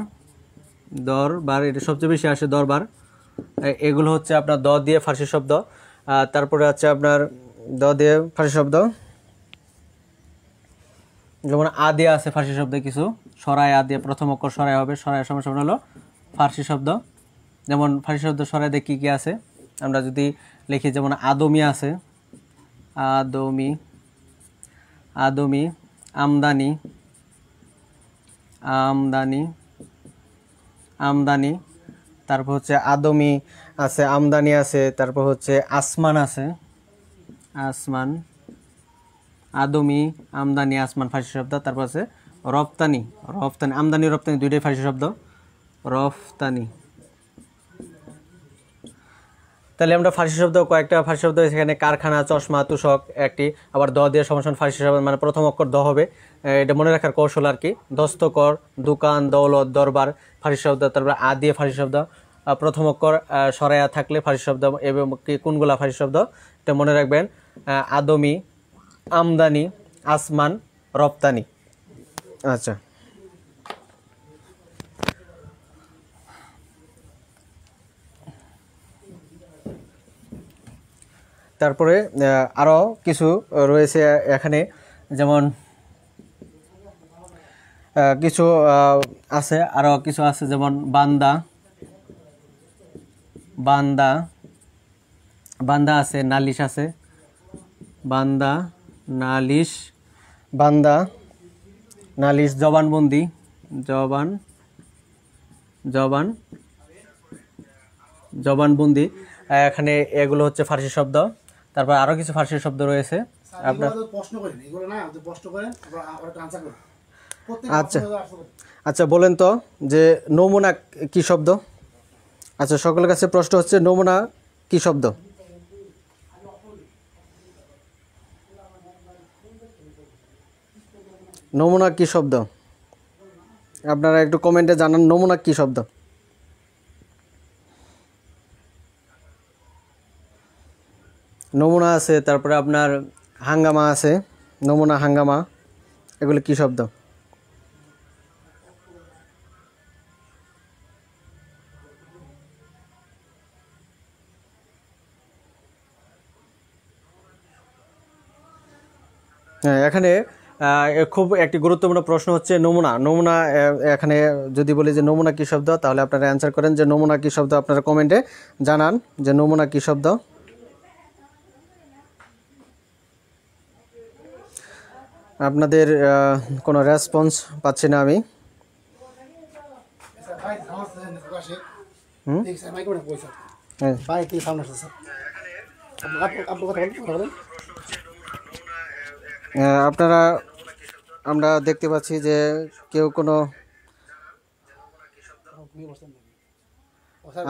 দরবার এটা সবচেয়ে বেশি আসে দরবার। এগুলো হচ্ছে আপনার দ দিয়ে ফার্সি শব্দ। তারপরে আছে আপনার দ দিয়ে ফার্সি শব্দ, যেমন আ দিয়ে আছে ফার্সি শব্দ কিছু, সরাই আ দিয়ে প্রথম অক্ষর সরাই হবে, সরাই সমান সমান হলো ফার্সি শব্দ। যেমন ফার্সি শব্দ সরাই দিয়ে কী কী আছে আমরা যদি লিখি, যেমন আদমি আছে, আদমি, আদমি, আমদানি, আমদানি, আমদানি। তারপর হচ্ছে আদমি আছে, আমদানি আছে, তারপর হচ্ছে আসমান আছে, আসমান, আদমি, আমদানি, আসমান ফার্সি শব্দ। তারপর আছে রপ্তানি, রপ্তানি, আমদানি রপ্তানি দুইটাই ফার্সি শব্দ, রফতানি। তাহলে আমরা ফার্সি শব্দ কয়েকটা ফার্সি শব্দ সেখানে কারখানা, চশমা, তুষক একটি, আবার দ দিয়ে সমান ফার্সি শব্দ মানে প্রথম অক্ষর দ হবে, এটা মনে রাখার কৌশল আর কি। দস্তকর, দোকান, দৌলত, দরবার ফার্সি শব্দ। তারপরে আ দিয়ে ফার্সি শব্দ, প্রথম অক্ষর সরায়া থাকলে ফার্সি শব্দ, এবং কোনগুলা ফার্সি শব্দ এটা মনে রাখবেন, আদমি, আমদানি, আসমান, রপ্তানি। আচ্ছা, তারপরে আরও কিছু রয়েছে এখানে, যেমন কিছু আছে, আরও কিছু আছে, যেমন বান্দা, বান্দা, বান্দা আছে, নালিশ আছে, বান্দা, নালিশ, বান্দা, নালিশ, জবানবন্দি, জবান, জবান, জবানবন্দি। এখানে এগুলো হচ্ছে ফার্সি শব্দ। তারপর আরও কিছু ফার্সি শব্দ রয়েছে আপনার। আচ্ছা, আচ্ছা বলেন তো যে নমুনা কি শব্দ? আচ্ছা, সকলের কাছে প্রশ্ন হচ্ছে নমুনা কি শব্দ? নমুনা কি শব্দ? আপনারা একটু কমেন্টে জানান নমুনা কি শব্দ। নমুনা আছে, তারপরে আপনার হাঙ্গামা আছে, নমুনা, হাঙ্গামা, এগুলো কি শব্দ? হ্যাঁ, এখানে খুব একটি গুরুত্বপূর্ণ প্রশ্ন হচ্ছে নমুনা। নমুনা এখানে যদি বলি যে নমুনা কী শব্দ, তাহলে আপনারা অ্যান্সার করেন যে নমুনা কী শব্দ। আপনারা কমেন্টে জানান যে নমুনা কী শব্দ। আপনাদের কোনো রেসপন্স পাচ্ছি না আমি। আপনারা, আমরা দেখতে পাচ্ছি যে কেউ কোনো,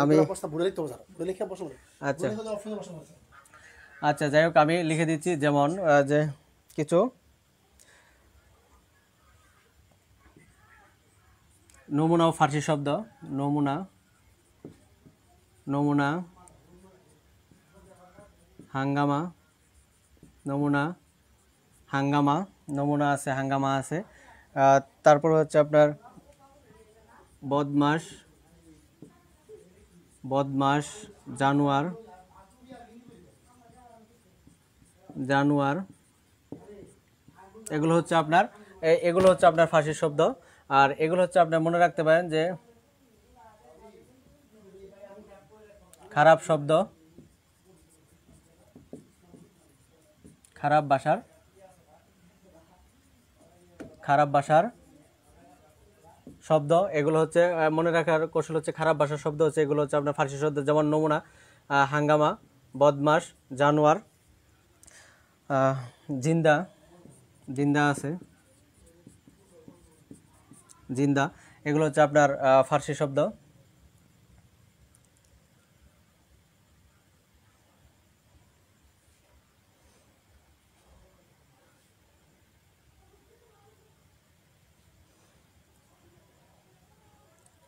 আমি আচ্ছা, আচ্ছা যাই হোক আমি লিখে দিচ্ছি, যেমন যে কিছু নমুনা ও ফার্সি শব্দ। নমুনা, নমুনা, হাঙ্গামা, নমুনা, হাঙ্গামা, নমুনা আছে, হাঙ্গামা আছে। তারপর হচ্ছে আপনার বদমাস, বদমাস, জানোয়ার, জানোয়ার, এগুলো হচ্ছে আপনার, এগুলো হচ্ছে আপনার ফার্সি শব্দ। আর এগুলো হচ্ছে আপনার মনে রাখতে পারেন যে খারাপ শব্দ, খারাপ ভাষার, খারাপ ভাষার শব্দ, এগুলো হচ্ছে মনে রাখার কৌশল হচ্ছে খারাপ ভাষার শব্দ হচ্ছে এগুলো হচ্ছে আপনার ফার্সি শব্দ। যেমন নমুনা, হাঙ্গামা, বদমাস, জানোয়ার, জিন্দা, জিন্দা আছে, জিন্দা, এগুলো হচ্ছে আপনার ফার্সি শব্দ।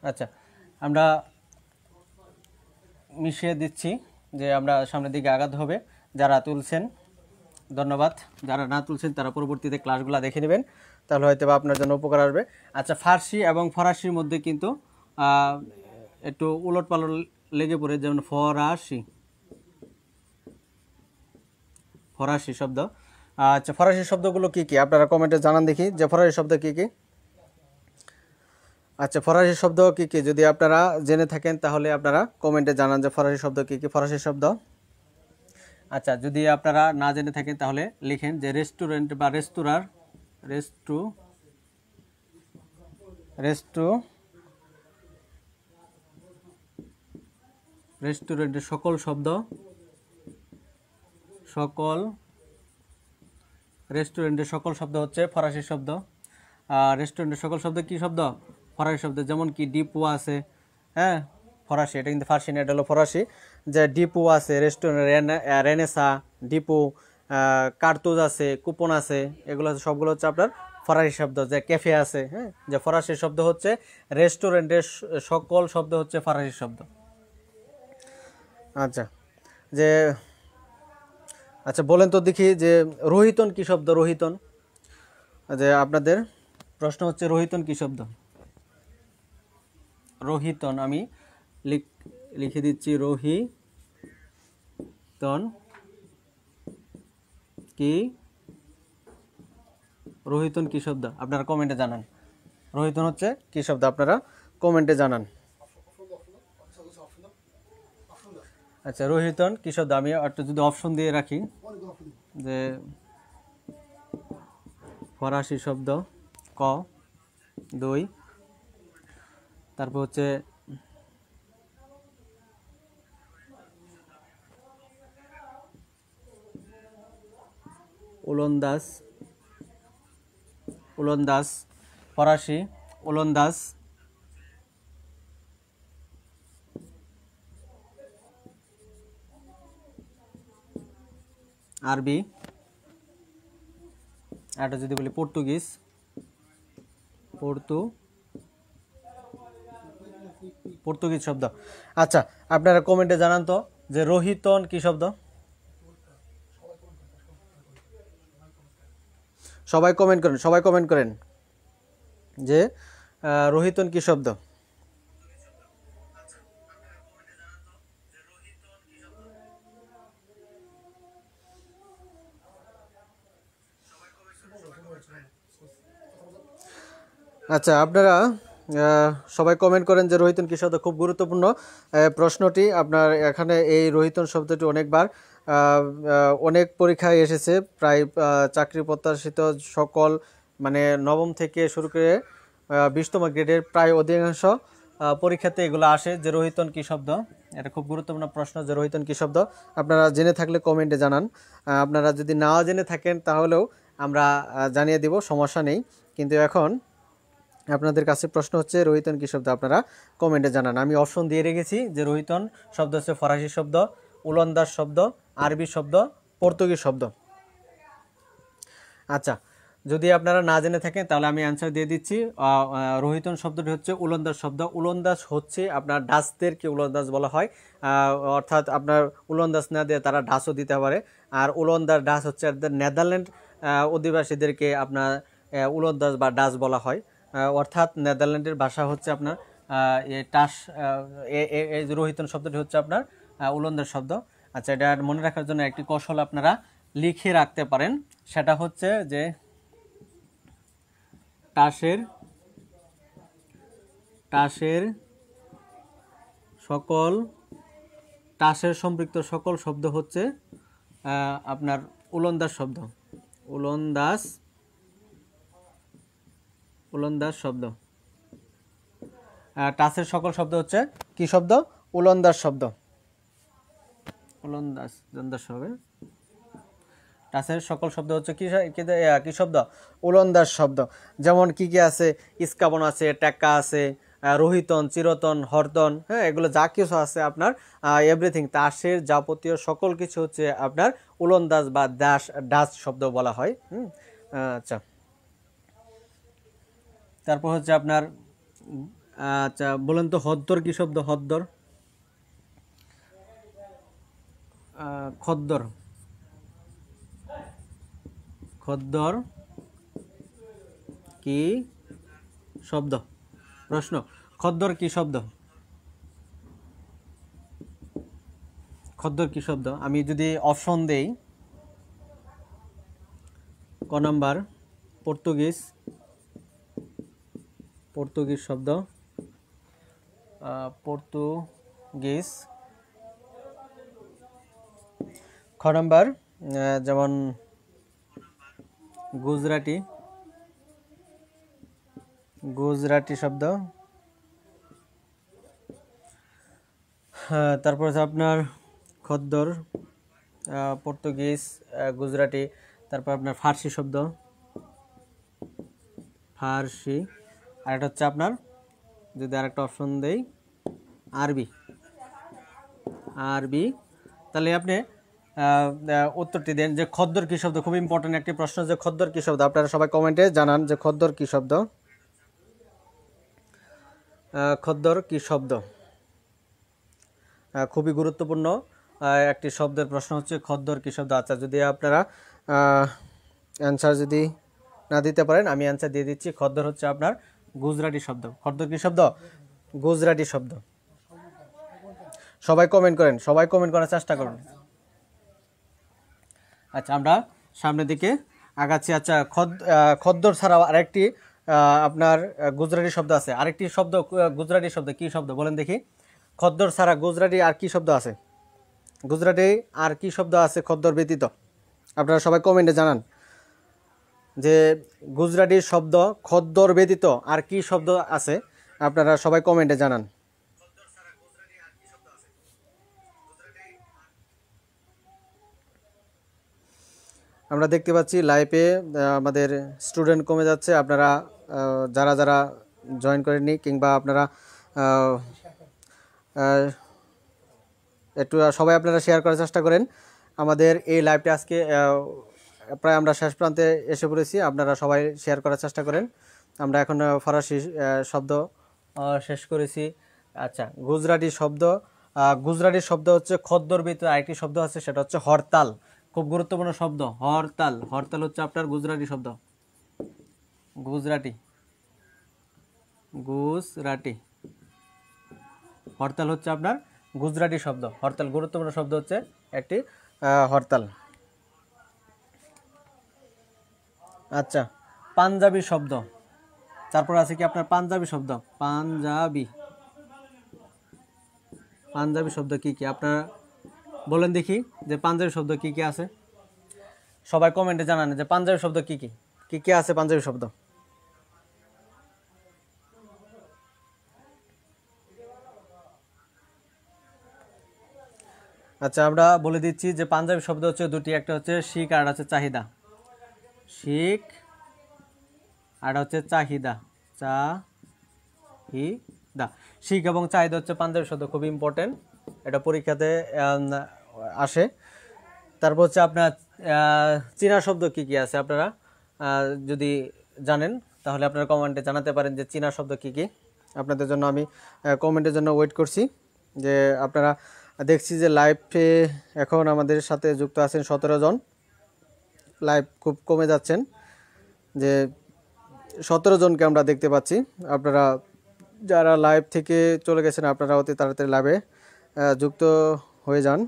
আচ্ছা, আমরা মিশিয়ে দিচ্ছি যে আমরা সামনের দিকে আগাতে হবে। যারা তুলছেন ধন্যবাদ। যারা না তুলছেন তারা পরবর্তীতে ক্লাসগুলো দেখে নেবেন, তাহলে হয়তো বা আপনার জন্য উপকার আসবে। আচ্ছা, ফার্সি এবং ফরাসির মধ্যে কিন্তু একটু উলটপালট লেগে পড়ে, যেমন ফরাসি, ফরাসি শব্দ। আচ্ছা, ফরাসি শব্দগুলো কি কি আপনারা কমেন্টে জানান দেখি, যে ফরাসি শব্দ কি কি। আচ্ছা, ফরাসি শব্দ কি কি যদি আপনারা জেনে থাকেন তাহলে আপনারা কমেন্টে জানান যে ফরাসি শব্দ কি কি, ফরাসি শব্দ। আচ্ছা, যদি আপনারা না জেনে থাকেন তাহলে লিখেন যে রেস্টুরেন্ট বা রেস্তোরাঁর, রেস্টুরেন্টের সকল শব্দ, রেস্টুরেন্টের সকল শব্দ হচ্ছে ফরাসি শব্দ। রেস্টুরেন্টের সকল শব্দ কি শব্দ? ফরাসি শব্দ। যেমন কি ডিপো আছে, হ্যাঁ ফরাসি, এটা কিন্তু ফার্সি না, এটা হলো ফরাসি। যে ডিপো আছে, রেস্টুরেন্ট, রেনেসা, ডিপো, কার্তুজ আছে, কুপন আছে, এগুলো সবগুলো হচ্ছে আপনার ফরাসি শব্দ। যে ক্যাফে আছে, হ্যাঁ, যে ফরাসি শব্দ হচ্ছে রেস্টুরেন্টের সকল শব্দ হচ্ছে ফরাসি শব্দ। আচ্ছা, যে আচ্ছা বলেন তো দেখি যে রোহিতন কি শব্দ? রোহিতন, যে আপনাদের প্রশ্ন হচ্ছে রোহিতন কি শব্দ? রোহিতন আমি লিখে দিচ্ছি, রোহিতন কি শব্দ? আপনারা কমেন্টে জানান। রোহিতন হচ্ছে কি শব্দ? আপনারা কমেন্টে জানান। আচ্ছা, রোহিতন কি শব্দ? আমি একটা যদি অপশন দিয়ে রাখি, যে ফরাসি শব্দ ক 2, তারপর হচ্ছে ওলন্দাজ, ফরাসি ওলন্দাজ, আরবি, এটা যদি বলি পর্তুগিজ, পর্তুগিজ শব্দ। আচ্ছা, আপনারা কমেন্টে জানান তো যে রোহিতন কি শব্দ? সবাই কমেন্ট করেন যে রোহিতন কি শব্দ? আচ্ছা, আপনারা সবাই কমেন্ট করেন যে রোহিতন কি শব্দ। খুব গুরুত্বপূর্ণ প্রশ্নটি। আপনার এখানে এই রোহিতন শব্দটি অনেকবার অনেক পরীক্ষায় এসেছে, প্রায় চাকরি প্রত্যাশিত সকল, মানে নবম থেকে শুরু করে 20তম গ্রেডের প্রায় অধিকাংশ পরীক্ষাতে এগুলো আসে, যে রোহিতন কি শব্দ। এটা খুব গুরুত্বপূর্ণ প্রশ্ন, যে রোহিতন কি শব্দ। আপনারা জেনে থাকলে কমেন্টে জানান, আপনারা যদি নাও জেনে থাকেন তাহলেও আমরা জানিয়ে দিব, সমস্যা নেই। কিন্তু এখন আপনাদের কাছে প্রশ্ন হচ্ছে রোহিতন কি শব্দ, আপনারা কমেন্টে জানান। আমি অপশন দিয়ে রেখেছি যে রোহিতন শব্দ হচ্ছে ফরাসি শব্দ, ওলন্দাজ শব্দ, আরবি শব্দ, পর্তুগিজ শব্দ। আচ্ছা, যদি আপনারা না জেনে থাকেন তাহলে আমি অ্যান্সার দিয়ে দিচ্ছি। রোহিতন শব্দটি হচ্ছে ওলন্দাজ শব্দ। ওলন্দাজ হচ্ছে আপনার ডাচদেরকে ওলন্দাজ বলা হয়, অর্থাৎ আপনার ওলন্দাজ না দিয়ে তারা ডাচও দিতে পারে। আর ওলন্দাজ ডাচ হচ্ছে নেদারল্যান্ড অধিবাসীদেরকে আপনার ওলন্দাজ বা ডাচ বলা হয়, অর্থাৎ নেদারল্যান্ডের ভাষা হচ্ছে আপনার টাস। এই রোহিতন শব্দটি হচ্ছে আপনার ওলন্দাজ শব্দ। আচ্ছা, এটা মনে রাখার জন্য একটি কৌশল আপনারা লিখে রাখতে পারেন, সেটা হচ্ছে যে টাসের সম্পৃক্ত সকল শব্দ হচ্ছে আপনার ওলন্দাজ শব্দ। ওলন্দাজ শব্দ। টাসের সকল শব্দ হচ্ছে কি শব্দ? ওলন্দাজ শব্দ। ওলন্দাজ হবে। টাসের সকল শব্দ হচ্ছে কি শব্দ? ওলন্দাজ শব্দ। যেমন কি কি আছে? ইস্কাবন আছে, টেক্কা আছে, রোহিতন, চিরতন, হরতন, হ্যাঁ, এগুলো যা কিছু আছে আপনার এভরিথিং, তাসের যাবতীয় সকল কিছু হচ্ছে আপনার ওলন্দাজ বা ডাচ শব্দ বলা হয়। আচ্ছা, তারপর হচ্ছে আপনার আচ্ছা বলেন তো হদ্দর কি শব্দ? খদ্দর, খদ্দর কি শব্দ? প্রশ্ন, খদ্দর কি শব্দ? খদ্দর কি শব্দ? আমি যদি অপশন দেই, ক নাম্বার পর্তুগিজ, পর্তুগিজ শব্দ, পর্তুগিজ। খ নাম্বার যেমন গুজরাটি, গুজরাটি শব্দ। তারপর আছে আপনার খদ্দর, পর্তুগিজ, গুজরাটি। তারপর আপনার ফার্সি শব্দ, ফার্সি। আর একটা হচ্ছে আপনার, যদি আরেকটা অপশন দেই, আরবি, আরবি। তাহলে আপনি উত্তরটি দেন যে খদ্দর কি শব্দ। খুব ইম্পর্টেন্ট একটি প্রশ্ন, যে খদ্দর কি শব্দ। আপনারা সবাই কমেন্টে জানান যে খদ্দর কি শব্দ। খদ্দর কি শব্দ? খুবই গুরুত্বপূর্ণ একটি শব্দের প্রশ্ন হচ্ছে খদ্দর কি শব্দ। আচ্ছা, যদি আপনারা অ্যান্সার যদি না দিতে পারেন, আমি অ্যান্সার দিয়ে দিচ্ছি। খদ্দর হচ্ছে আপনার গুজরাটি শব্দ। খদ্দর কি শব্দ? গুজরাটি শব্দ। সবাই কমেন্ট করেন, সবাই কমেন্ট করার চেষ্টা করুন। আচ্ছা, আমরা সামনের দিকে আগাচ্ছি। আচ্ছা, খদ্দর ছাড়াও আরেকটি আপনার গুজরাটি শব্দ আছে। আরেকটি শব্দ গুজরাটি শব্দ, কি শব্দ বলেন দেখি? খদ্দর ছাড়া গুজরাটি আর কি শব্দ আছে? গুজরাটি আর কি শব্দ আছে খদ্দর ব্যতীত? আপনারা সবাই কমেন্টে জানান যে গুজরাটি শব্দ খদ্দর ব্যতীত আর কি শব্দ আছে। আপনারা সবাই কমেন্টে জানান। আমরা দেখতে পাচ্ছি লাইভে আমাদের স্টুডেন্ট কমে যাচ্ছে। আপনারা যারা যারা জয়েন করেননি, কিংবা আপনারা একটু সবাই আপনারা শেয়ার করার চেষ্টা করেন। আমাদের এই লাইভটা আজকে প্রায় আমরা শেষ প্রান্তে এসে পড়েছি। আপনারা সবাই শেয়ার করার চেষ্টা করেন। আমরা এখন ফরাসি শব্দ শেষ করেছি। আচ্ছা, গুজরাটি শব্দ, গুজরাটি শব্দ হচ্ছে খদ্দর ব্যতীত আরেকটি শব্দ আছে, সেটা হচ্ছে হরতাল। খুব গুরুত্বপূর্ণ শব্দ, হরতাল। হরতাল হচ্ছে আপনার গুজরাটি শব্দ। গুজরাটি, গুজরাটি। হরতাল হচ্ছে আপনার গুজরাটি শব্দ। হরতাল গুরুত্বপূর্ণ শব্দ হচ্ছে একটি হরতাল। আচ্ছা, পাঞ্জাবি শব্দ। তারপর আছে কি আপনার পাঞ্জাবি শব্দ? পাঞ্জাবি, পাঞ্জাবি শব্দ কি কি আপনারা বলেন দেখি, যে পাঞ্জাবি শব্দ কি কি আছে? সবাই কমেন্টে জানান যে পাঞ্জাবি শব্দ কি কি, কি কি আছে পাঞ্জাবি শব্দ। আচ্ছা, আমরা বলে দিচ্ছি যে পাঞ্জাবি শব্দ হচ্ছে দুটি, একটা হচ্ছে শিখ আর হচ্ছে চাহিদা। শিখ আর হচ্ছে চাহিদা, চাহিদা। শিখ এবং চাহিদা হচ্ছে পাঞ্জাবি শব্দ, খুব ইম্পর্টেন্ট, এটা পরীক্ষাতে আসে। তারপর হচ্ছে আপনার চীনা শব্দ কি কি আছে? আপনারা যদি জানেন তাহলে আপনারা কমেন্টে জানাতে পারেন যে চীনা শব্দ কি কি। আপনাদের জন্য আমি কমেন্টের জন্য ওয়েট করছি। যে আপনারা দেখছি যে লাইভে এখন আমাদের সাথে যুক্ত আছেন 17 জন। লাইভ খুব কমে যাচ্ছেন, যে 17 জনকে আমরা দেখতে পাচ্ছি। আপনারা যারা লাইভ থেকে চলে গেছেন, আপনারা অতি তাড়াতাড়ি লাইভে যুক্ত হয়ে যান।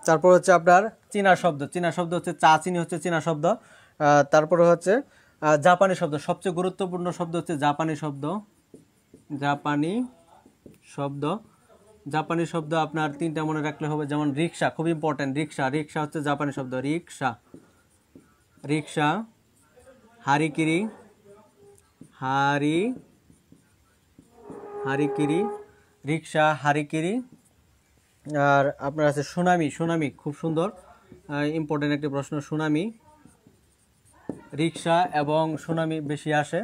তারপর হচ্ছে আপনার চীনা শব্দ। চীনা শব্দ হচ্ছে চা চিনি, হচ্ছে চীনা শব্দ। তারপরে হচ্ছে জাপানি শব্দ। সবচেয়ে গুরুত্বপূর্ণ শব্দ হচ্ছে জাপানি শব্দ। জাপানি শব্দ, জাপানি শব্দ আপনার তিনটা মনে রাখলে হবে। যেমন রিক্সা, খুব ইম্পর্টেন্ট। রিক্সা, রিক্সা হচ্ছে জাপানি শব্দ। রিক্সা, রিক্সা। হারিকিরি, হারিকিরি, রিক্সা, হারিকিরি। আর আপনার আছে সুনামি। সুনামি খুব সুন্দর, ইম্পর্টেন্ট একটি প্রশ্ন। সুনামি, রিক্সা এবং সুনামি বেশি আসে,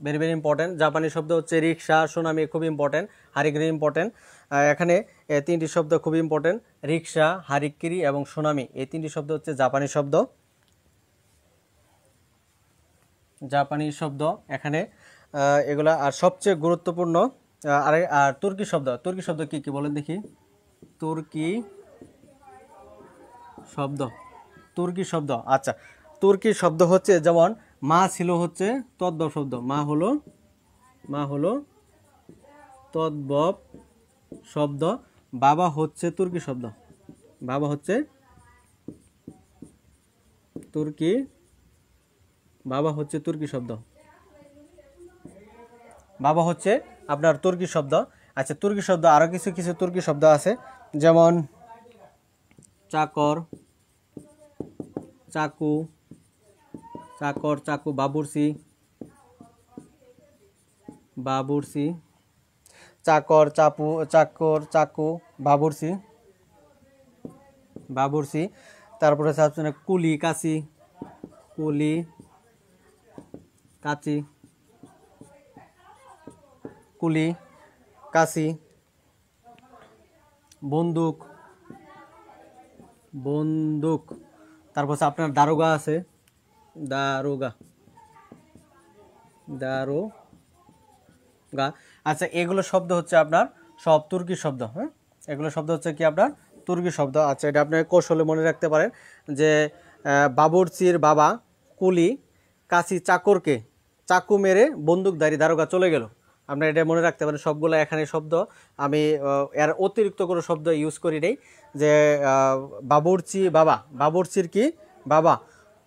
ভেরি ভেরি ইম্পর্টেন্ট। জাপানি শব্দ হচ্ছে রিক্সা, সুনামি খুব ইম্পর্টেন্ট, হারিকিরি ইম্পর্টেন্ট। এখানে তিনটি শব্দ খুব ইম্পর্টেন্ট, রিক্সা, হারিকিরি এবং সুনামি। এই তিনটি শব্দ হচ্ছে জাপানি শব্দ। জাপানি শব্দ এখানে এগুলা। আর সবচেয়ে গুরুত্বপূর্ণ আর তুর্কি শব্দ কি কি বলেন দেখি। তুর্কি শব্দ আচ্ছা, তুর্কি শব্দ হচ্ছে যেমন মা ছিল হচ্ছে তদ্ভব শব্দ, মা হলো তদ্ভব শব্দ। বাবা হচ্ছে তুর্কি শব্দ, বাবা হচ্ছে তুর্কি শব্দ, বাবা হচ্ছে আপনার তুর্কি শব্দ। আচ্ছা, তুর্কি শব্দ আরো কিছু কিছু তুর্কি শব্দ আছে, যেমন চাকর, চাকু, বাবুর্চি, চাকর, চাকু, বাবুর্চি। তারপরে হচ্ছে আপনার কুলি, কাঁচি, বন্দুক, তারপর হচ্ছে আপনার দারোগা আছে, দারোগা। আচ্ছা, এগুলো শব্দ হচ্ছে আপনার সব তুর্কি শব্দ। হ্যাঁ, এগুলো শব্দ হচ্ছে কি আপনার তুর্কি শব্দ। আচ্ছা, এটা আপনি কৌশলে মনে রাখতে পারেন যে বাবুর্চির বাবা কুলি কাশি চাকরকে চাকু মেরে বন্দুকধারী দারোগা চলে গেল। আপনারা এটা মনে রাখতে পারেন। সবগুলো এখানে শব্দ, আমি এর অতিরিক্ত কোনো শব্দ ইউজ করি নেই। যে বাবুর্চির কি বাবা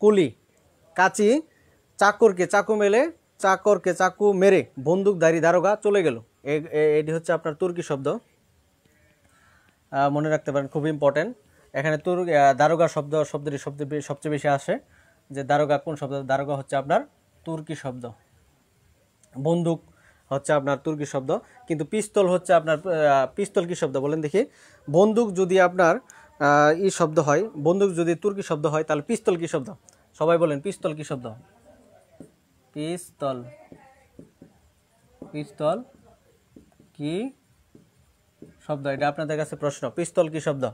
কুলি কাচি চাকরকে চাকু মেরে বন্দুকধারী দারোগা চলে গেল। এটি হচ্ছে আপনার তুর্কি শব্দ, মনে রাখতে পারেন, খুব ইম্পর্টেন্ট। এখানে দারোগা শব্দটি সবচেয়ে বেশি আসে। যে দারোগা কোন শব্দ? দারোগা হচ্ছে আপনার তুর্কি শব্দ। বন্দুক হচ্ছে আপনার তুর্কি শব্দ, কিন্তু পিস্তল হচ্ছে আপনার পিস্তল কি শব্দ বলেন দেখি। বন্দুক যদি আপনার শব্দ হয়, বন্দুক যদি তুর্কি শব্দ হয়, তাহলে পিস্তল কি শব্দ? সবাই বলেন পিস্তল কি শব্দ? পিস্তল কি শব্দ? এটা আপনাদের কাছে প্রশ্ন, পিস্তল কি শব্দ?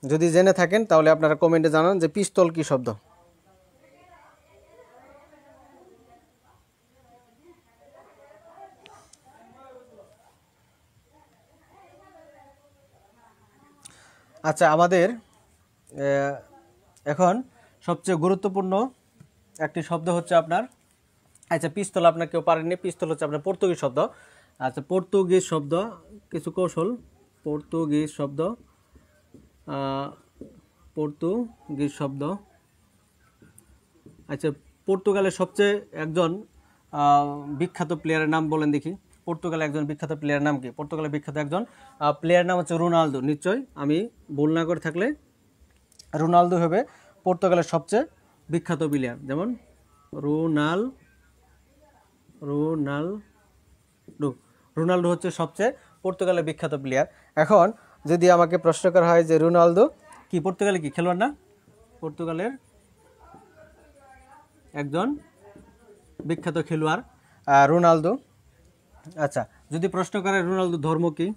যদি জেনে থাকেন তাহলে আপনারা কমেন্টে জানান যে পিস্তল কি শব্দ। আচ্ছা, আমাদের এখন সবচেয়ে গুরুত্বপূর্ণ একটি শব্দ হচ্ছে আপনার, আচ্ছা পিস্তল আপনার কেউ পারেননি, পিস্তল হচ্ছে আপনার পর্তুগিজ শব্দ। আচ্ছা, পর্তুগিজ শব্দ কিছু কৌশল। পর্তুগিজ শব্দ আচ্ছা, পর্তুগালের সবচেয়ে একজন বিখ্যাত প্লেয়ারের নাম বলেন দেখি। পর্তুগালের একজন বিখ্যাত প্লেয়ারের নাম কি? পর্তুগালের বিখ্যাত একজন প্লেয়ারের নাম হচ্ছে রোনালদো। নিশ্চয়ই আমি ভুল না করে থাকলে রোনালদো হবে পর্তুগালের সবচেয়ে বিখ্যাত প্লেয়ার। যেমন রোনালদো হচ্ছে সবচেয়ে পর্তুগালের বিখ্যাত প্লেয়ার। এখন যদি আমাকে প্রশ্ন করা হয় যে রোনালদো কি পর্তুগালে কি খেলোয়াড় না? পর্তুগালের একজন বিখ্যাত খেলোয়াড় রোনালদো। আচ্ছা, যদি প্রশ্ন করে রোনালদো ধর্ম কি?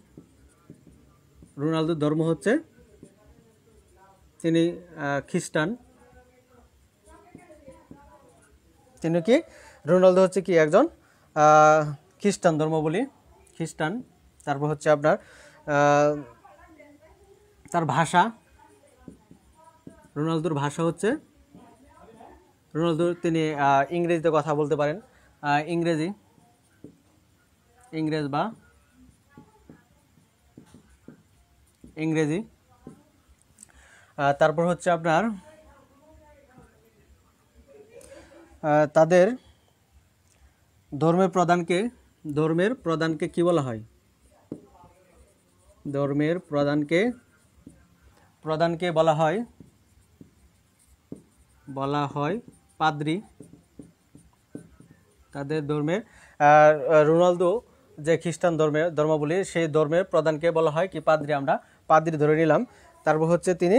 রোনালদোর ধর্ম হচ্ছে তিনি খ্রিস্টান। তিনি কি? রোনালদো হচ্ছে কি একজন খ্রিস্টান ধর্মাবলম্বী, খ্রিস্টান। তারপর হচ্ছে আপনার তার ভাষা, রোনালদোর ভাষা হচ্ছে তিনি ইংরেজিতে কথা বলতে পারেন, ইংরেজি। তারপর হচ্ছে আপনার তাদের ধর্মের প্রধানকে কি বলা হয়? ধর্মের প্রধানকে বলা হয় পাদ্রী। তাদের ধর্মের রোনালদো যে খ্রিস্টান ধর্মাবলী, সেই ধর্মের প্রধানকে বলা হয় কি? পাদ্রী। আমরা পাদ্রী ধরে নিলাম। তারপর হচ্ছে তিনি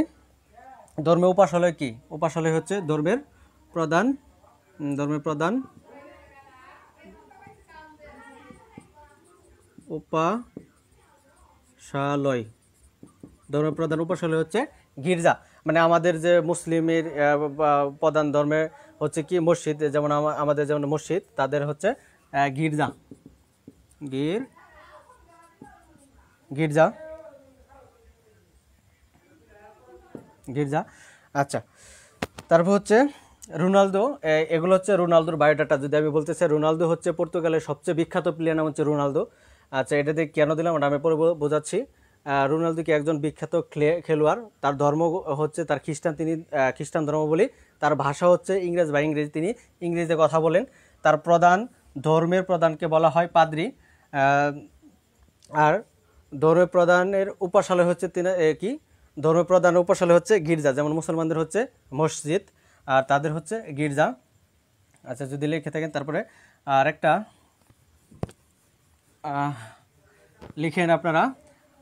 ধর্মের উপাসনালয় কি? উপাসনালয় হচ্ছে ধর্মের প্রধান উপাসনালয়। ধর্মের প্রধান উপাসনালয় হচ্ছে গির্জা। মানে আমাদের যে মুসলিমের প্রধান ধর্মের হচ্ছে কি? মসজিদ। যেমন আমাদের যেমন মসজিদ, তাদের হচ্ছে গির্জা। গির্জা গির্জা। আচ্ছা, তারপর হচ্ছে রোনালদো। এগুলো হচ্ছে রোনালদোর বায়োডাটা। যদি আমি বলতে চাই, রোনালদো হচ্ছে পর্তুগালের সবচেয়ে বিখ্যাত প্লেয়ার নাম হচ্ছে রোনালদো। আচ্ছা, এটাতে কেন দিলাম ওটা আমি পরে বোঝাচ্ছি। রোনালদো কি একজন বিখ্যাত খেলোয়াড়। তার ধর্ম হচ্ছে তার খ্রিস্টান, তিনি খ্রিস্টান ধর্মাবলম্বী। তার ভাষা হচ্ছে ইংরেজ বা ইংরেজি, তিনি ইংরেজিতে কথা বলেন। তার ধর্মের প্রধানকে বলা হয় পাদ্রী। আর ধর্মের প্রধানের উপাসালয় হচ্ছে কি, ধর্মের প্রধানের উপাসালয় হচ্ছে গির্জা। যেমন মুসলমানদের হচ্ছে মসজিদ আর তাদের হচ্ছে গির্জা। আচ্ছা, যদি লিখে থাকেন তারপরে আর একটা লিখেন আপনারা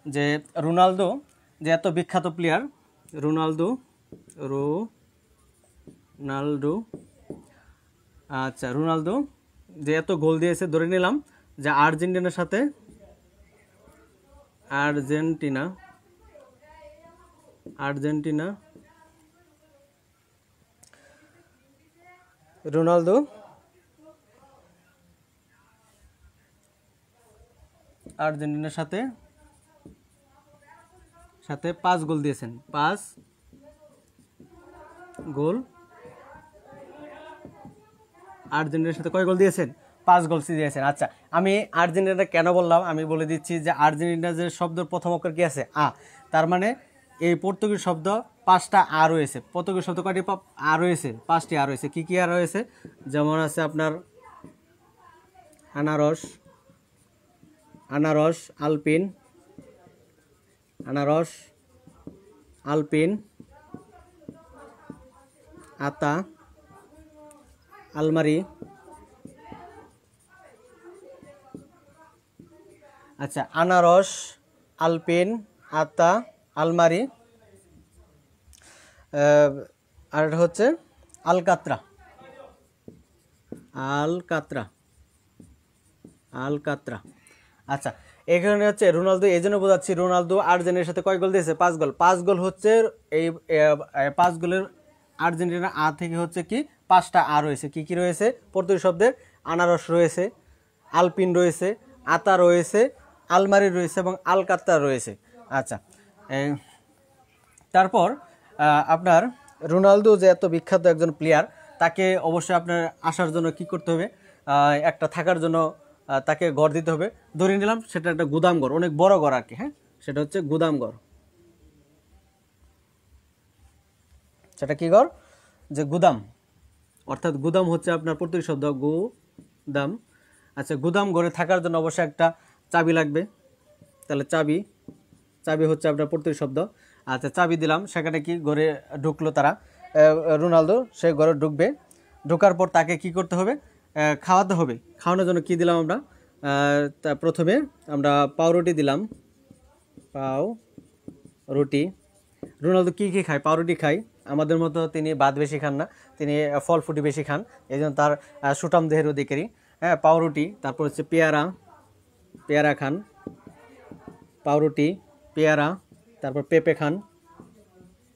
যে রোনালদো যে এত বিখ্যাত প্লেয়ার, রোনালদো। আচ্ছা, রোনালদো যে এত গোল দিয়েছে, ধরে নিলাম যে আর্জেন্টিনার সাথে আর্জেন্টিনা রোনালদো আর্জেন্টিনার সাথে 5 গোল দিয়েছেন। 5 গোল। আর্জেন্টিনার সাথে কয় গোল দিয়েছেন? 5 গোল দিয়েছেন। আচ্ছা, আমি আর্জেন্টিনা কেন বললাম আমি বলে দিচ্ছি যে আর্জেন্টিনা যে শব্দের প্রথম অক্ষর কি আছে? আ। তার মানে এই পর্তুগিজ শব্দ 5টা আ রয়েছে। পর্তুগিজ শব্দ কয়টি আ রয়েছে? 5টি আ রয়েছে। কি কি আ রয়েছে? যেমন আছে আপনার আনারস, আলপিন, আতা, আলমারি। আচ্ছা, আনারস, আলপিন, আতা, আলমারি। আর এটা হচ্ছে আলকাত্রা। আচ্ছা, এখানে হচ্ছে রোনালদো, এই জন্য বোঝাচ্ছি রোনালদো আর্জেন্টিনার সাথে কয় গোল দিয়েছে? 5 গোল। 5 গোল হচ্ছে এই 5 গোলের আর্জেন্টিনা আ থেকে হচ্ছে কি 5টা আ রয়েছে। কি কি রয়েছে? পর্তুগিজ শব্দের আনারস রয়েছে, আলপিন রয়েছে, আতা রয়েছে, আলমারি রয়েছে এবং আলকাত্রা রয়েছে। আচ্ছা, তারপর আপনার রোনালদো যে এত বিখ্যাত একজন প্লেয়ার, তাকে অবশ্যই আপনার আসার জন্য কি করতে হবে? একটা থাকার জন্য তাকে ঘর দিতে হবে। ধরে নিলাম সেটা একটা গুদাম ঘর, অনেক বড় ঘর আর কি। হ্যাঁ, সেটা হচ্ছে গুদাম ঘর। সেটা কি ঘর? যে গুদাম, অর্থাৎ গুদাম হচ্ছে আপনার পর্তুগিজ শব্দ গুদাম। আচ্ছা, গুদাম ঘরে থাকার জন্য অবশ্যই একটা চাবি লাগবে। তাহলে চাবি হচ্ছে আপনার পর্তুগিজ শব্দ। আচ্ছা, চাবি দিলাম, সেখানে কি ঘরে ঢুকলো তারা, রোনালদো সে ঘরে ঢুকবে। ঢোকার পর তাকে কি করতে হবে? খাওয়াতে হবে। খাওয়ানোর জন্য কি দিলাম আমরা? প্রথমে আমরা পাউরুটি দিলাম, পাউরুটি। রোনালদো কি কি খায়? পাউরুটি খায়। আমাদের মতো তিনি ভাত বেশি খান না, তিনি ফল ফুটি বেশি খান, এই জন্য তার সুঠাম দেহের অধিকারী। হ্যাঁ, পাউরুটি। তারপর হচ্ছে পেয়ারা খান, পাউরুটি, পেয়ারা। তারপর পেঁপে খান,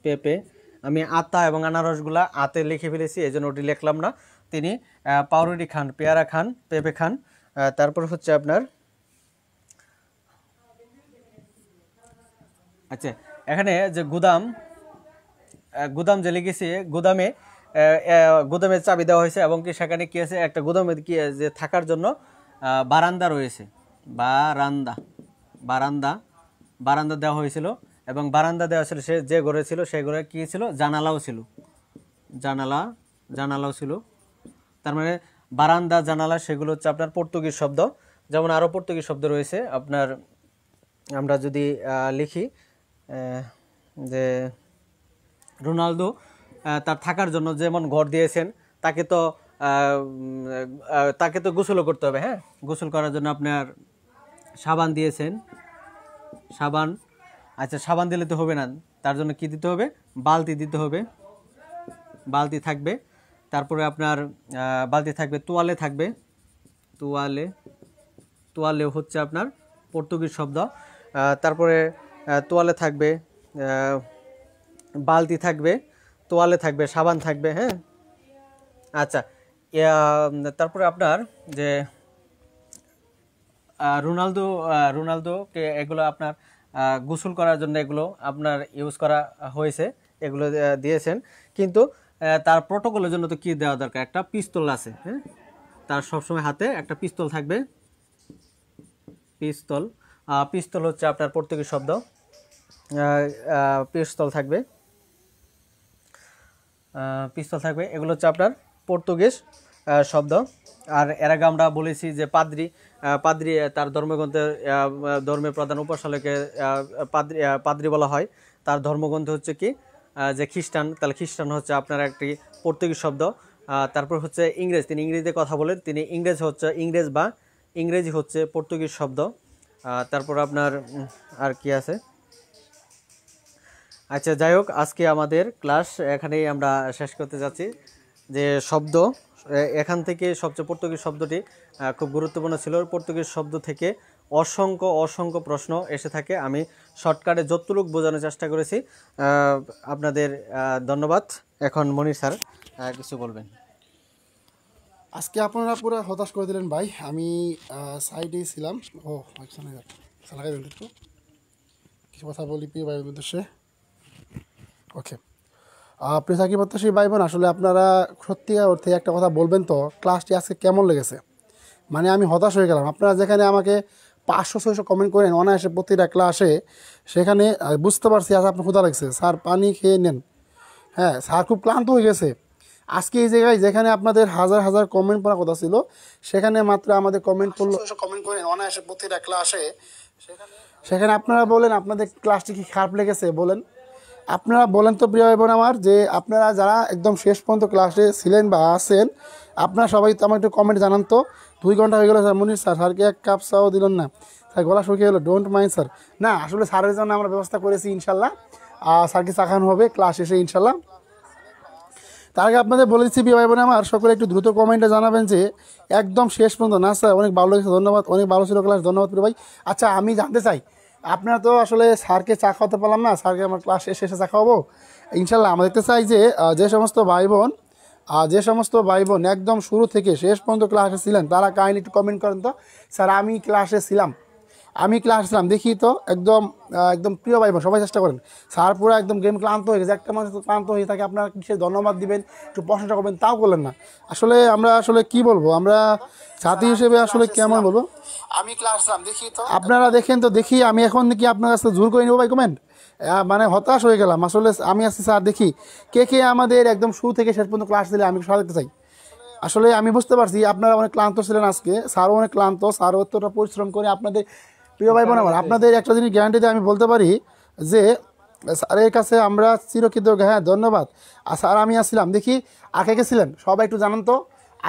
পেঁপে। আমি আতা এবং আনারসগুলা আতে লিখে ফেলেছি, এই জন্য ওটি লিখলাম না। তিনি পাউরুটি খান, পেয়ারা খান, পেঁপে খান। তারপর হচ্ছে আপনার আচ্ছা, এখানে যে গুদাম যে লিখেছি, গুদামের চাবি দেওয়া হয়েছে এবং কি সেখানে কি আছে? একটা গুদামে কি যে থাকার জন্য বারান্দা রয়েছে, বারান্দা দেওয়া হয়েছিল। এবং বারান্দা দেওয়া ছিল, সে যে ঘরে ছিল সেই ঘরে কি ছিল? জানালাও ছিল, জানালাও ছিল। তার মানে বারান্দা, জানালা, সেগুলো হচ্ছে আপনার পর্তুগিজ শব্দ। যেমন আরও পর্তুগিজ শব্দ রয়েছে আপনার, আমরা যদি লিখি যে রোনালদো তার থাকার জন্য যেমন ঘর দিয়েছেন, তাকে তো গোসলও করতে হবে। হ্যাঁ, গোসল করার জন্য আপনার সাবান দিয়েছেন, সাবান। আচ্ছা, সাবান দিলে তো হবে না, তার জন্য কি দিতে হবে? বালতি দিতে হবে, বালতি থাকবে। তারপরে আপনার বালতি থাকবে, তোয়ালে থাকবে, তোয়ালে হচ্ছে আপনার পর্তুগিজ শব্দ। তারপরে তোয়ালে থাকবে, বালতি থাকবে, তোয়ালে থাকবে, সাবান থাকবে। হ্যাঁ, আচ্ছা, তারপরে আপনার যে রোনালদো রোনালদোকে এগুলো আপনার গোসল করার জন্য এগুলো আপনার ইউজ করা হয়েছে, এগুলো দিয়েছেন। কিন্তু তার প্রোটোকলের জন্য তো কি দেওয়া দরকার, একটা পিস্তল আছে, হ্যাঁ, তার সবসময় হাতে একটা পিস্তল থাকবে। পিস্তল, পিস্তল হচ্ছে আপনার পর্তুগিজ শব্দ, পিস্তল থাকবে, পিস্তল থাকবে, এগুলো হচ্ছে আপনার পর্তুগিজ শব্দ। আর এর আগে আমরা বলেছি যে পাদ্রি তার ধর্মগ্রন্থে ধর্মের প্রধান উপাসনাকে পাদ্রি বলা হয়। তার ধর্মগ্রন্থ হচ্ছে কি যে খ্রিস্টান, তাহলে খ্রিস্টান হচ্ছে আপনার একটি পর্তুগিজ শব্দ। তারপর হচ্ছে ইংরেজ, তিনি ইংরেজিতে কথা বলেন, তিনি ইংরেজি হচ্ছে পর্তুগিজ শব্দ। তারপর আপনার আর কি আছে, আচ্ছা যাই হোক, আজকে আমাদের ক্লাস এখানেই আমরা শেষ করতে যাচ্ছি। যে শব্দ এখান থেকে সবচেয়ে পর্তুগিজ শব্দটি খুব গুরুত্বপূর্ণ ছিল। পর্তুগিজ শব্দ থেকে অসংখ্য প্রশ্ন এসে থাকে, আমি শর্টকাটে যতটুকু বোঝানোর চেষ্টা করেছি। আপনাদের ধন্যবাদ। এখন মনির স্যার কিছু বলবেন। আজকে আপনারা পুরো হতাশ করে দিলেন ভাই। আমি সাইডেই ছিলাম। লাগাই দেন একটু, কিছু কথা বলি প্রিয় ভাই বোনদের উদ্দেশ্যে। ওকে, প্রিয় সাকিব প্রত্যাশী ভাই বোন, আসলে আপনারা সত্যিকার অর্থে একটা কথা বলবেন তো, ক্লাসটি আজকে কেমন লেগেছে? মানে আমি হতাশ হয়ে গেলাম। আপনারা যেখানে আমাকে 500-600 কমেন্ট করেন অনায়াসে প্রতিটা ক্লাসে, সেখানে বুঝতে পারছি আজ আপনার ক্ষুধা লাগছে, স্যার পানি খেয়ে নেন। হ্যাঁ, স্যার খুব ক্লান্ত হয়ে গেছে। আজকে এই জায়গায় যেখানে আপনাদের হাজার হাজার কমেন্ট পড়ার কথা ছিল, সেখানে মাত্র আমাদের কমেন্ট করেন অনায়াসে প্রতিটা ক্লাসে, সেখানে আপনারা বলেন আপনাদের ক্লাসটি কি খারাপ লেগেছে বলেন। আপনারা বলেন তো প্রিয় ভাই বোন আমার, যে আপনারা যারা একদম শেষ পর্যন্ত ক্লাসে ছিলেন বা আছেন, আপনারা সবাই তো আমার একটু কমেন্ট জানান তো। 2 ঘন্টা হয়ে গেলো স্যার, মনির স্যার স্যারকে 1 কাপ চাও দিলেন না, স্যার গলা শুকিয়ে গেলো, ডোন্ট মাইন্ড স্যার। না, আসলে স্যারের জন্য আমরা ব্যবস্থা করেছি ইনশাল্লাহ, স্যারকে চা খাওয়ানো হবে ক্লাস শেষে ইনশাল্লাহ। তার আগে আপনাদের বলে দিচ্ছি প্রিয় ভাই বোন আমার, সকলে একটু দ্রুত কমেন্টে জানাবেন যে একদম শেষ পর্যন্ত। না স্যার অনেক ভালো লেগেছে, ধন্যবাদ, অনেক ভালো ছিল ক্লাস, ধন্যবাদ প্রিয় ভাই। আচ্ছা, আমি জানতে চাই, আপনারা তো আসলে স্যারকে চা খাওয়াতে পারলাম না, স্যারকে আমার ক্লাস শেষে চা খাওয়াবো ইনশাল্লাহ। আমরা দেখতে চাই যে যে সমস্ত ভাই বোন একদম শুরু থেকে শেষ পর্যন্ত ক্লাসে ছিলেন, তারা কাইন্ডলি একটু কমেন্ট করেন তো, স্যার আমি ক্লাসে ছিলাম, দেখি তো। একদম একদম প্রিয় ভাই বোন সবাই চেষ্টা করেন। স্যার পুরো একদম গেম ক্লান্ত হয়ে গেছে, একটা মানুষ ক্লান্ত হয়ে থাকে, আপনারা কিসে ধন্যবাদ দিবেন, একটু প্রশংসা করবেন, তাও করলেন না। আসলে আমরা আসলে কি বলবো, আমরা ছাত্রী হিসেবে আসলে কেমন বলবো, আমি ক্লাস দেখি তো, আপনারা দেখেন তো দেখি। আমি এখন কি আপনার কাছে জোর করে নেবো ভাই কমেন্ট? মানে হতাশ হয়ে গেলাম আসলে। আমি আসছি স্যার দেখি কে আমাদের একদম শুরু থেকে শেষ পর্যন্ত ক্লাস দিলে, আমি সবাই দেখতে চাই। আসলে আমি বুঝতে পারছি আপনারা অনেক ক্লান্ত ছিলেন আজকে, স্যারও অনেক ক্লান্ত, স্যারও অতটা পরিশ্রম করে আপনাদের। প্রিয় ভাই বোন আমার, আপনাদের একটা জিনিস গ্যারান্টি দিয়ে আমি বলতে পারি যে স্যারের কাছে আমরা চিরকৃতজ্ঞ। হ্যাঁ, ধন্যবাদ। আর স্যার আমি আসছিলাম দেখি, আগে গেছিলেন সবাই একটু জানান তো।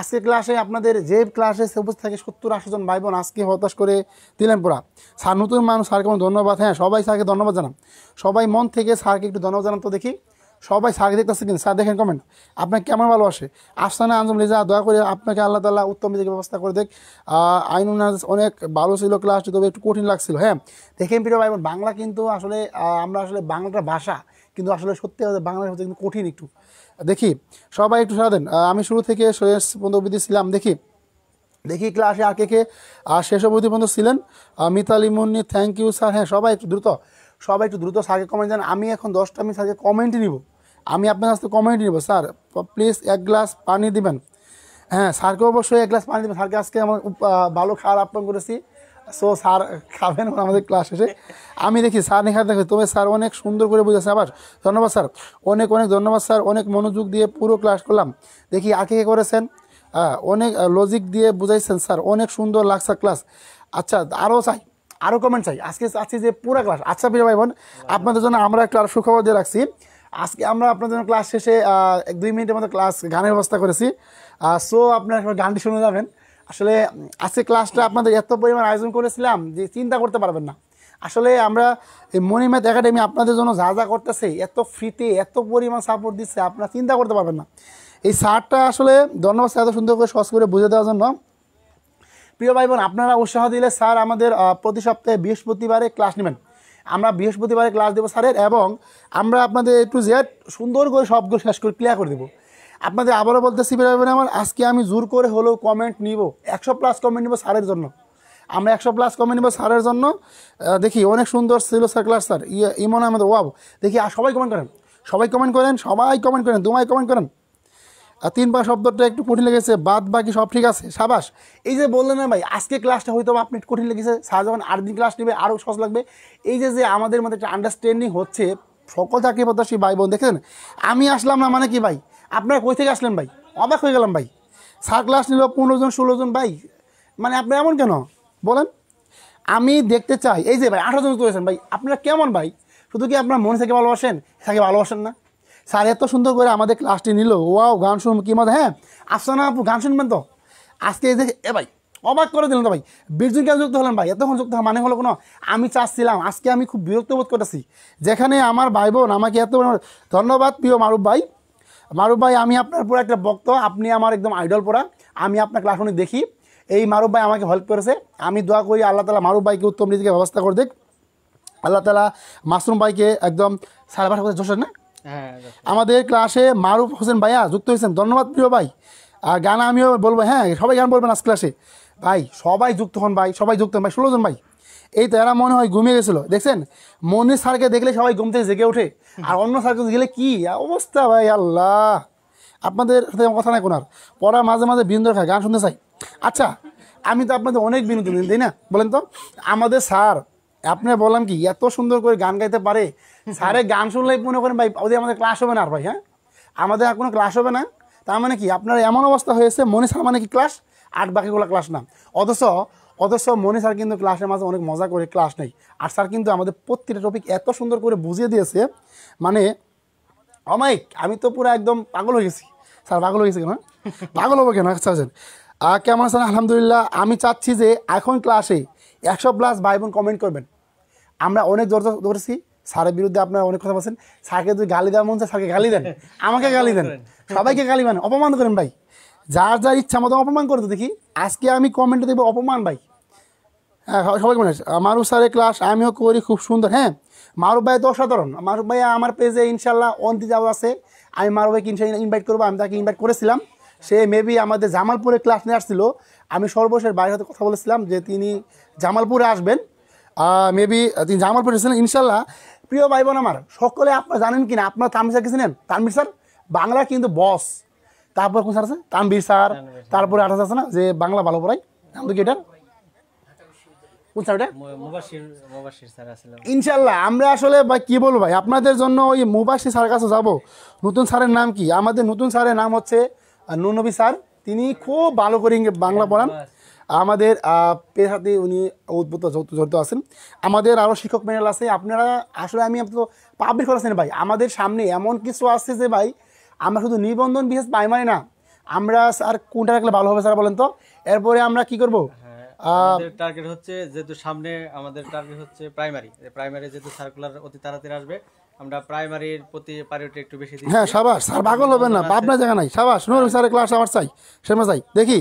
আজকে ক্লাসে আপনাদের যে ক্লাসে সবুজ থাকে 70-80 জন ভাই বোন আজকে হতাশ করে দিলেন পুরা। স্যার নতুন মানুষ, স্যারকে আমার ধন্যবাদ। হ্যাঁ, সবাই স্যারকে ধন্যবাদ জানান, সবাই মন থেকে স্যারকে একটু ধন্যবাদ জানান তো দেখি। সবাই স্যারকে দেখতেছে কিন্তু, স্যার দেখেন কমেন্ট, আপনাকে কেমন ভালোবাসে। আফসানা আঞ্জুম লিজা, দয়া করে আপনাকে আল্লাহ তাআলা উত্তম দিকে ব্যবস্থা করে দেখ। আইনুনাজ, অনেক ভালো ছিল ক্লাসটি, তবে একটু কঠিন লাগছিল। হ্যাঁ, দেখেন প্রিয় ভাই বোন, বাংলা কিন্তু আসলে আমরা আসলে বাংলাটা ভাষা, কিন্তু আসলে সত্যি বাংলা হচ্ছে কিন্তু কঠিন একটু। দেখি সবাই একটু সারা দেন। আমি শুরু থেকে শেষ পর্যন্ত অবধি ছিলাম, দেখি ক্লাসে আর কে শেষ অবধি পর্যন্ত ছিলেন। Mitali Munni, thank you sir. হ্যাঁ, সবাই একটু দ্রুত স্যারকে কমেন্ট জানান। আমি এখন 10টা মিনিট স্যারকে কমেন্টই নিব, আমি আপনার কাছ থেকে কমেন্ট নিব। স্যার প্লিজ 1 গ্লাস পানি দিবেন। হ্যাঁ, স্যারকে অবশ্যই 1 গ্লাস পানি দেবেন। স্যারকে আজকে আমার ভালো খাওয়ার আপ্যায়ন করেছি, সো স্যার খাবেন আমাদের ক্লাস শেষে। আমি দেখি স্যার নেখাতে দেখি, তবে স্যার অনেক সুন্দর করে বুঝেছে। আবার ধন্যবাদ স্যার, অনেক ধন্যবাদ স্যার, অনেক মনোযোগ দিয়ে পুরো ক্লাস করলাম। দেখি আগে করেছেন, অনেক লজিক দিয়ে বুঝাইছেন স্যার, অনেক সুন্দর লাগছে ক্লাস। আচ্ছা, আরও কমেন্ট চাই আজকে যে পুরো ক্লাস। আচ্ছা প্রিয় ভাই বোন, আপনাদের জন্য আমরা একটু আরও সুখবর দিয়ে রাখছি। আজকে আমরা আপনাদের জন্য ক্লাস শেষে 1-2 মিনিটের মতো গানের ব্যবস্থা করেছি, সো আপনারা গানটি শুনে যাবেন। আসলে আজকে ক্লাসটা আপনাদের এত পরিমাণ আয়োজন করেছিলাম যে চিন্তা করতে পারবেন না। আসলে আমরা এই মণিম্যাথ একাডেমি আপনাদের জন্য যা করতেছে, এত ফ্রিতে এত পরিমাণ সাপোর্ট দিচ্ছে, আপনারা চিন্তা করতে পারবেন না। এই স্যারটা আসলে ধন্যবাদ স্যার, এত সুন্দর করে সহজ করে বুঝে দেওয়ার জন্য। প্রিয় ভাই বোন, আপনারা উৎসাহ দিলে স্যার আমাদের প্রতি সপ্তাহে বৃহস্পতিবারে ক্লাস নেবেন। আমরা বৃহস্পতিবারে ক্লাস দেবো স্যারের, এবং আমরা আপনাদের একটু সুন্দর করে সবগুলো শেষ করে ক্লিয়ার করে দেবো। আপনাদের আবারও বলতেছি প্রিয় ভাই বোন আমার, আজকে আমি জোর করে হলেও কমেন্ট নিব, 100+ কমেন্ট নিব স্যারের জন্য। আমরা 100+ কমেন্ট নেব স্যারের জন্য। দেখি অনেক সুন্দর ছিল স্যার ক্লাস স্যার, ইমন আহমেদ ওয়াও। দেখি আর সবাই কমেন্ট করেন, সবাই কমেন্ট করেন, সবাই কমেন্ট করেন, দুমাই কমেন্ট করেন। আর 3 শব্দটা একটু কঠিন লেগেছে, বাদ বাকি সব ঠিক আছে, সাবাস। এই যে বললেন না ভাই আজকে ক্লাসটা হয়তো আপনি কঠিন লেগেছে, স্যার যখন 8 দিন ক্লাস নেবে আরও সহজ লাগবে। এই যে আমাদের মধ্যে একটা আন্ডারস্ট্যান্ডিং হচ্ছে সকল চাকরি প্রত্যাশী ভাই বোন, দেখেন আমি আসলাম না মানে কি ভাই, আপনারা কই থেকে আসলেন ভাই, অবাক হয়ে গেলাম ভাই। স্যার ক্লাস নিল 15 জন 16 জন ভাই, মানে আপনি এমন কেন বলেন? আমি দেখতে চাই এই যে ভাই 18 জন করেছেন ভাই, আপনারা কেমন ভাই? শুধু কি আপনার মনে থেকে ভালোবাসেন, তাকে ভালোবাসেন না? স্যার এত সুন্দর করে আমাদের ক্লাসটি নিল, ওয়াও গান শুনবো কি মজা। হ্যাঁ আফসানা আপু গান শুনবেন তো আজকে? এই দেখে ভাই অবাক করে দিলেন তো ভাই, 20 জন কেন যুক্ত হলেন ভাই? এতক্ষণ যুক্ত হওয়া মানে হলো কোনো? আমি চাচ্ছিলাম, আজকে আমি খুব বিরক্ত বোধ করতেছি যেখানে আমার ভাই বোন আমাকে এত ধন্যবাদ প্রিয় মারুফ ভাই। মারুফ ভাই আমি আপনার পুরো একটা ভক্ত, আপনি আমার একদম আইডল পড়া, আমি আপনার ক্লাস অনেক দেখি। এই মারুফ ভাই আমাকে হেল্প করেছে, আমি দোয়া করি আল্লাহ তালা মারুফ ভাইকে উত্তম নীতিকে ব্যবস্থা করে দেখ, আল্লাহ তালা মাসরুম ভাইকে একদম সাড়ে 12 জোশের না। আমাদের ক্লাসে মারুফ হোসেন ভাইয়া যুক্ত হয়েছেন, ধন্যবাদ প্রিয় ভাই। আর গান আমিও বলবো, হ্যাঁ সবাই গান বলবেন আজ ক্লাসে ভাই, সবাই যুক্ত হন ভাই, সবাই যুক্ত হন ভাই। 16 জন ভাই, এই তো এরা মনে হয় ঘুমিয়ে গেছিলো, দেখছেন মনির স্যারকে দেখলে সবাই ঘুম থেকে জেগে ওঠে, আর অন্য স্যারকে গেলে কি অবস্থা ভাই, আল্লাহ আপনাদের সাথে কথা নাই কোনার পড়া মাঝে মাঝে বিনোদন খায়, গান শুনতে চাই। আচ্ছা আমি তো আপনাদের অনেক বিনোদন দিই, তাই না বলেন তো? আমাদের স্যার আপনার বললাম কি এত সুন্দর করে গান গাইতে পারে, স্যারের গান শুনলেই মনে করেন ভাই ওদের আমাদের ক্লাস হবে না আর ভাই। হ্যাঁ আমাদের আর কোনো ক্লাস হবে না, তার মানে কি আপনার এমন অবস্থা হয়েছে মনি স্যার মানে কি ক্লাস, আর বাকিগুলো ক্লাস না। অথচ মনি স্যার কিন্তু ক্লাসের মাঝে অনেক মজা করে ক্লাস নেই, আর স্যার কিন্তু আমাদের প্রত্যেকটা টপিক এত সুন্দর করে বুঝিয়ে দিয়েছে, মানে অমাইক আমি তো পুরো একদম পাগল হয়ে গেছি। স্যার পাগল হয়ে গেছে কেন? পাগল হবো কেন? আচ্ছা কেমন আছেন? আলহামদুলিল্লাহ। আমি চাচ্ছি যে এখন ক্লাসে 100+ ভাই বোন কমেন্ট করবেন। আমরা অনেক জোর ধরেছি স্যারের বিরুদ্ধে, আপনারা অনেক কথা বলছেন, স্যারকে যদি গালি দেওয়া মন চায় স্যারকে গালি দেন, আমাকে গালি দেন, সবাইকে গালি দেন, অপমান করেন ভাই, যার যার ইচ্ছা মতো অপমান করে তো দেখি। আজকে আমি কমেন্টে দেবো অপমান ভাই। হ্যাঁ সবাই মনে আছে মারুফ স্যারের ক্লাস আমিও করি খুব সুন্দর। হ্যাঁ মারুফ ভাই তো অসাধারণ। মারুফ ভাই আমার পেজে ইনশাল্লাহ অন্তি যাওয়া আছে, আমি মারুফ ভাইকে ইনশাল্লাহ ইনভাইট করবো, আমি তাকে ইনভাইট করেছিলাম, সে মেবি আমাদের জামালপুরে ক্লাস নিয়ে আসছিল। আমি সর্বশেষ বাইরের সাথে কথা বলেছিলাম যে তিনি জামালপুরে আসবেন, মেবি তিনি জামালপুরে এসেছিলেন ইনশাল্লাহ। প্রিয় ভাই বোন আমার সকলে আপনারা জানেন কিনা, আপনার তানভীর স্যারকে চিনেন? তানভীর স্যার বাংলা কিন্তু বস। তারপর কোন স্যার আছে? তানভীর স্যার। তারপরে আঠাশ আছে না যে বাংলা ভালো পড়াই, নাম তো কি এটার? কোন স্যার এটা? ইনশাল্লাহ আমরা আসলে ভাই কি বলবো ভাই, আপনাদের জন্য ওই মুবাশির স্যারের কাছে যাবো। নতুন স্যারের নাম কি? আমাদের নতুন স্যারের নাম হচ্ছে নুনবী স্যার, তিনি খুব ভালো করে বাংলা পড়ান। আমাদের পেশাতে উনি উদ্ভূত জড়িত আছেন। আমাদের আরও শিক্ষক প্যানেল আছে, আপনারা আসলে আমি তো পাবলিক করেছেন ভাই, আমাদের সামনে এমন কিছু আসছে যে ভাই আমরা শুধু নিবন্ধন বিশেষ প্রাইমারি না, আমরা স্যার কোনটা রাখলে ভালো হবে স্যার বলেন তো? এরপরে আমরা কি করবো? আমাদের টার্গেট হচ্ছে যেহেতু সামনে আমাদের টার্গেট হচ্ছে প্রাইমারি যেহেতু সার্কুলার অতি তাড়াতাড়ি আসবে, আমরা প্রাইমারির প্রতি প্রায়োরিটি একটু বেশি দিই। হ্যাঁ সাবাস স্যার, পাগল হবেন না, ভাবনা জায়গা নাই, সাবাস। নুনবী স্যারের ক্লাস আবার চাই, সেমা চাই। দেখি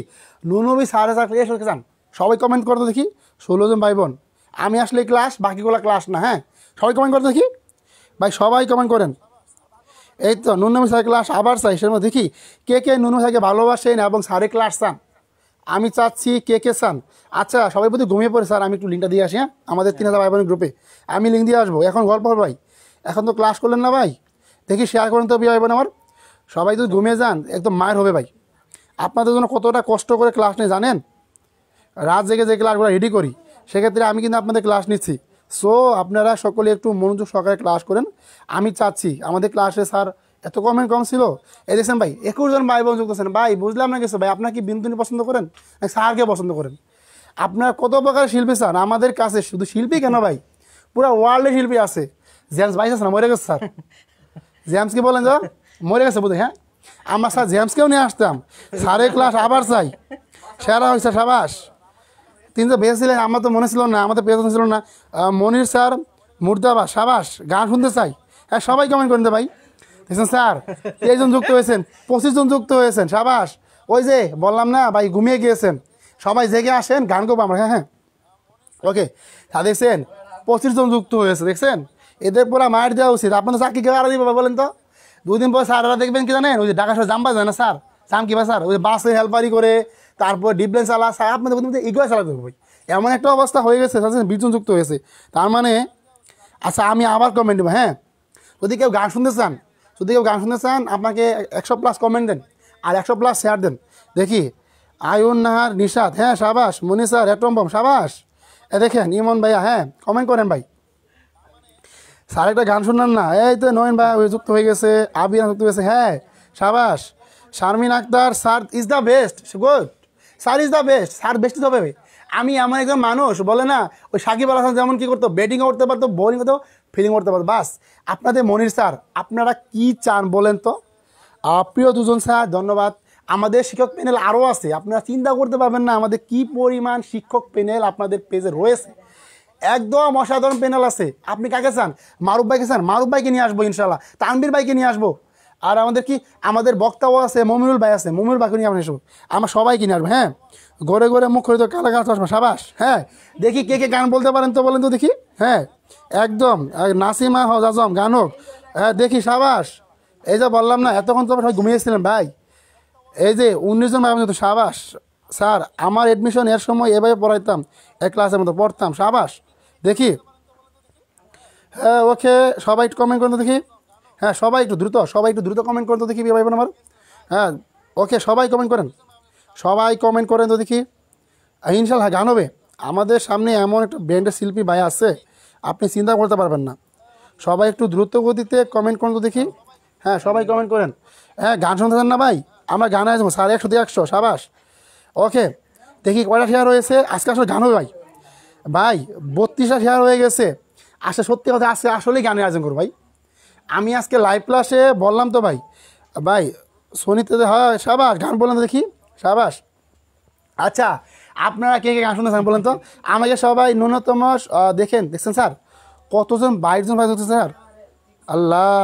নুনবী স্যারের স্যার ক্লাস করতে চান, সবাই কমেন্ট করতো দেখি। 16 জন ভাই বোন, আমি আসলে ক্লাস, বাকিগুলো ক্লাস না। হ্যাঁ সবাই কমেন্ট করতো দেখি ভাই, সবাই কমেন্ট করেন। এই তো নুনবী স্যারের ক্লাস আবার চাই, সেরকম দেখি কে কে নুনবী স্যারকে ভালোবাসেন এবং স্যারের ক্লাস চান। আমি চাচ্ছি কে কে চান। আচ্ছা সবাই প্রতি ঘুমিয়ে পড়ে স্যার, আমি একটু লিঙ্কটা দিয়ে আসি। হ্যাঁ আমাদের 3000 ভাই বোনের গ্রুপে আমি লিঙ্ক দিয়ে আসবো। এখন গল্প হবে ভাই, এখন তো ক্লাস করলেন না ভাই, দেখি শেয়ার করেন তো ভাই বোন আমার। সবাই যদি ঘুমিয়ে যান একদম মায়ের হবে ভাই। আপনাদের জন্য কতটা কষ্ট করে ক্লাস নিয়ে জানেন, রাত জেগে যে ক্লাসগুলো রেডি করি, সেক্ষেত্রে আমি কিন্তু আপনাদের ক্লাস নিচ্ছি। সো আপনারা সকলে একটু মনোযোগ সহকারে ক্লাস করেন। আমি চাচ্ছি আমাদের ক্লাসে স্যার এত কমেন্ট কম ছিল, এই দেখছেন ভাই 21 জন ভাই বোন যুক্ত আছেন। ভাই বুঝলাম না কিছু ভাই, আপনার কি বিনোদনী পছন্দ করেন নাকি স্যারকে পছন্দ করেন? আপনার কত প্রকার শিল্পী স্যার আমাদের কাছে, শুধু শিল্পী কেন ভাই, পুরো ওয়ার্ল্ডে শিল্পী আছে। জেমস ভাই আছে না, মরে গেছে স্যার, জেমস কি বলেন যা মরে গেছে বোধ। হ্যাঁ আমরা স্যার জেমসকেও নিয়ে আসতাম, স্যারের ক্লাস আবার চাই, সেরা হয়েছে সাবাস। তিনি তো বেঁচেছিলেন, আমার তো মনে ছিল না, আমাদের পেছন ছিল না। মনির স্যার মুর্দাবাদ, সাবাস, গান শুনতে চাই। হ্যাঁ সবাই কমেন্ট করেন তো ভাই। দেখছেন স্যার 23 জন যুক্ত হয়েছেন, 25 জন যুক্ত হয়েছেন, সাবাস। ওই যে বললাম না ভাই ঘুমিয়ে গিয়েছেন, সবাই জেগে আসেন, গান করবো আমরা। হ্যাঁ হ্যাঁ ওকে তা দেখছেন 25 জন যুক্ত হয়েছে, দেখছেন এদের পুরো মার দেওয়া উচিত। আপনাদের চাকরি কেউ আড়া দিবে বলেন তো? 2 দিন পর স্যাররা দেখবেন কি জানেন, ওই যে ঢাকা শহর জাম্বা যায় না স্যার, সাম কি ভাই স্যার, ওই যে বাসে হেল্পারি করে, তারপর ডিবলেন চালা স্যার, আপনাদের ইগোয়া চালাতে হবে ভাই। এমন একটা অবস্থা হয়ে গেছে 20 জন যুক্ত হয়েছে, তার মানে আচ্ছা আমি আবার কমেন্ট দেবো। হ্যাঁ, যদি কেউ গান শুনতে চান, আপনাকে 100+ কমেন্ট দেন আর 100+ শেয়ার দেন। দেখি আয়ুন নাহার, নিশাদ, হ্যাঁ সাবাস, মনিসার, এটম্বম সাবাস, দেখেন ইমন ভাইয়া, হ্যাঁ কমেন্ট করেন ভাই। স্যার একটা গান শুনলেন না, এই তো নয়ন ভাই যুক্ত হয়ে গেছে, আবির যুক্ত হয়েছে, হ্যাঁ সাবাস। Sharmin Akter, sir is the best, good, sir is the best, sir বেস্টই হবে। আমি এমন একজন মানুষ বলে না, ওই সাকিব আল হাসান যেমন কী করতো, ব্যাটিংও করতে পারতো, বোলিং করতো, ফিল্ডিং করতে পারতো, বাস। আপনাদের মনির স্যার, আপনারা কি চান বলেন তো? প্রিয় দুজন স্যার ধন্যবাদ। আমাদের শিক্ষক প্যানেল আরও আছে, আপনারা চিন্তা করতে পারবেন না আমাদের কি পরিমাণ শিক্ষক প্যানেল আপনাদের পেজে রয়েছে। একদম অসাধারণ প্যানেল আছে। আপনি কাকে চান? মারুফ ভাইকে চান? মারুফ ভাইকে নিয়ে আসবো ইনশাল্লাহ, তানবীর ভাইকে নিয়ে আসবো, আর আমাদের বক্তাও আছে, মমিনুল ভাই আছে, মমিনুল ভাইকে নিয়ে আপনি আসবো, আমরা সবাইকে নিয়ে আসবো। হ্যাঁ, ঘরে ঘরে মুখরিত কালা গাছ আসবো, সাবাস। হ্যাঁ, দেখি কে কে গান বলতে পারেন তো, বলেন তো দেখি। হ্যাঁ একদম, নাসিমা হজ আজম গান হোক, হ্যাঁ দেখি, সাবাস। এই যে বললাম না, এতক্ষণ তো সবাই ঘুমিয়েছিলেন ভাই, এই যে 19 জন ভাই তো সাবাস। স্যার আমার অ্যাডমিশন এর সময় এভাবে পড়াইতাম, এক ক্লাসের মতো পড়তাম, সাবাস। দেখি, হ্যাঁ ওকে, সবাই একটু কমেন্ট করুন তো দেখি। হ্যাঁ সবাই একটু দ্রুত কমেন্ট করেন তো দেখি ভাই বোন আমার। হ্যাঁ ওকে, সবাই কমেন্ট করেন তো দেখি। ইনশাল্লাহ গান হবে। আমাদের সামনে এমন একটা ব্যান্ডের শিল্পী ভাই আছে, আপনি চিন্তা করতে পারবেন না। সবাই একটু দ্রুত গতিতে কমেন্ট করেন তো দেখি। হ্যাঁ সবাই কমেন্ট করেন। হ্যাঁ গান শুনতে চান না ভাই, আমরা গানে আসবো, 150 সাবাস। ওকে, দেখি কয়টা শেয়ার হয়েছে আজকে, আসলে গান হবে ভাই। 32টা শেয়ার হয়ে গেছে। আসলে সত্যি কথা, আজকে আসলেই গানের আয়োজন করবো ভাই। আমি আজকে লাইভ ক্লাসে বললাম তো ভাই সোনিতে, হয় সাবাস, গান বললাম তো দেখি, সাবাস। আচ্ছা আপনারা কে কে গান শুনতেছেন বলেন তো আমাকে সবাই। ন্যূনতম দেখছেন স্যার কতজন, 22 জন ভাই হচ্ছে স্যার, আল্লাহ।